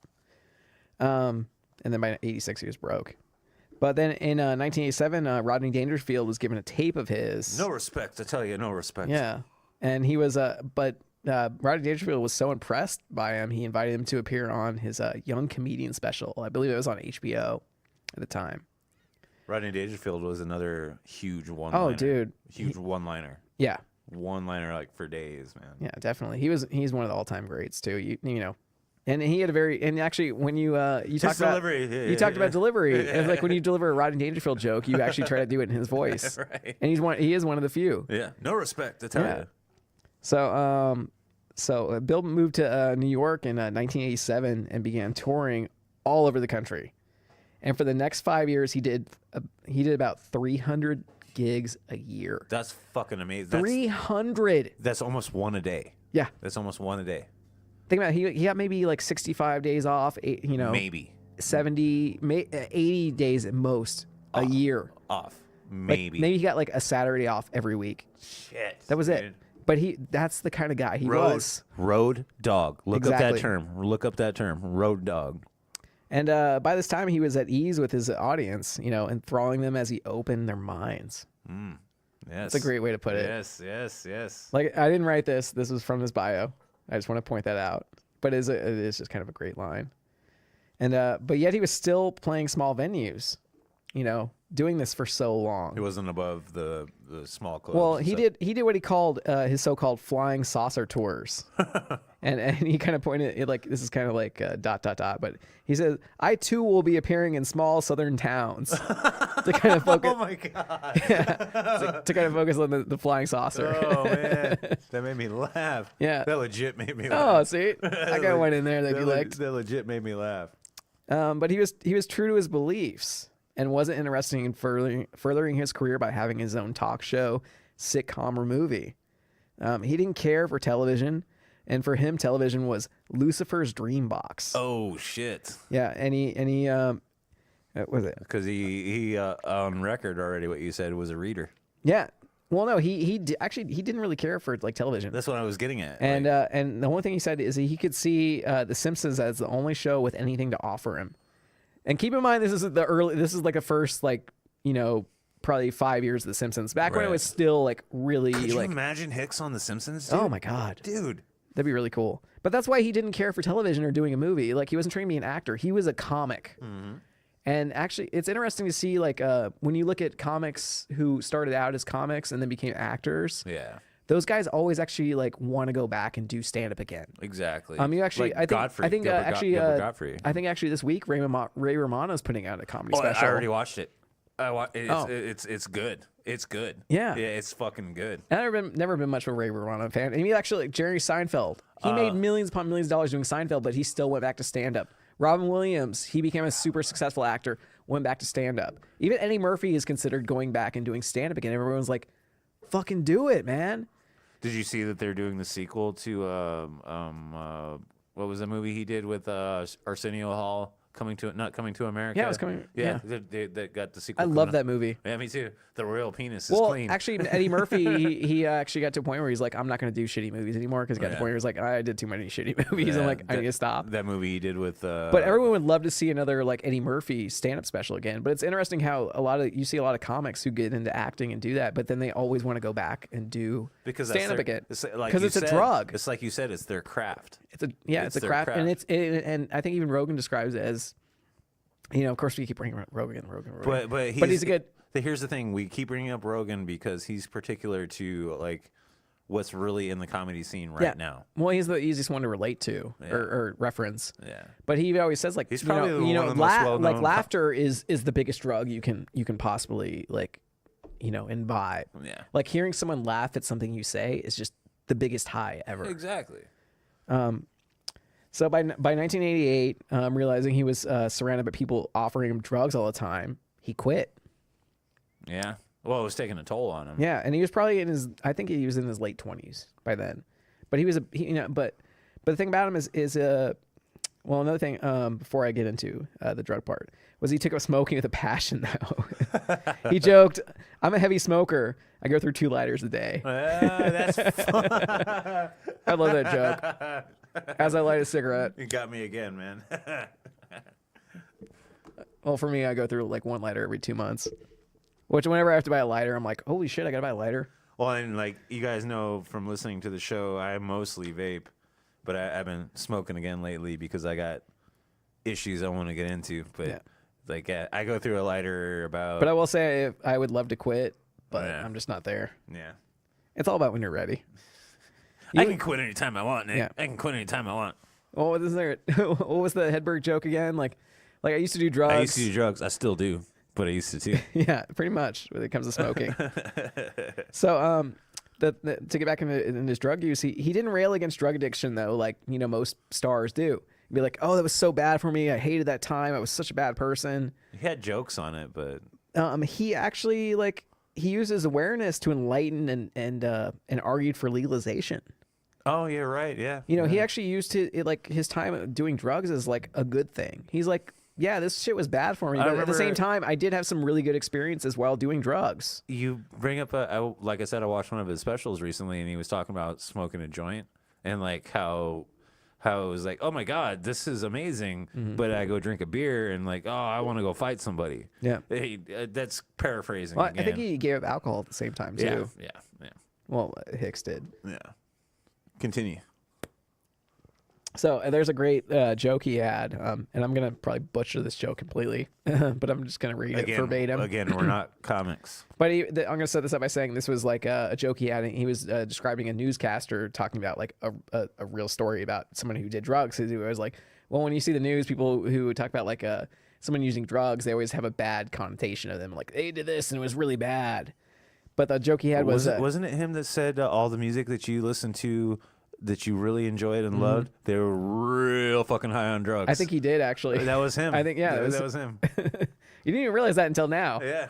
And then by 86 he was broke. But then in 1987, Rodney Dangerfield was given a tape of his. No respect, I tell you, no respect. Yeah, and he was Rodney Dangerfield was so impressed by him, he invited him to appear on his Young Comedian special. I believe it was on HBO at the time. Rodney Dangerfield was another huge one-liner. Oh, dude. Huge one-liner. Yeah. One-liner like for days, man. Yeah, definitely. He's one of the all-time greats too. You know. And he had actually when you talked about delivery, you talked about delivery. And like when you deliver a Rodney Dangerfield joke, you actually try to do it in his voice. Right. And he is one of the few. Yeah. No respect, I tell you. So Bill moved to New York in 1987 and began touring all over the country. And for the next 5 years, he did about 300 gigs a year. That's fucking amazing. 300. That's almost one a day. Yeah. That's almost one a day. Think about it. He got maybe like 65 days off, maybe 70, 80 days at most a year off. Maybe. Like, maybe he got like a Saturday off every week. Shit. That was it. But that's the kind of guy he was. Road dog. Look up that term. Look up that term. Road dog. And by this time, he was at ease with his audience, enthralling them as he opened their minds. Yes. That's a great way to put it. Yes. Like, I didn't write this. This was from his bio. I just want to point that out. But it is just kind of a great line. And but yet he was still playing small venues, doing this for so long. He wasn't above the small clubs. Well, he did what he called his so-called flying saucer tours. and he kind of pointed it like this is kind of like ... But he says, I too will be appearing in small southern towns to kind of focus. Oh my god! Yeah, to kind of focus on the flying saucer. Oh man, that made me laugh. Yeah, that legit made me laugh. Oh, see, I got one in there that you liked. That legit made me laugh. But he was true to his beliefs and wasn't interested in furthering his career by having his own talk show, sitcom, or movie. He didn't care for television. And for him, television was Lucifer's dream box. Oh shit! Yeah, and he what was it? Because he on record already. What you said was a reader. Yeah. Well, no, he didn't really care for like television. That's what I was getting at. And and the only thing he said is he could see The Simpsons as the only show with anything to offer him. And keep in mind, this is like a first probably 5 years of The Simpsons. Back when it was still like really. Could you imagine Hicks on The Simpsons? Dude? Oh my god, dude. That'd be really cool. But that's why he didn't care for television or doing a movie. Like, he wasn't trained to be an actor. He was a comic. And actually, it's interesting to see, like, when you look at comics who started out as comics and then became actors. Yeah. Those guys always actually like want to go back and do stand up again. Exactly. You actually, like I think Godfrey. I think actually this week Ray Romano's putting out a comedy special. I already watched it. It's good. It's good. Yeah. Yeah, it's fucking good. And I've never been much of a Ray Romano fan. And he actually, like Jerry Seinfeld, he made millions upon millions of dollars doing Seinfeld, but he still went back to stand up. Robin Williams, he became a super successful actor, went back to stand up. Even Eddie Murphy is considered going back and doing stand up again. Everyone's like, fucking do it, man. Did you see that they're doing the sequel to what was the movie he did with Arsenio Hall? Not coming to America. Yeah, it was coming. Yeah. They got the sequel. I love that movie. Yeah, me too. The royal penis is clean. Actually, Eddie Murphy, he actually got to a point where he's like, I'm not going to do shitty movies anymore because he got to a point where he's like, I did too many shitty movies. I'm like, I need to stop. That movie he did with. But everyone would love to see another like Eddie Murphy stand-up special again. But it's interesting how you see a lot of comics who get into acting and do that, but then they always want to go back and do stand-up again because it's a drug. It's like you said, it's their craft. It's a craft, and and I think even Rogan describes it as. You know, of course, we keep bringing up Rogan. But he's a good. Here's the thing: we keep bringing up Rogan because he's particular to like what's really in the comedy scene right now. Well, he's the easiest one to relate to or reference. Yeah. But he always says like, he's probably like laughter is the biggest drug you can possibly like, imbibe. Yeah. Like hearing someone laugh at something you say is just the biggest high ever. Exactly. So by 1988, realizing he was surrounded by people offering him drugs all the time, he quit. Yeah. Well, it was taking a toll on him. Yeah, and he was probably I think he was in his late 20s by then. But but the thing about him is another thing before I get into the drug part was he took up smoking with a passion though. He joked, "I'm a heavy smoker. I go through 2 lighters a day." That's fun. I love that joke. As I light a cigarette. You got me again, man. Well, for me, I go through like 1 lighter every 2 months. Which whenever I have to buy a lighter, I'm like, holy shit, I gotta buy a lighter. Well, and like you guys know from listening to the show, I mostly vape, but I've been smoking again lately because I got issues I want to get into. But I go through a lighter about. But I will say I would love to quit, but I'm just not there. Yeah. It's all about when you're ready. I can quit anytime I want, Nick. Yeah. I can quit anytime I want. What was there? What was the Hedberg joke again? Like I used to do drugs. I used to do drugs. I still do, but I used to too. Yeah, pretty much when it comes to smoking. So to get back into his drug use, he didn't rail against drug addiction though, like most stars do. He'd be like, "Oh, that was so bad for me. I hated that time. I was such a bad person." He had jokes on it, but he actually he used his awareness to enlighten and argued for legalization. Oh, yeah, right, yeah. He actually used his time doing drugs as like a good thing. He's like, yeah, this shit was bad for me, but at the same time, I did have some really good experiences while doing drugs. You bring up like I said, I watched one of his specials recently, and he was talking about smoking a joint and like how it was like, oh my God, this is amazing, but I go drink a beer and like, oh, I want to go fight somebody. Yeah, that's paraphrasing. Well, again. I think he gave up alcohol at the same time too. Yeah. Well, Hicks did. Yeah. Continue. So there's a great joke he had, and I'm gonna probably butcher this joke completely, but I'm just gonna read it verbatim. Again, we're not comics. But I'm gonna set this up by saying this was like a joke he had. And he was describing a newscaster talking about like a real story about someone who did drugs. He was like, well, when you see the news, people who talk about like someone using drugs, they always have a bad connotation of them. Like they did this and it was really bad. But the joke he had wasn't it him that said all the music that you listened to that you really enjoyed and loved, they were real fucking high on drugs? I think he did actually. That was him. I think that was him. You didn't even realize that until now. Yeah.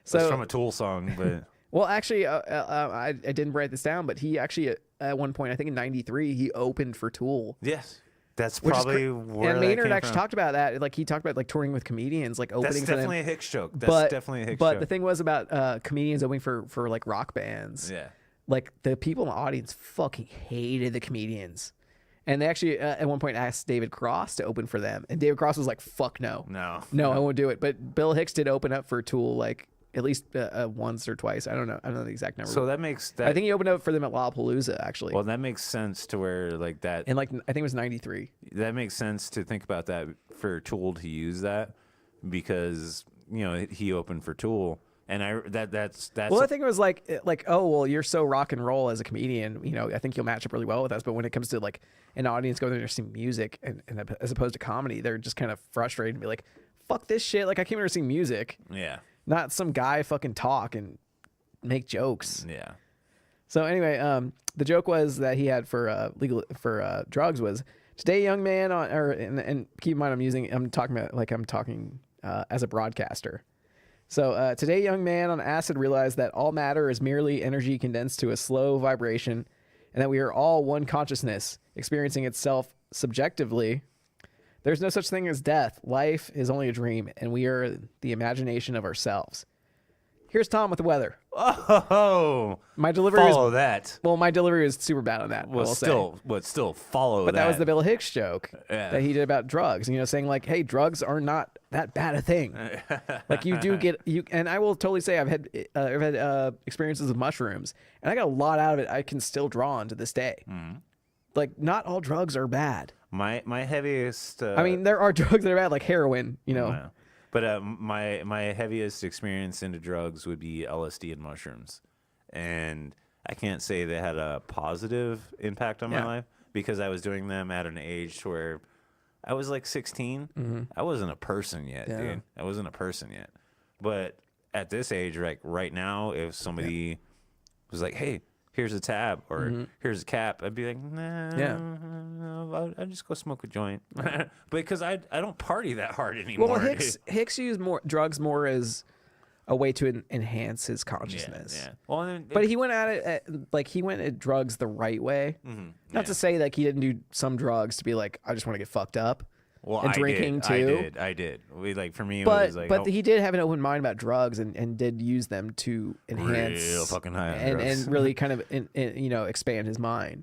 So it's from a Tool song, but well, actually, I didn't write this down, but he actually at one point, I think in '93, he opened for Tool. Yes. That's probably where and that Maynard came actually from. talked about that. Like he talked about like touring with comedians, like opening. That's for them. definitely a Hicks joke. That's definitely a Hicks joke. But the thing was about comedians opening for like rock bands. Yeah. Like the people in the audience fucking hated the comedians, and they actually at one point asked David Cross to open for them, and David Cross was like, "Fuck no, no, I won't do it." But Bill Hicks did open up for Tool like at least once or twice. I don't know the exact number. So that makes that. I think he opened up for them at Lollapalooza actually. Well, that makes sense to where like that. And like I think it was 93. That makes sense to think about that for Tool to use that because he opened for Tool. And that's. Well, I think it was like, oh, well, you're so rock and roll as a comedian. I think you'll match up really well with us. But when it comes to like an audience going there to see music and as opposed to comedy, they're just kind of frustrated and be like, fuck this shit. Like I came here to see music. Yeah. Not some guy fucking talk and make jokes. Yeah. So anyway, the joke was that he had for drugs was today, young man and keep in mind I'm talking as a broadcaster. So today, young man on acid realized that all matter is merely energy condensed to a slow vibration, and that we are all one consciousness experiencing itself subjectively. There's no such thing as death. Life is only a dream, and we are the imagination of ourselves. Here's Tom with the weather. Oh, my delivery follow that. Well, my delivery was super bad on that. Well, still follow that. But that was the Bill Hicks joke that he did about drugs. Saying like, hey, drugs are not that bad a thing. Like you do get and I will totally say I've had experiences with mushrooms, and I got a lot out of it. I can still draw on to this day. Mm-hmm. Like not all drugs are bad. My heaviest. I mean, there are drugs that are bad, like heroin. Yeah. But my heaviest experience into drugs would be LSD and mushrooms, and I can't say they had a positive impact on my life because I was doing them at an age where I was like 16. Mm-hmm. I wasn't a person yet, dude. I wasn't a person yet. But at this age, like right now, if somebody was like, "Hey, here's a tab," or "Here's a cap," I'd be like, "Nah, I'll just go smoke a joint," because I don't party that hard anymore. Well, Hicks used drugs more as a way to enhance his consciousness. Yeah. Well, but he went at it he went at drugs the right way. Mm-hmm. Not to say like he didn't do some drugs to be like, I just want to get fucked up. Well, and drinking too. I did. For me, it but, was like, but he did have an open mind about drugs and did use them to enhance real fucking high on and really kind of expand his mind,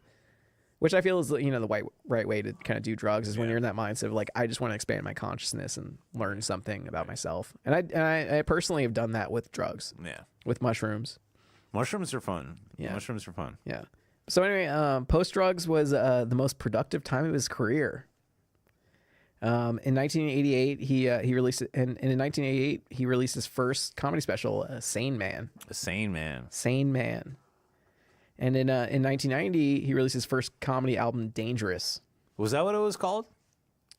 which I feel is the right way to kind of do drugs is when you're in that mindset of like, I just want to expand my consciousness and learn something about myself. And I personally have done that with drugs. Yeah, with mushrooms. Mushrooms are fun. Yeah, mushrooms are fun. Yeah. So anyway, post drugs was the most productive time of his career. In 1988, he released it, and in 1988 he released his first comedy special, Sane Man. Sane Man. And in 1990 he released his first comedy album, Dangerous. Was that what it was called?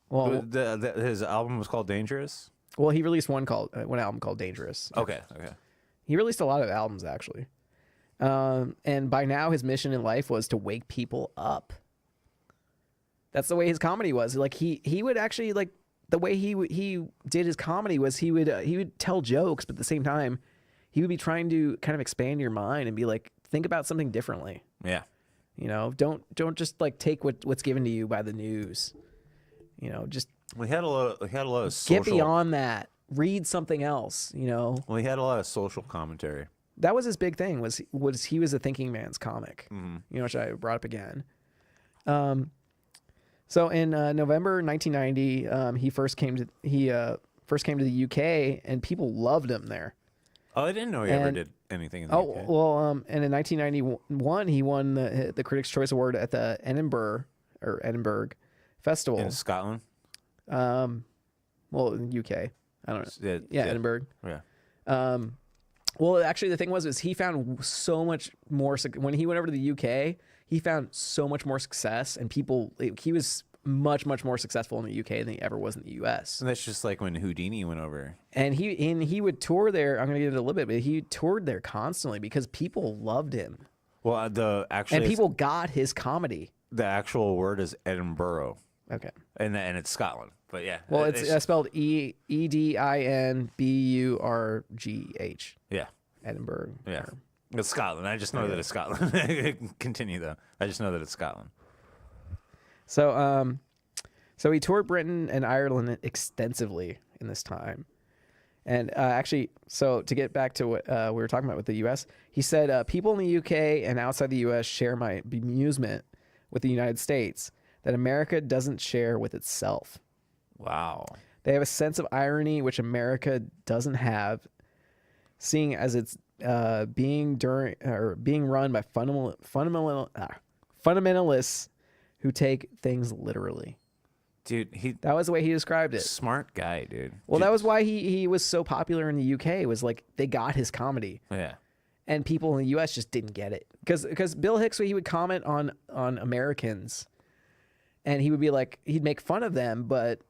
Well, his album was called Dangerous. Well, he released one album called Dangerous. Okay. He released a lot of albums actually, and by now his mission in life was to wake people up. That's the way his comedy was. Like he would actually like the way he did his comedy was he would tell jokes, but at the same time he would be trying to kind of expand your mind and be like, think about something differently. Yeah. Don't just like take what's given to you by the news. Just we had a lot of social. Get beyond that. Read something else. Well, he had a lot of social commentary. That was his big thing. Was he was a thinking man's comic. Mm-hmm. Which I brought up again. So in November 1990, he first came to the UK, and people loved him there. Oh, I didn't know he ever did anything in the UK. Oh, well, and in 1991, he won the Critics' Choice Award at the Edinburgh Festival. In Scotland? Well, in UK. I don't know. Yeah, Edinburgh. Yeah. Well, actually, the thing was he found so much more when he went over to the UK. He found so much more success, and he was much, much more successful in the UK than he ever was in the US. And that's just like when Houdini went over. And he would tour there. I'm going to get into a little bit, but he toured there constantly because people loved him. Well, and people got his comedy. The actual word is Edinburgh. Okay. And it's Scotland. But yeah. Well, it's spelled Edinburgh. Yeah. Edinburgh. Yeah. It's Scotland. I just know that it's Scotland. Continue though. I just know that it's Scotland. So he toured Britain and Ireland extensively in this time. And actually, so to get back to what we were talking about with the U.S., he said, people in the UK and outside the U.S. share my bemusement with the United States that America doesn't share with itself. Wow. They have a sense of irony which America doesn't have. seeing as it's being run by fundamentalists who take things literally. Dude, that was the way he described it. Smart guy, dude. Well, that was why he was so popular in the UK. It was like they got his comedy. Yeah. And people in the U.S. just didn't get it because Bill Hicks, he would comment on Americans, and he would be like, he'd make fun of them, but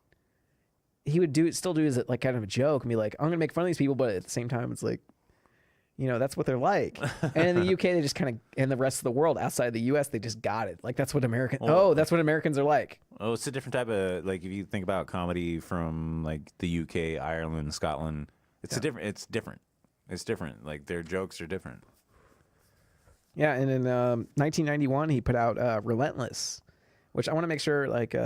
he would still do it as like kind of a joke and be like, I'm gonna make fun of these people, but at the same time, it's like, you know, that's what they're like. And in the UK, they just kind of, and the rest of the world outside the U.S., they just got it. Like that's what that's what Americans are like. Oh, it's a different type of, like, if you think about comedy from like the UK, Ireland, Scotland, it's different. Like their jokes are different. Yeah, and in 1991, he put out Relentless, which I want to make sure, like,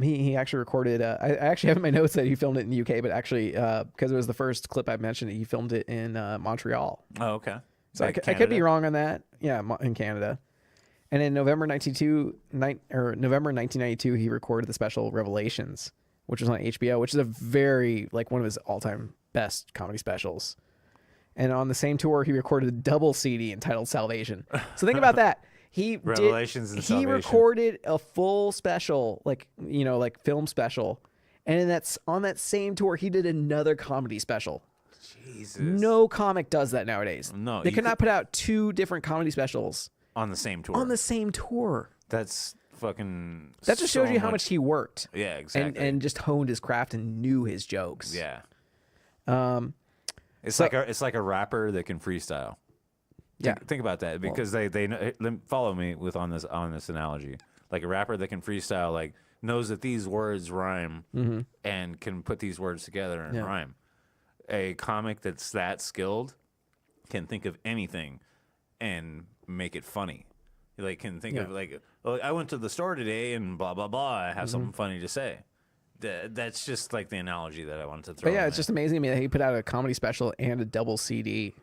he actually recorded. I actually have in my notes that he filmed it in the UK, but actually, because it was the first clip I mentioned, he filmed it in Montreal. Oh, okay. So I could be wrong on that. Yeah, in Canada. And in November 1992, he recorded the special Revelations, which was on HBO, which is a very, like, one of his all-time best comedy specials. And on the same tour, he recorded a double CD entitled Salvation. So think about that. He recorded a full special, like, you know, like film special, and that's on that same tour he did another comedy special. Jesus. No comic does that nowadays. No, they could not put out two different comedy specials on the same tour. On the same tour. That's fucking. That just shows you how much he worked. Yeah, exactly. And just honed his craft and knew his jokes. Yeah. It's like a rapper that can freestyle. Think about that, because they follow me with on this analogy. Like a rapper that can freestyle, like, knows that these words rhyme and can put these words together and rhyme. A comic that's that skilled can think of anything and make it funny. Like, can think of, like, oh, I went to the store today and blah blah blah. I have something funny to say. That's just like the analogy that I wanted to throw. But yeah, it's just amazing to me that he put out a comedy special and a double CD,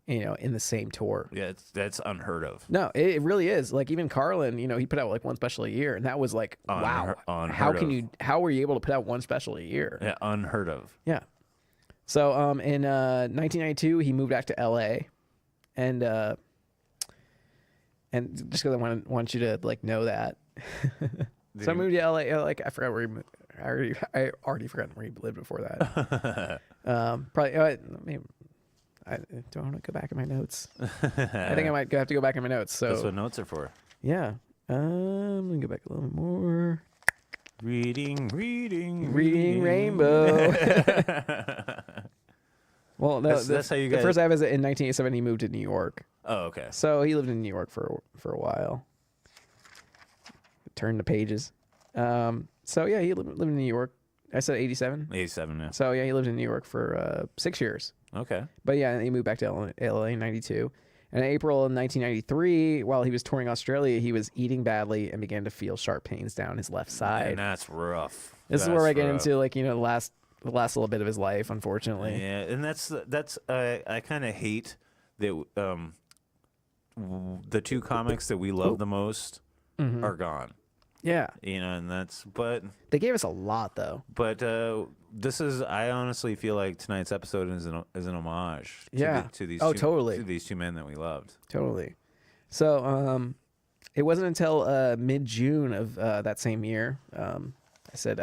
you know, in the same tour. Yeah, that's unheard of. No, it really is. Like, even Carlin, you know, he put out like one special a year, and that was like, wow. How were you able to put out one special a year? Yeah, unheard of. Yeah. So in 1992, he moved back to LA, and just because I want you to, like, know that. So I moved to LA. Like, I forgot where he moved. I already forgot where he lived before that. Probably. Maybe, I don't want to go back in my notes. I think I might have to go back in my notes. So that's what notes are for. Yeah. Let me go back a little bit more. Reading Rainbow. Well, no, that's how you guys. The first I was in 1987. He moved to New York. Oh, okay. So he lived in New York for a while. Turn the pages. So yeah, he lived in New York. I said 87. 87, yeah. So yeah, he lived in New York for 6 years. Okay. But yeah, he moved back to LA in 92. And in April of 1993, while he was touring Australia, he was eating badly and began to feel sharp pains down his left side. And that's rough. This is where I get into, like, you know, the last little bit of his life, unfortunately. Yeah, and that's I kind of hate that the two comics that we love the most are gone. Yeah. You know, and but they gave us a lot, though. But I honestly feel like tonight's episode is an homage to these two men that we loved. Totally. So it wasn't until mid-June of that same year, I said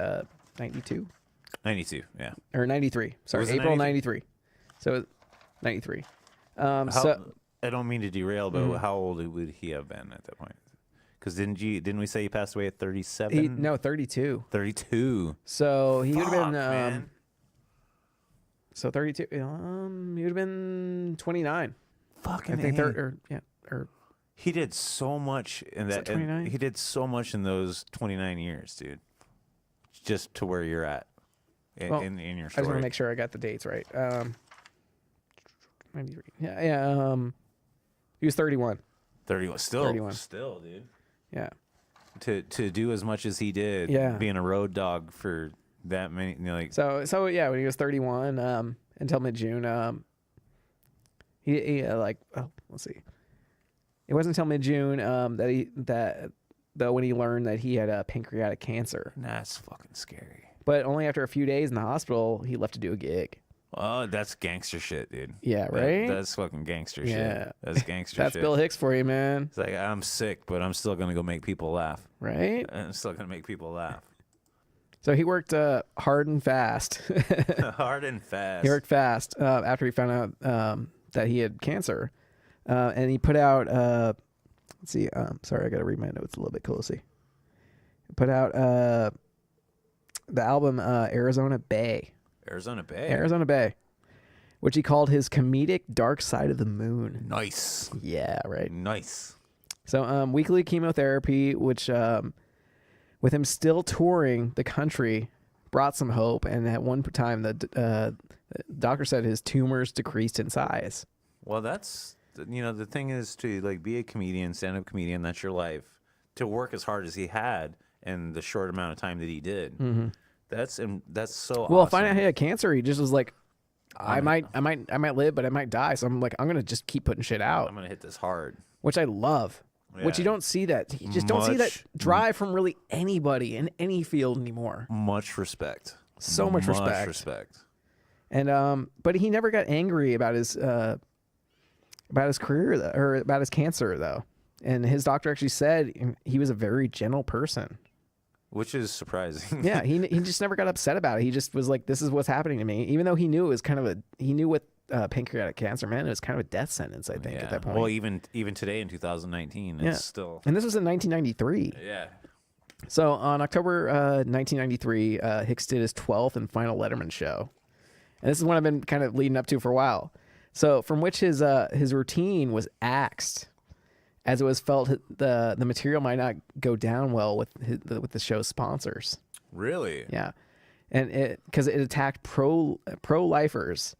92? 92, yeah. Or 93. Sorry, April 93. So 93. I don't mean to derail, but how old would he have been at that point? Because didn't we say he passed away at 37? No, 32. 32. So he would have been man. So 32. He would have been 29. Fucking I think he did so much in that. 29? He did so much in those 29 years, dude. Just to where you're at in your story. I just want to make sure I got the dates right. 93. Yeah. He was 31. 31. Still, 31. Still, dude. Yeah. To do as much as he did, being a road dog for that many, you know, like. So yeah, when he was 31, until mid-June, he let's see. It wasn't until mid-June when he learned that he had pancreatic cancer. That's fucking scary. But only after a few days in the hospital, he left to do a gig. Oh, that's gangster shit, dude. Yeah, right? That's fucking gangster shit. Yeah. That's gangster That's shit. Bill Hicks for you, man. It's like, I'm sick, but I'm still going to go make people laugh. Right? I'm still going to make people laugh. So he worked hard and fast. Hard and fast. He worked fast after he found out that he had cancer. And he put out, let's see, sorry, I got to read my notes a little bit closely. He put out the album Arizona Bay. Arizona Bay. Arizona Bay, which he called his comedic Dark Side of the Moon. Nice. Yeah, right. Nice. So weekly chemotherapy, which with him still touring the country, brought some hope. And at one time, the doctor said his tumors decreased in size. Well, that's, the thing is to like be a comedian, stand-up comedian, that's your life. To work as hard as he had in the short amount of time that he did. Mm-hmm. That's so Well, awesome. finding out he had cancer, he just was like, I might live, but I might die. So I'm like, I'm gonna just keep putting shit out. I'm gonna hit this hard, which I love. Yeah. Which you don't see that. You just don't see that drive from really anybody in any field anymore. Much respect. So much respect. Respect. And but he never got angry about his career or about his cancer though. And his doctor actually said he was a very gentle person. Which is surprising. Yeah, he just never got upset about it. He just was like, "This is what's happening to me," even though he knew it was kind of he knew with pancreatic cancer, man, it was kind of a death sentence. I think at that point. Well, even today in 2019, it's still. And this was in 1993. Yeah. So on October 1993, Hicks did his 12th and final Letterman show, and this is one I've been kind of leading up to for a while. So from which his routine was axed, as it was felt the material might not go down well with the show's sponsors. Really? Yeah, and because it attacked pro-lifers,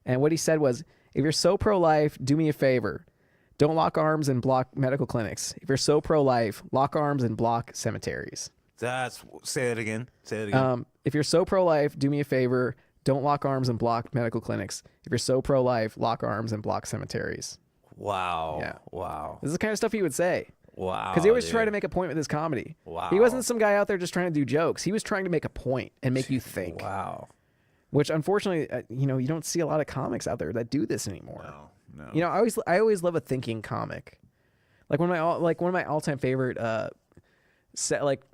and what he said was, "If you're so pro-life, do me a favor, don't lock arms and block medical clinics. If you're so pro-life, lock arms and block cemeteries." Say it again. Say it again. If you're so pro-life, do me a favor, don't lock arms and block medical clinics. If you're so pro-life, lock arms and block cemeteries. Wow. Yeah. Wow. This is the kind of stuff he would say. Wow. Because he always tried to make a point with his comedy. Wow. He wasn't some guy out there just trying to do jokes. He was trying to make a point and make you think. Wow. Which, unfortunately, you don't see a lot of comics out there that do this anymore. No. I always love a thinking comic. Like one of my all-time favorite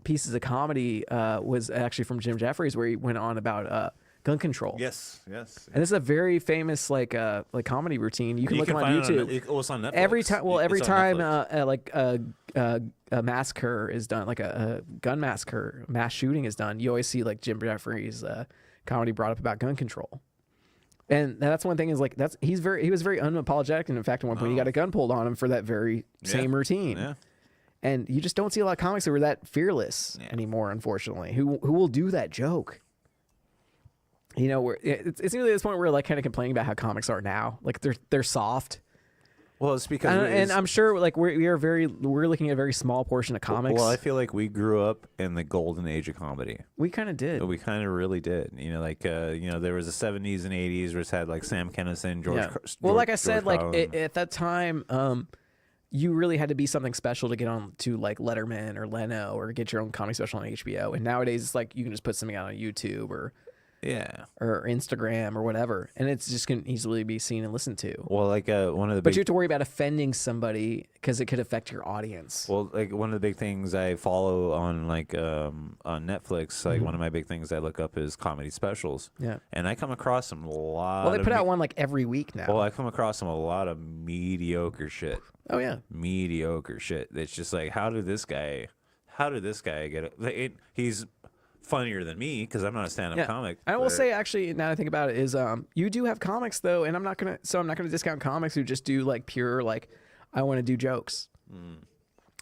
pieces of comedy was actually from Jim Jeffries, where he went on about gun control. Yes. And this is a very famous comedy routine. You can look it on YouTube. It's on Netflix. Every time a massacre is done, like a gun massacre, mass shooting is done, you always see like Jim Jeffries comedy brought up about gun control. And that's one thing is like he was very unapologetic, and in fact at one point he got a gun pulled on him for that very same routine. Yeah. And you just don't see a lot of comics that were that fearless anymore, unfortunately, who will do that joke. It's nearly this point where we're like kind of complaining about how comics are now. Like they're soft. Well, it's because and I'm sure like we're looking at a very small portion of comics. Well, I feel like we grew up in the golden age of comedy. We kind of did. We kind of really did. There was the 70s and 80s where it's had like Sam Kinison, George. Well, like I said, George like at that time, you really had to be something special to get on to like Letterman or Leno or get your own comedy special on HBO. And nowadays it's like you can just put something out on YouTube or Instagram or whatever, and it's just can easily be seen and listened to. Well, like one of the but you have to worry about offending somebody because it could affect your audience. Well, like one of the big things I follow on on Netflix, like one of my big things I look up is comedy specials. Yeah, and I come across some Well, they put out one like every week now. Well, I come across a lot of mediocre shit. Oh yeah, mediocre shit. It's just like, how did this guy get it? He's funnier than me because I'm not a stand-up comic. I will say, actually, now that I think about it, is you do have comics though, and I'm not gonna discount comics who just do like pure like I want to do jokes.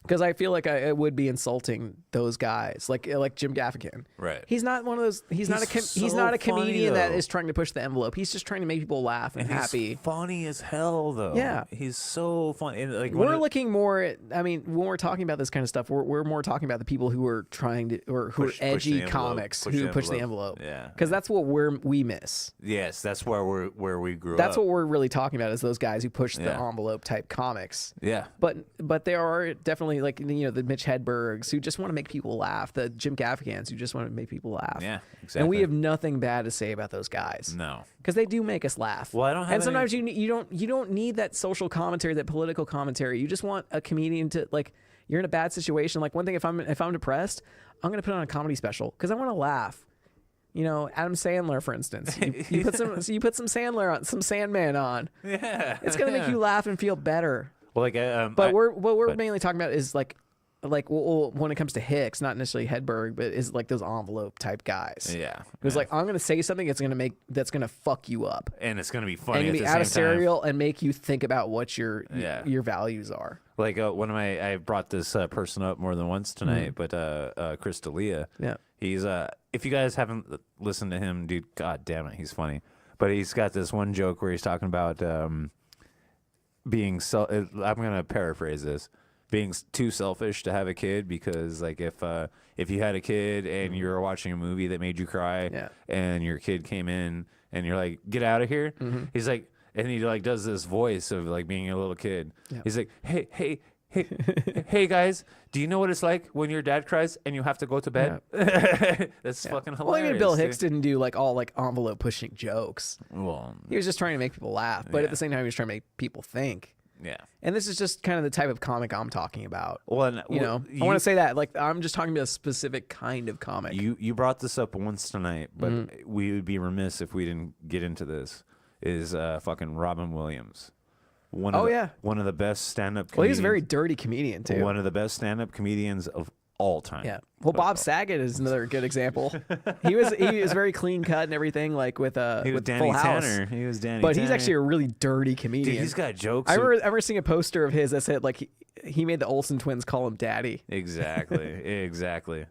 Because I feel like it would be insulting those guys, like Jim Gaffigan. Right. He's not one of those. He's not a comedian that is trying to push the envelope. He's just trying to make people laugh and happy. He's funny as hell, though. Yeah. He's so funny. And like we're looking more at. I mean, when we're talking about this kind of stuff, we're more talking about the people who are trying to or who are edgy comics who push the envelope. Yeah. Because that's what we miss. Yes, that's where we grew up. That's what we're really talking about is those guys who push the envelope type comics. Yeah. But there are definitely definitely like the Mitch Hedbergs who just want to make people laugh, the Jim Gaffigan's who just want to make people laugh. Yeah, exactly. And we have nothing bad to say about those guys. No, because they do make us laugh. Well, I don't have. And sometimes you don't need that social commentary, that political commentary. You just want a comedian to like. You're in a bad situation. Like one thing, if I'm depressed, I'm gonna put on a comedy special because I want to laugh. Adam Sandler, for instance. You put some Sandler on, some Sandman on. Yeah, it's gonna make you laugh and feel better. Well, like, but what we're mainly talking about is like when it comes to Hicks, not necessarily Hedberg, but is like those envelope type guys. Yeah, it was like I'm gonna say something that's gonna fuck you up, and it's gonna be funny, and be adversarial and make you think about what your values are. Like I brought this person up more than once tonight, but Chris D'Elia. Yeah, he's if you guys haven't listened to him, dude, god damn it, he's funny. But he's got this one joke where he's talking about being I'm gonna paraphrase this. Being too selfish to have a kid because like if you had a kid and you were watching a movie that made you cry and your kid came in and you're like, get out of here. He's like, and he like does this voice of like being a little kid. He's like, hey guys, do you know what it's like when your dad cries and you have to go to bed? That's fucking hilarious. Well, even Bill Hicks didn't do like all like envelope pushing jokes. Well, he was just trying to make people laugh, but at the same time he was trying to make people think. Yeah. And this is just kind of the type of comic I'm talking about. Well, I want to say that like I'm just talking about a specific kind of comic. You brought this up once tonight, but we would be remiss if we didn't get into this. Is fucking Robin Williams. One of the best stand-up comedians. Well, he's a very dirty comedian too. One of the best stand-up comedians of all time. Yeah. Well, Bob Saget is another good example. He was very clean cut and everything, like with Danny Full House. Tanner. He was Danny but Tanner. He's actually a really dirty comedian. Dude, he's got jokes. I remember seeing a poster of his that said like he made the Olsen twins call him Daddy. Exactly. Exactly.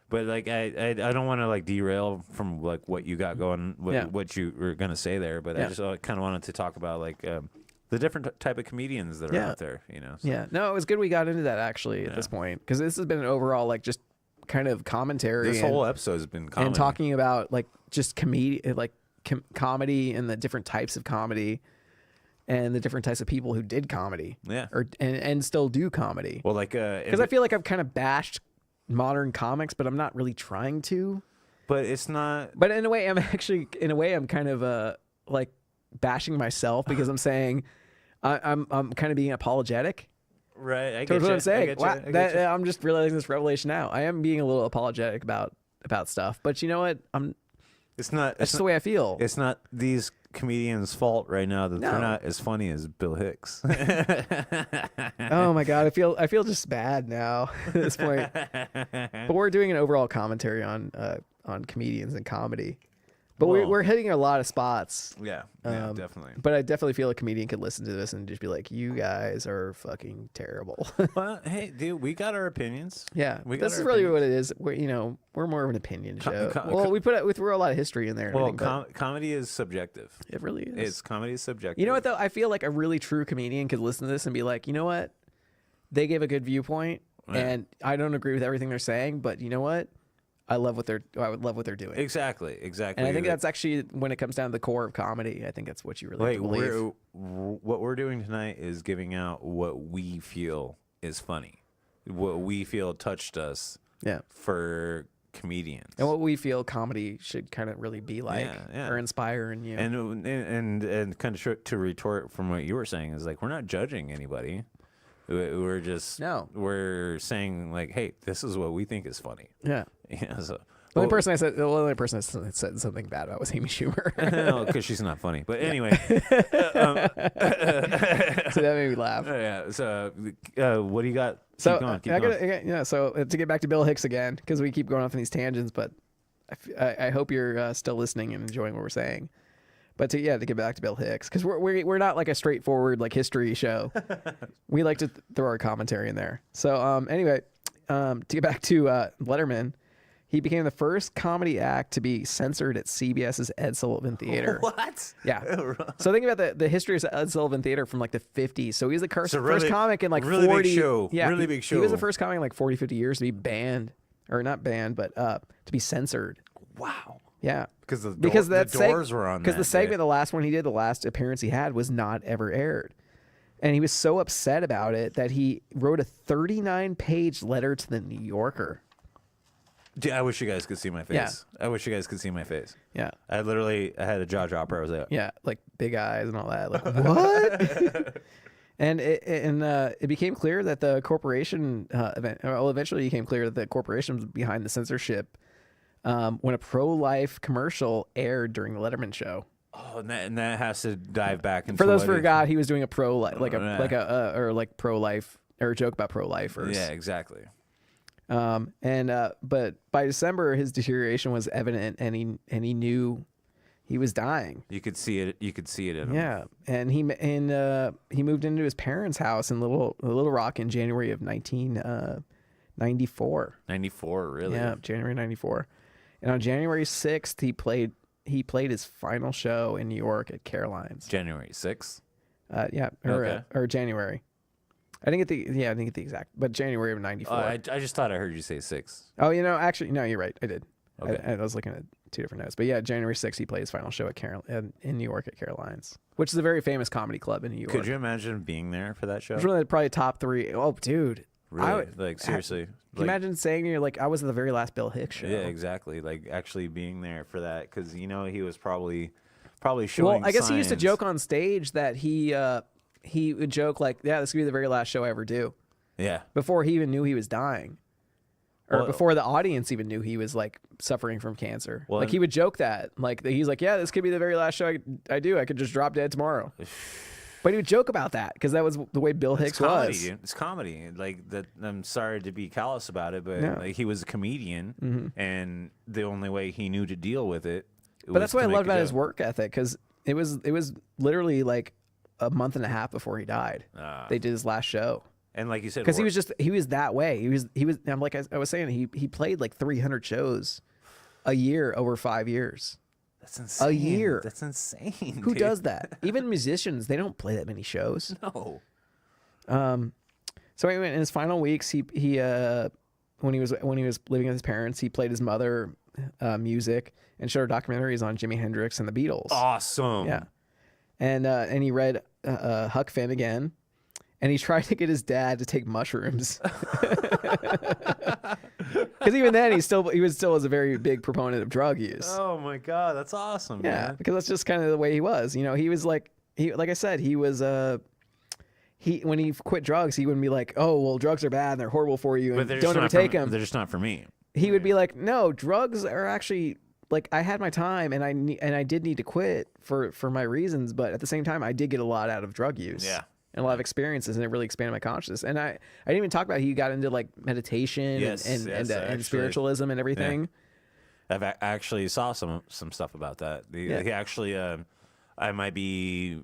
But like I don't want to like derail from like what you got going, what you were gonna say there. But I just kind of wanted to talk about like the different type of comedians that are out there. So. Yeah. No, it was good we got into that actually at this point because this has been an overall like just kind of commentary. This whole episode has been comedy. And talking about like just comedy and the different types of comedy. And the different types of people who did comedy, and still do comedy. Well, like because I feel like I've kind of bashed modern comics, but I'm not really trying to. But it's not. But in a way, I'm kind of like bashing myself because I'm saying I'm kind of being apologetic. Right, I get what I'm saying. Wow, I'm just realizing this revelation now. I am being a little apologetic about stuff, but you know what? It's not. That's the way I feel. It's not these comedians' fault right now that they're not as funny as Bill Hicks. Oh my god, I feel just bad now at this point. But we're doing an overall commentary on comedians and comedy. But we're hitting a lot of spots. Yeah, definitely. But I definitely feel a comedian could listen to this and just be like, "You guys are fucking terrible." Well, hey, dude, we got our opinions. Yeah, this is really what it is. We're more of an opinion show. We throw a lot of history in there. Well, comedy is subjective. It really is. Comedy is subjective. You know what though? I feel like a really true comedian could listen to this and be like, you know what? They gave a good viewpoint, and I don't agree with everything they're saying, but you know what? I would love what they're doing. Exactly. And I think that's actually when it comes down to the core of comedy. I think that's what you really believe. What we're doing tonight is giving out what we feel is funny, what we feel touched us. Yeah. For comedians, and what we feel comedy should kind of really be like, or inspire in you. And kind of to retort from what you were saying is like we're not judging anybody. We're just we're saying like, hey, this is what we think is funny. Yeah. So the only person that said something bad about was Amy Schumer. No, because she's not funny. But anyway, so that made me laugh. Yeah. So what do you got? So keep going. So to get back to Bill Hicks again, because we keep going off on these tangents, but I hope you're still listening and enjoying what we're saying. But to get back to Bill Hicks, because we're not like a straightforward like history show. We like to throw our commentary in there. So anyway, to get back to Letterman, he became the first comedy act to be censored at CBS's Ed Sullivan Theater. What? Yeah. So think about the history of Ed Sullivan Theater from like the 50s. So he was the first comic in like really 40. Big show. Yeah, really big show. He was the first comic in like 40, 50 years to be banned, or not banned, but to be censored. Wow. Yeah. Because the doors were on. Because the segment, the last one he did, the last appearance he had, was not ever aired. And he was so upset about it that he wrote a 39-page letter to the New Yorker. Dude, I wish you guys could see my face. Yeah. I wish you guys could see my face. Yeah. I had a jaw dropper. I was like, Yeah, like big eyes and all that. Like, what? And it became clear that the corporation eventually became clear that the corporation was behind the censorship when a pro-life commercial aired during the Letterman show. oh, and that has to dive back into For those what who it- forgot, he was doing a pro-life, Yeah. pro-life or a joke about pro-lifers. Yeah, exactly. But by December, his deterioration was evident, and he knew he was dying. You could see it. You could see it in him. Yeah, and he moved into his parents' house in Little Rock in January of 1994. 94, really. Yeah, January 94. And on January 6th, he played his final show in New York at Caroline's. January 6th. Or January. I didn't get the exact, but January of 94. I just thought I heard you say 6. Oh, actually, no, you're right. I did. Okay. I was looking at two different notes. But yeah, January 6th, he played his final show at in New York at Caroline's, which is a very famous comedy club in New York. Could you imagine being there for that show? It's really probably top 3. Oh, dude. Really? Seriously? Can you imagine saying you're like, I was at the very last Bill Hicks show? Yeah, exactly. Like actually being there for that, because he was probably showing. Well, I guess he used to signs. joke on stage that he would joke like, yeah, this could be the very last show I ever do. Yeah. Before he even knew he was dying. Or Well, before the audience even knew he was like suffering from cancer. Well, like he would joke that. Like he's like, yeah, this could be the very last show I do. I could just drop dead tomorrow. But he would joke about that because that was the way Bill Hicks comedy, was. dude. It's comedy. Like that. I'm sorry to be callous about it, but Yeah. like, he was a comedian, and the only way he knew to deal with it. But that's what I loved about his work ethic, because it was literally like a month and a half before he died. They did his last show. And like you said, Because he was that way. He was. I'm like I was saying, he played like 300 shows a year over 5 years. That's insane. A year. That's insane. Who dude. does that? Even musicians, they don't play that many shows. No. So anyway, in his final weeks, he when he was living with his parents, he played his mother music and showed her documentaries on Jimi Hendrix and the Beatles. Awesome. Yeah, and he read Huck Finn again, and he tried to get his dad to take mushrooms. Because even then, he was a very big proponent of drug use. Oh my God, that's awesome. Yeah, man. because that's just kind of the way he was. He was like I said, he was when he quit drugs, he wouldn't be like, oh well, drugs are bad and they're horrible for you and don't ever take them. They're just not for me. He would be like, no, drugs are actually like, I had my time and I did need to quit for my reasons, but at the same time, I did get a lot out of drug use. Yeah. And a lot of experiences, and it really expanded my consciousness. And I didn't even talk about he got into like meditation and actually, spiritualism and everything. I actually saw some stuff about that. He actually, I might be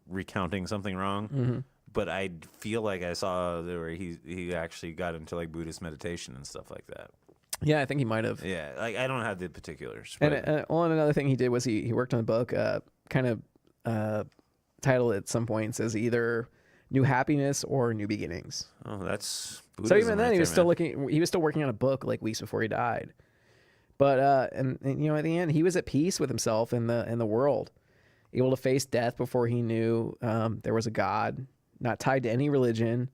recounting something wrong, but I feel like I saw where he actually got into like Buddhist meditation and stuff like that. Yeah, I think he might have. Yeah, like I don't have the particulars. And But another thing he did was he worked on a book, kind of titled at some points as either New Happiness or New Beginnings. oh, that's So even Buddhism then, right he was there, still man. he was still working on a book like weeks before he died. But and at the end, he was at peace with himself and the world, able to face death before he knew there was a God, not tied to any religion,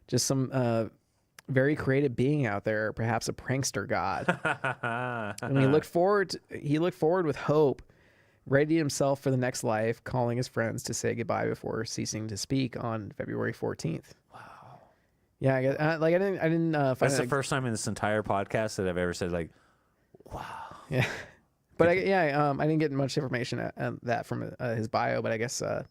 just some very creative being out there, perhaps a prankster God. And he looked forward with hope, readied himself for the next life, calling his friends to say goodbye before ceasing to speak on February 14th. Wow. Yeah, I didn't find That's that, the first time in this entire podcast that I've ever said like, yeah. But I didn't get much information on that from his bio, but I guess on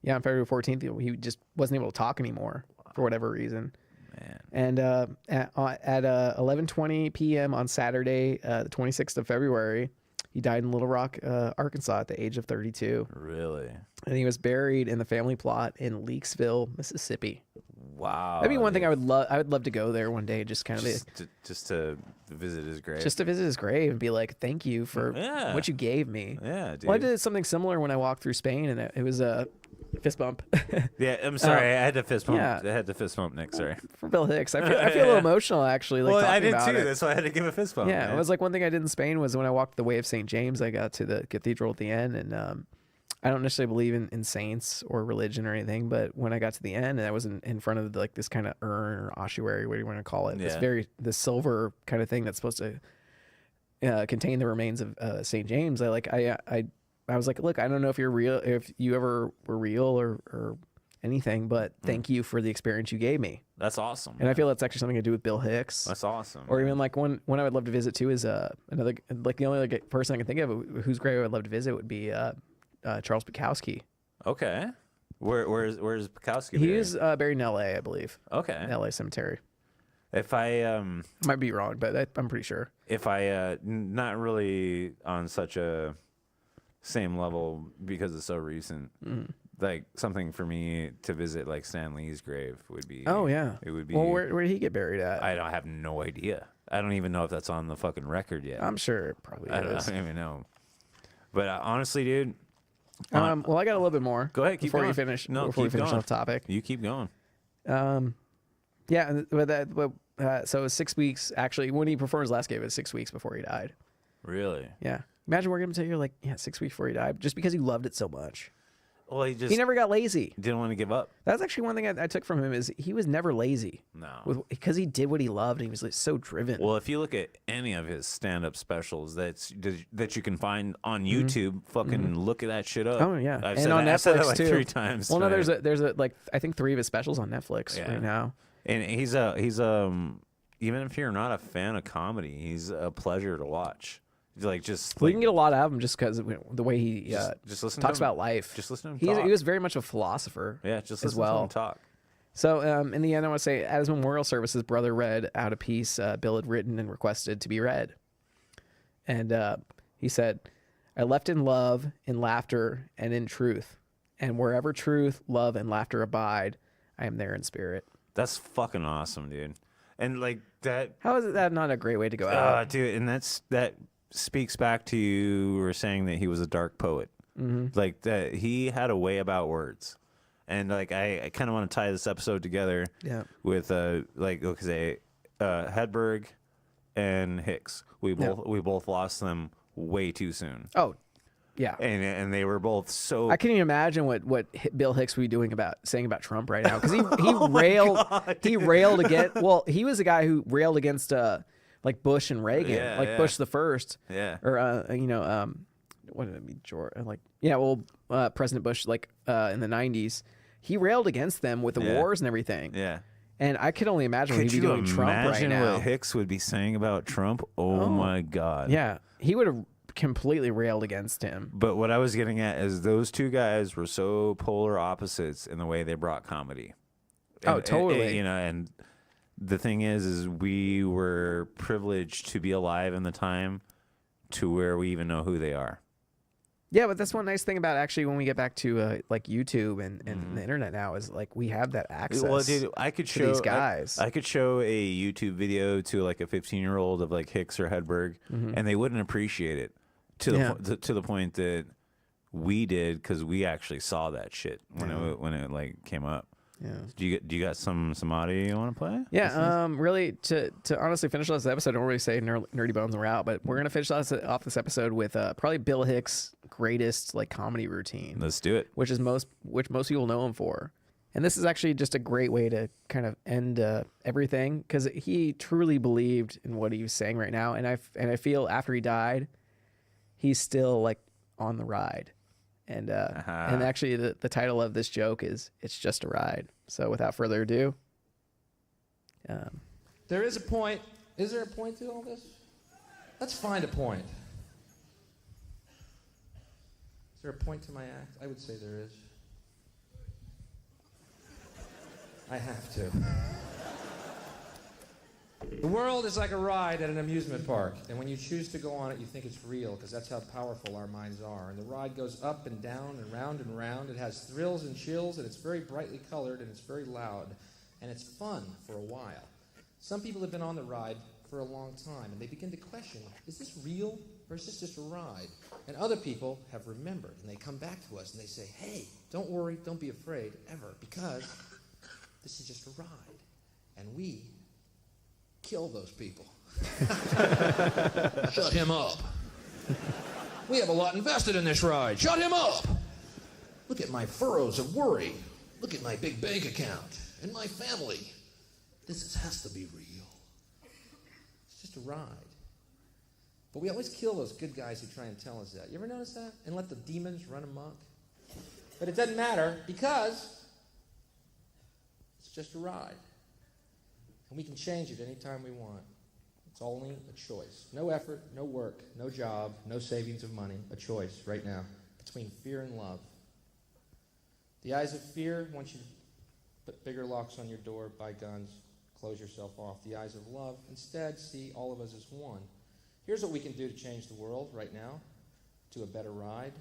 February 14th he just wasn't able to talk anymore for whatever reason. man. And at 11:20 p.m. on Saturday, the 26th of February, he died in Little Rock, Arkansas, at the age of 32. Really? And he was buried in the family plot in Leakesville, Mississippi. Wow. That'd be one thing I would love. I would love to go there one day, just kind of just to visit his grave. just to visit his grave and be like, "Thank you for what you gave me." Yeah, dude. Well, I did something similar when I walked through Spain, and it was a fist bump. Yeah, I'm sorry. I had to fist bump. yeah. I had to fist bump Nick. Sorry. For Bill Hicks. I feel a little emotional actually. Like, Well, I talking did about too. it. That's why I had to give a fist bump. Yeah, man. it was like one thing I did in Spain was when I walked the Way of St. James, I got to the cathedral at the end, and I don't necessarily believe in saints or religion or anything, but when I got to the end and I was in front of like this kind of urn or ossuary, what do you want to call it? The silver kind of thing that's supposed to contain the remains of St. James. I was like, look, I don't know if you ever were real or anything, but thank you for the experience you gave me. That's awesome. And I feel that's actually something to do with Bill Hicks. That's awesome. Or even like one I would love to visit too is another, like the only other person I can think of whose grave I would love to visit would be Charles Bukowski. Okay. Where's Bukowski? He is buried in L.A., I believe. Okay. In L.A. cemetery. If I might be wrong, but I'm pretty sure. If I not really on such a same level because it's so recent. Like something for me to visit, like Stan Lee's grave would be. Oh yeah, it would be. Well, where did he get buried at? I have no idea. I don't even know if that's on the fucking record yet. I'm sure it probably is. I don't even know. But honestly, dude. Well, I got a little bit more. Go ahead, keep before going. you finish. No, before keep we finish going. off topic. You keep going. Yeah, so it was 6 weeks. Actually, when he performed his last gig, it was 6 weeks before he died. Really? Yeah. Imagine working until you're like 6 weeks before he died, just because he loved it so much. Well, he never got lazy. Didn't want to give up. That's actually one thing I took from him is he was never lazy. No. Because he did what he loved and he was like so driven. Well, if you look at any of his stand-up specials that you can find on YouTube, fucking look at that shit up. Oh yeah, I've and on Netflix I've said that like too. 3 times. Well, no, tonight. there's a like I think 3 of his specials on Netflix right now. And he's even if you're not a fan of comedy, he's a pleasure to watch. Like just we can get a lot out of him just because the way he just listen talks to him. about life. Just listen to him talk. He was very much a philosopher. Yeah, just as listen well. to him talk. So in the end, I want to say at his memorial service, his brother read out a piece Bill had written and requested to be read. And he said, "I left in love, in laughter, and in truth. And wherever truth, love, and laughter abide, I am there in spirit." That's fucking awesome, dude. And like that. How is that not a great way to go out? Dude, and that speaks back to you were saying that he was a dark poet. Like that he had a way about words. And like I kind of want to tie this episode together with Hedberg and Hicks. We both lost them way too soon. Oh, yeah. And they were both so. I can't even imagine what Bill Hicks would be doing saying about Trump right now because he railed against. Well, he was a guy who railed against like Bush and Reagan, Bush the first. Yeah. Or what did it mean, George? President Bush, in the 90s, he railed against them with the wars and everything. Yeah. And I could only imagine what he'd be doing Trump right now. Could you imagine what Hicks would be saying about Trump? Oh my God. Yeah. He would have completely railed against him. But what I was getting at is those two guys were so polar opposites in the way they brought comedy. Totally. And the thing is we were privileged to be alive in the time to where we even know who they are. Yeah, but that's one nice thing about actually when we get back to like YouTube and the internet now is like we have that access. Well, dude, I could show these guys. I could show a YouTube video to like a 15-year-old of like Hicks or Hedberg, and they wouldn't appreciate it to the point that we did because we actually saw that shit when it like came up. Yeah. Do you got some audio you want to play? Yeah. Really, to honestly finish off this episode, I don't really say Nerdy Bones are out, but we're gonna finish off this episode with probably Bill Hicks' greatest like comedy routine. Let's do it. Which most people know him for, and this is actually just a great way to kind of end everything because he truly believed in what he was saying right now, and I feel after he died, he's still like on the ride. And actually the title of this joke is "It's Just a Ride." So without further ado, there is a point. Is there a point to all this? Let's find a point. Is there a point to my act? I would say there is. I have to. The world is like a ride at an amusement park, and when you choose to go on it, you think it's real, because that's how powerful our minds are. And the ride goes up and down and round and round. It has thrills and chills, and it's very brightly colored, and it's very loud, and it's fun for a while. Some people have been on the ride for a long time, and they begin to question, is this real, or is this just a ride? And other people have remembered, and they come back to us, and they say, hey, don't worry, don't be afraid, ever, because this is just a ride, and we kill those people. Shut him up. We have a lot invested in this ride. Shut him up. Look at my furrows of worry. Look at my big bank account and my family. Has to be real. It's just a ride. But we always kill those good guys who try and tell us that. You ever notice that? And let the demons run amok? But it doesn't matter because it's just a ride. And we can change it anytime we want. It's only a choice. No effort, no work, no job, no savings of money. A choice right now between fear and love. The eyes of fear want you to put bigger locks on your door, buy guns, close yourself off. The eyes of love instead see all of us as one. Here's what we can do to change the world right now to a better ride.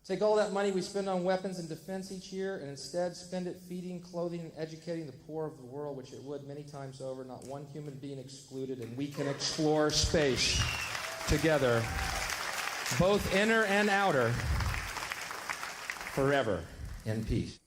Take all that money we spend on weapons and defense each year and instead spend it feeding, clothing, and educating the poor of the world, which it would many times over, not one human being excluded, and we can explore space together, both inner and outer, forever in peace.